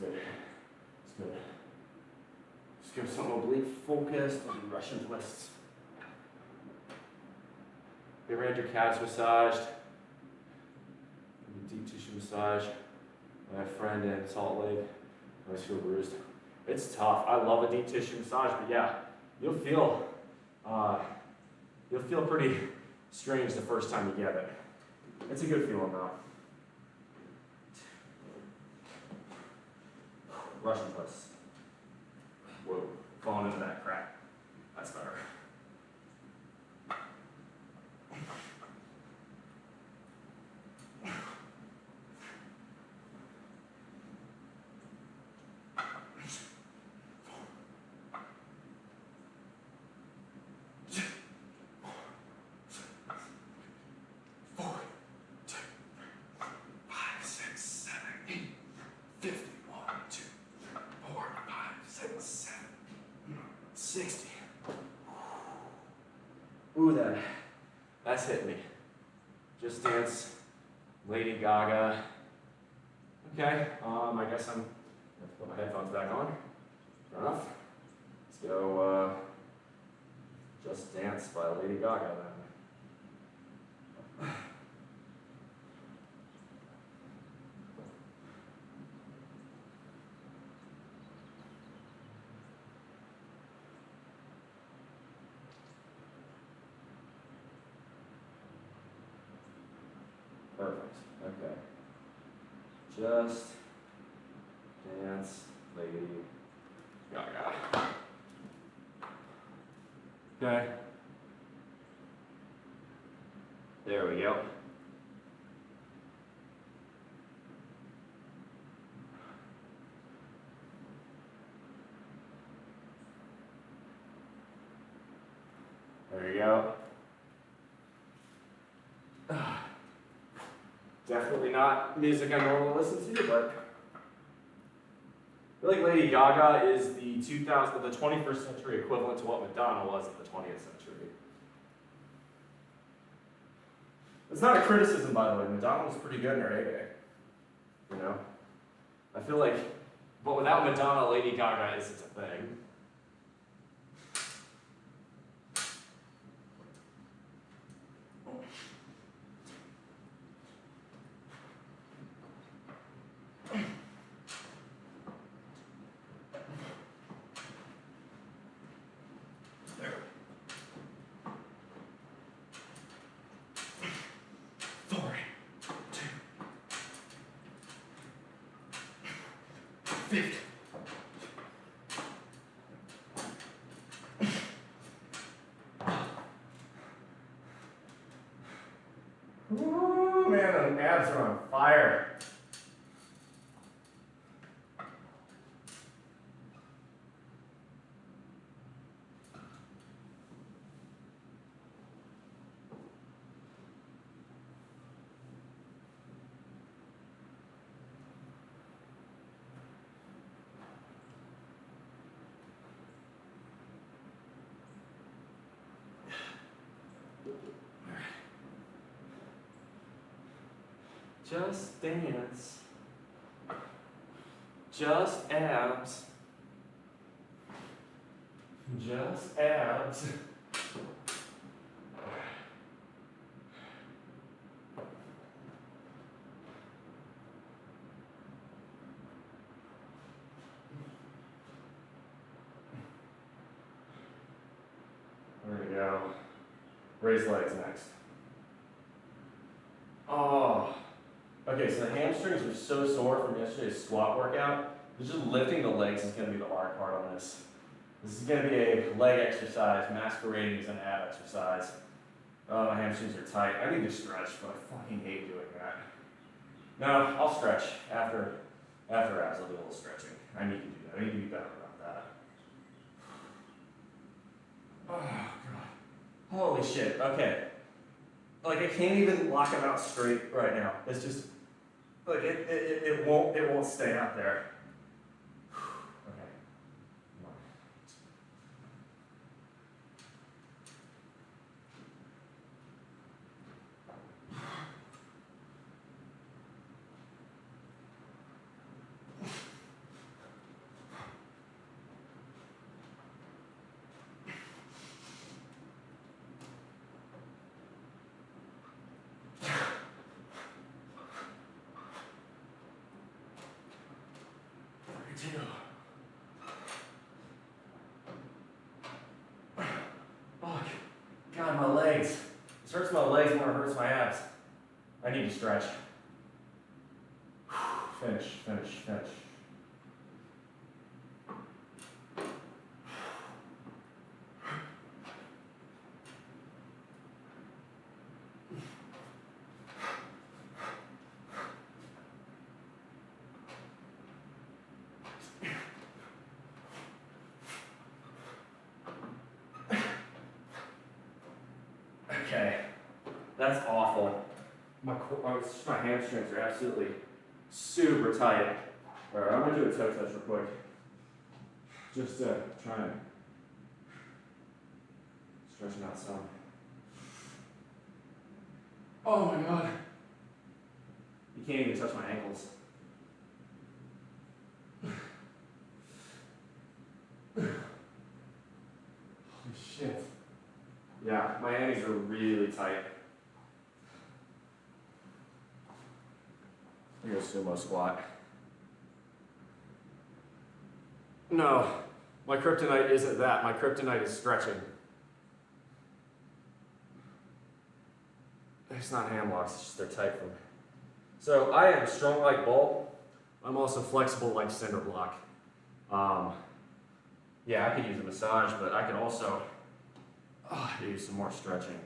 Good. It's good. Just give some oblique focus on the Russian twists. You ever had your calves massaged? Deep tissue massage. My friend in Salt Lake. I always feel bruised. It's tough. I love a deep tissue massage, but yeah, you'll feel pretty strange the first time you get it. It's a good feeling though. Russian twists. Whoa, falling into that crack. That's better. Ooh, that's hit me. Just dance Lady Gaga. Okay, I guess I'm gonna put my headphones back on. Fair enough. Let's go, Just Dance by Lady Gaga then. Perfect, okay. Just Dance, Lady Gaga. Okay. There we go. There you go. Definitely not music I normally listen to, but I feel like Lady Gaga is the 21st century equivalent to what Madonna was in the 20th century. It's not a criticism, by the way. Madonna was pretty good in her heyday. You know? I feel like, but without Madonna, Lady Gaga isn't a thing. Ooh, man, the abs are on fire. Just dance. Just abs. Just abs. There we go. Raise legs next. Oh. Okay, so the hamstrings are so sore from yesterday's squat workout. Just lifting the legs is going to be the hard part on this. This is going to be a leg exercise masquerading as an ab exercise. Oh, my hamstrings are tight. I need to stretch, but I fucking hate doing that. No, I'll stretch after abs. I'll do a little stretching. I need to do that. I need to be better about that. Oh god. Holy shit. Okay. Like I can't even lock them out straight right now. It's just like it won't stay out there. Okay. Come on. Oh, God, my legs. It hurts my legs more than it hurts my abs. I need to stretch. Finish, finish, finish. Okay, that's awful. My hamstrings are absolutely super tight. All right, I'm gonna do a toe touch real quick. Just trying to stretching out some. Oh my god. can't even touch my ankles. Holy shit. Yeah, my hammies are really tight. Here's sumo squat. No, my kryptonite isn't that. My kryptonite is stretching. It's not hand locks, it's just they're tight for me. So I am strong like Bull. I'm also flexible like cinder block. Yeah, I could use a massage, but I could also use some more stretching.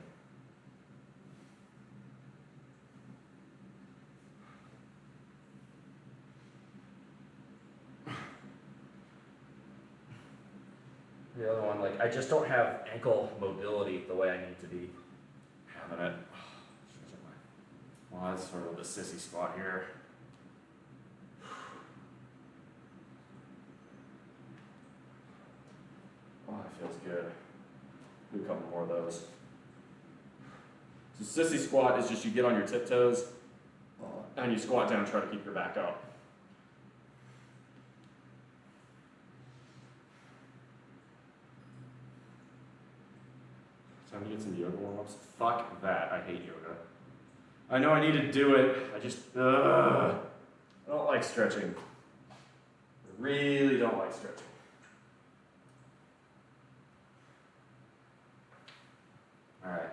The other one, like, I just don't have ankle mobility the way I need to be having it. Well, that's sort of the sissy squat here. Oh, that feels good. Do a couple more of those. So sissy squat is just you get on your tiptoes and you squat down and try to keep your back up. Time to get some yoga warm-ups. Fuck that, I hate yoga. I know I need to do it, I just, I don't like stretching. I really don't like stretching. Alright,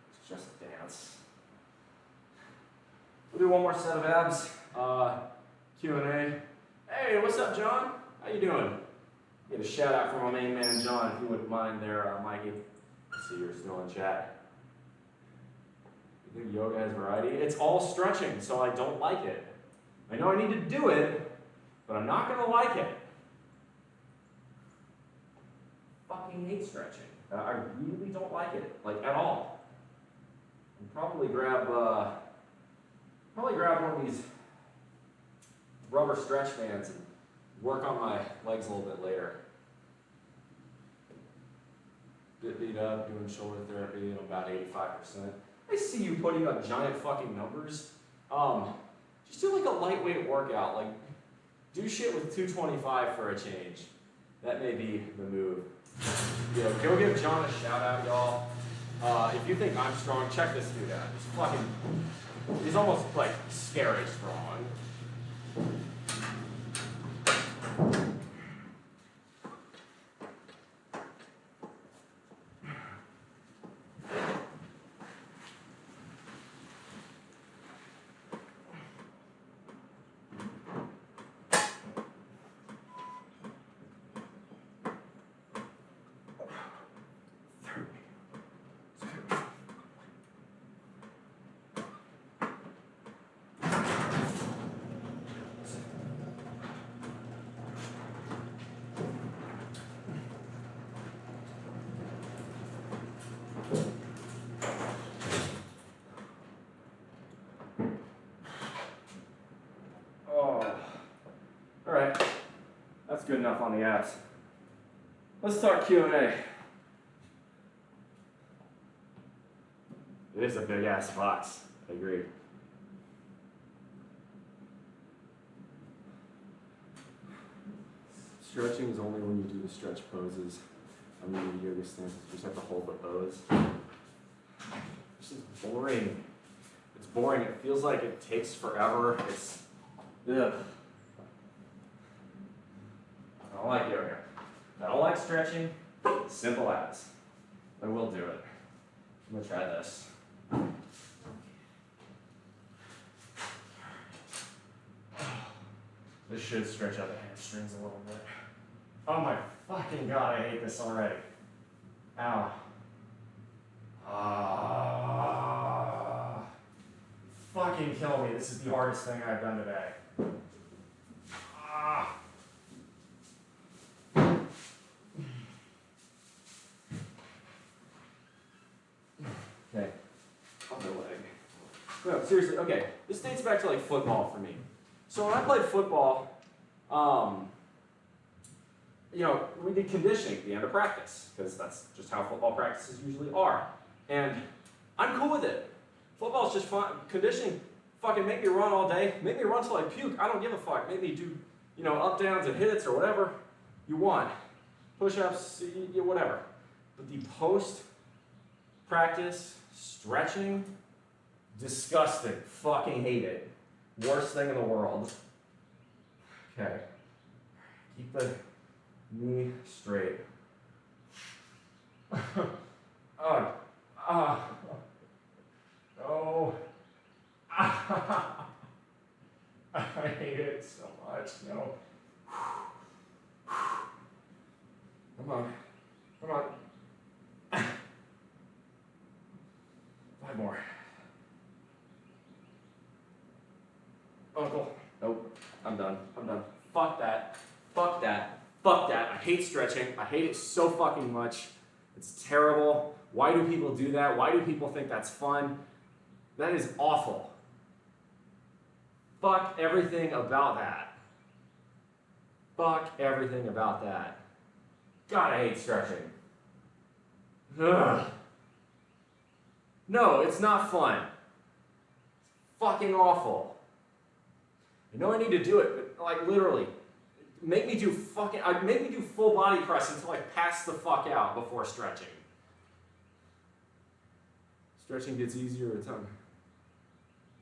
it's just a dance. We'll do one more set of abs, Q&A. Hey, what's up, John? How you doing? Get a shout out from my main man, John, if you wouldn't mind there, Mikey. I see you're still in chat. You think yoga has variety? It's all stretching, so I don't like it. I know I need to do it, but I'm not gonna like it. Fucking hate stretching. I really don't like it, like at all. I'll probably grab one of these rubber stretch bands and work on my legs a little bit later. Bit beat up, doing shoulder therapy, about 85%. I see you putting up giant fucking numbers. Just do like a lightweight workout, like do shit with 225 for a change. That may be the move. Yeah, go give John a shout out, y'all. If you think I'm strong, check this dude out. He's fucking, he's almost like scary strong. Alright, that's good enough on the abs. Let's talk Q&A. It is a big ass box, I agree. Stretching is only when you do the stretch poses. I mean, the yoga stances, you just have to hold the pose. This is boring. It's boring, it feels like it takes forever. It's, ugh. I don't like yoga. I don't like stretching. Simple abs. I will do it. I'm gonna try this. This should stretch out the hamstrings a little bit. Oh my fucking god, I hate this already. Ow. Fucking kill me. This is the hardest thing I've done today. Okay. Other leg. No, seriously, okay. This dates back to like football for me. So when I played football, you know, we did conditioning at the end of practice, because that's just how football practices usually are. And I'm cool with it. Football's just fun. Conditioning, Fucking make me run all day. Make me run till I puke. I don't give a fuck. Make me do, you know, up, downs, and hits or whatever you want. Push-ups, whatever. But the post-practice stretching, disgusting. Fucking hate it. Worst thing in the world. Okay. Keep the knee straight. Oh. I hate it so much. No. Come on. Come on. 5 more. Uncle. Nope. I'm done. I'm done. Fuck that. Fuck that. Fuck that. I hate stretching. I hate it so fucking much. It's terrible. Why do people do that? Why do people think that's fun? That is awful. Fuck everything about that. Fuck everything about that. God, I hate stretching. Ugh. No, it's not fun. It's fucking awful. I know I need to do it, but like literally, make me do full body press until I pass the fuck out before stretching. Stretching gets easier with time.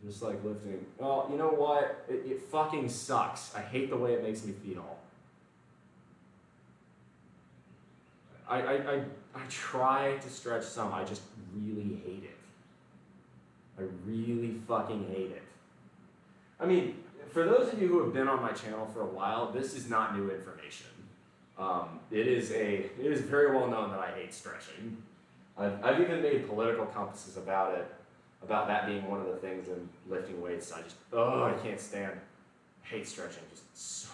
Just like lifting. Well, you know what? It fucking sucks. I hate the way it makes me feel. I try to stretch some. I just really hate it. I really fucking hate it. I mean, for those of you who have been on my channel for a while, this is not new information. It is very well known that I hate stretching. I've even made political compasses about it, about that being one of the things in lifting weights. I can't stand, hate stretching just so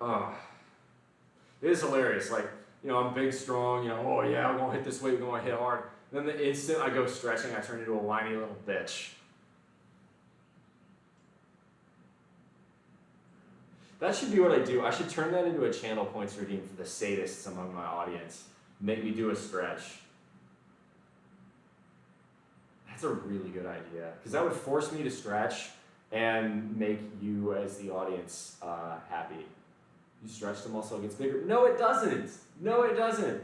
much. It is hilarious. Like, you know, I'm big, strong, you know, oh yeah, I'm gonna hit this weight, we're gonna hit hard. Then the instant I go stretching, I turn into a whiny little bitch. That should be what I do. I should turn that into a channel points redeem for the sadists among my audience. Make me do a stretch. That's a really good idea. Because that would force me to stretch and make you as the audience happy. You stretch the muscle, it gets bigger. No, it doesn't. No, it doesn't.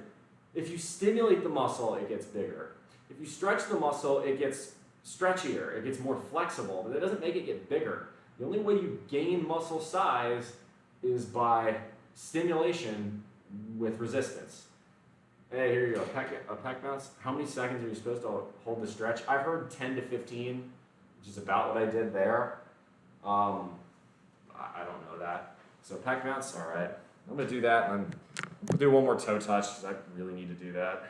If you stimulate the muscle, it gets bigger. If you stretch the muscle, it gets stretchier. It gets more flexible, but it doesn't make it get bigger. The only way you gain muscle size is by stimulation with resistance. Hey, here you go, a pec bounce. How many seconds are you supposed to hold the stretch? I've heard 10 to 15, which is about what I did there. I don't know that. So pec bounce, all right. I'm gonna do that, and then we'll do one more toe touch, because I really need to do that.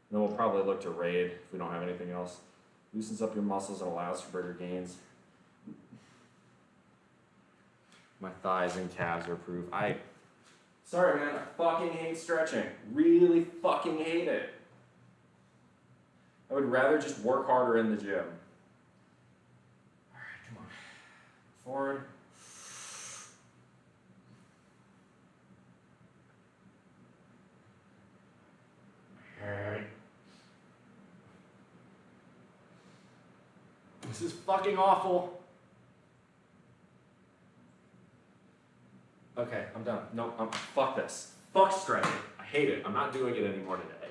And then we'll probably look to raid if we don't have anything else. Loosens up your muscles and allows for bigger gains. My thighs and calves are proof. Sorry man, I fucking hate stretching. Really fucking hate it. I would rather just work harder in the gym. Alright, come on. Forward. Alright. This is fucking awful. Okay, I'm done. No, fuck this. Fuck stretching. I hate it. I'm not doing it anymore today.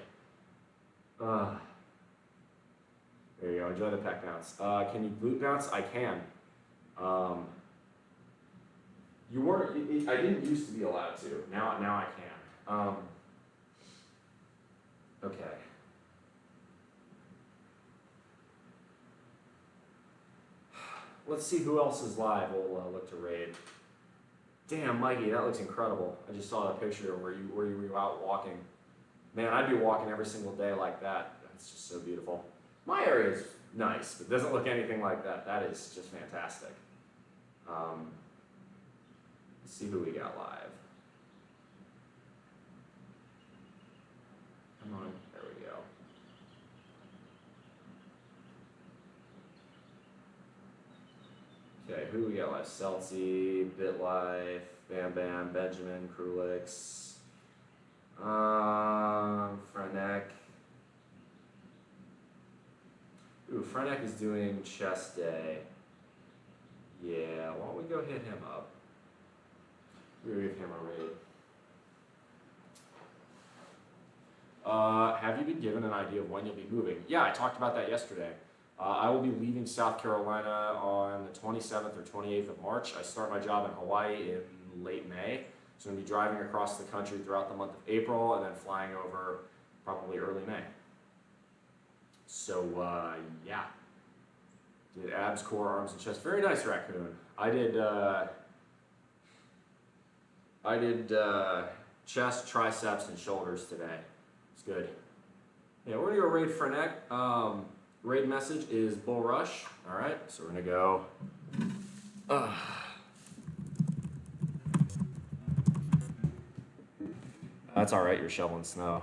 There you go. Enjoy the pec bounce. Can you glute bounce? I can. You weren't. I didn't used to be allowed to. Now I can. Okay. Let's see who else is live. We'll look to raid. Damn, Mikey, that looks incredible. I just saw that picture where you were out walking. Man, I'd be walking every single day like that. That's just so beautiful. My area is nice, but it doesn't look anything like that. That is just fantastic. Let's see who we got live. Come on, there we go. Okay, who we got live? Celsi, BitLife, Bam Bam, Benjamin, Krulix. Frenek. Ooh, Frenek is doing chest day. Yeah, why don't we go hit him up? We'll give him a raid. Have you been given an idea of when you'll be moving? Yeah, I talked about that yesterday. I will be leaving South Carolina on the 27th or 28th of March. I start my job in Hawaii in late May. So I'm going to be driving across the country throughout the month of April and then flying over probably early May. So, yeah. Did abs, core, arms, and chest. Very nice, Raccoon. I did chest, triceps, and shoulders today. It's good. Yeah, we're gonna go raid Frenek. Raid message is Bull Rush. All right, so we're gonna go. That's all right. You're shoveling snow.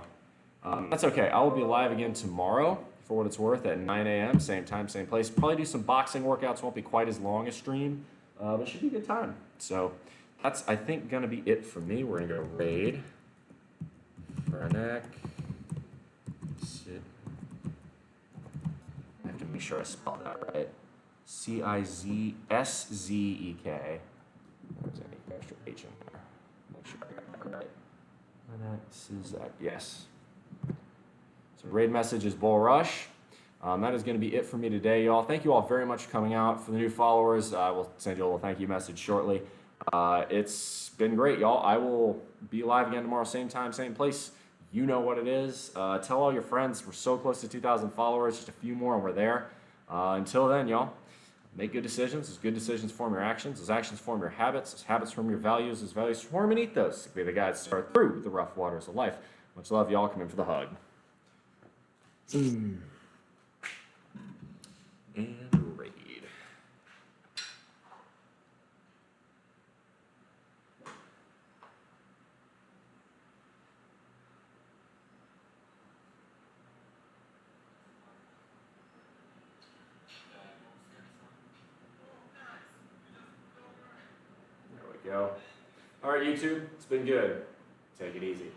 That's okay. I will be live again tomorrow for what it's worth at 9 a.m. Same time, same place. Probably do some boxing workouts. Won't be quite as long a stream, but it should be a good time. So that's, I think, gonna be it for me. We're gonna go raid Frenek. I have to make sure I spell that right. CIZSZEK. There's any extra H in there. Make sure I got that right. Frenek, yes. So raid message is Bull Rush. That is going to be it for me today, y'all. Thank you all very much for coming out. For the new followers, I will send you a little thank you message shortly. It's been great, y'all. I will be live again tomorrow, same time, same place. You know what it is. Tell all your friends. We're so close to 2,000 followers. Just a few more and we're there. Until then, y'all, make good decisions. Those good decisions form your actions. Those actions form your habits. Those habits form your values. Those values form an ethos to be the guides to start through the rough waters of life. Much love, y'all. Come in for the hug. And raid. There we go. All right, YouTube, it's been good. Take it easy.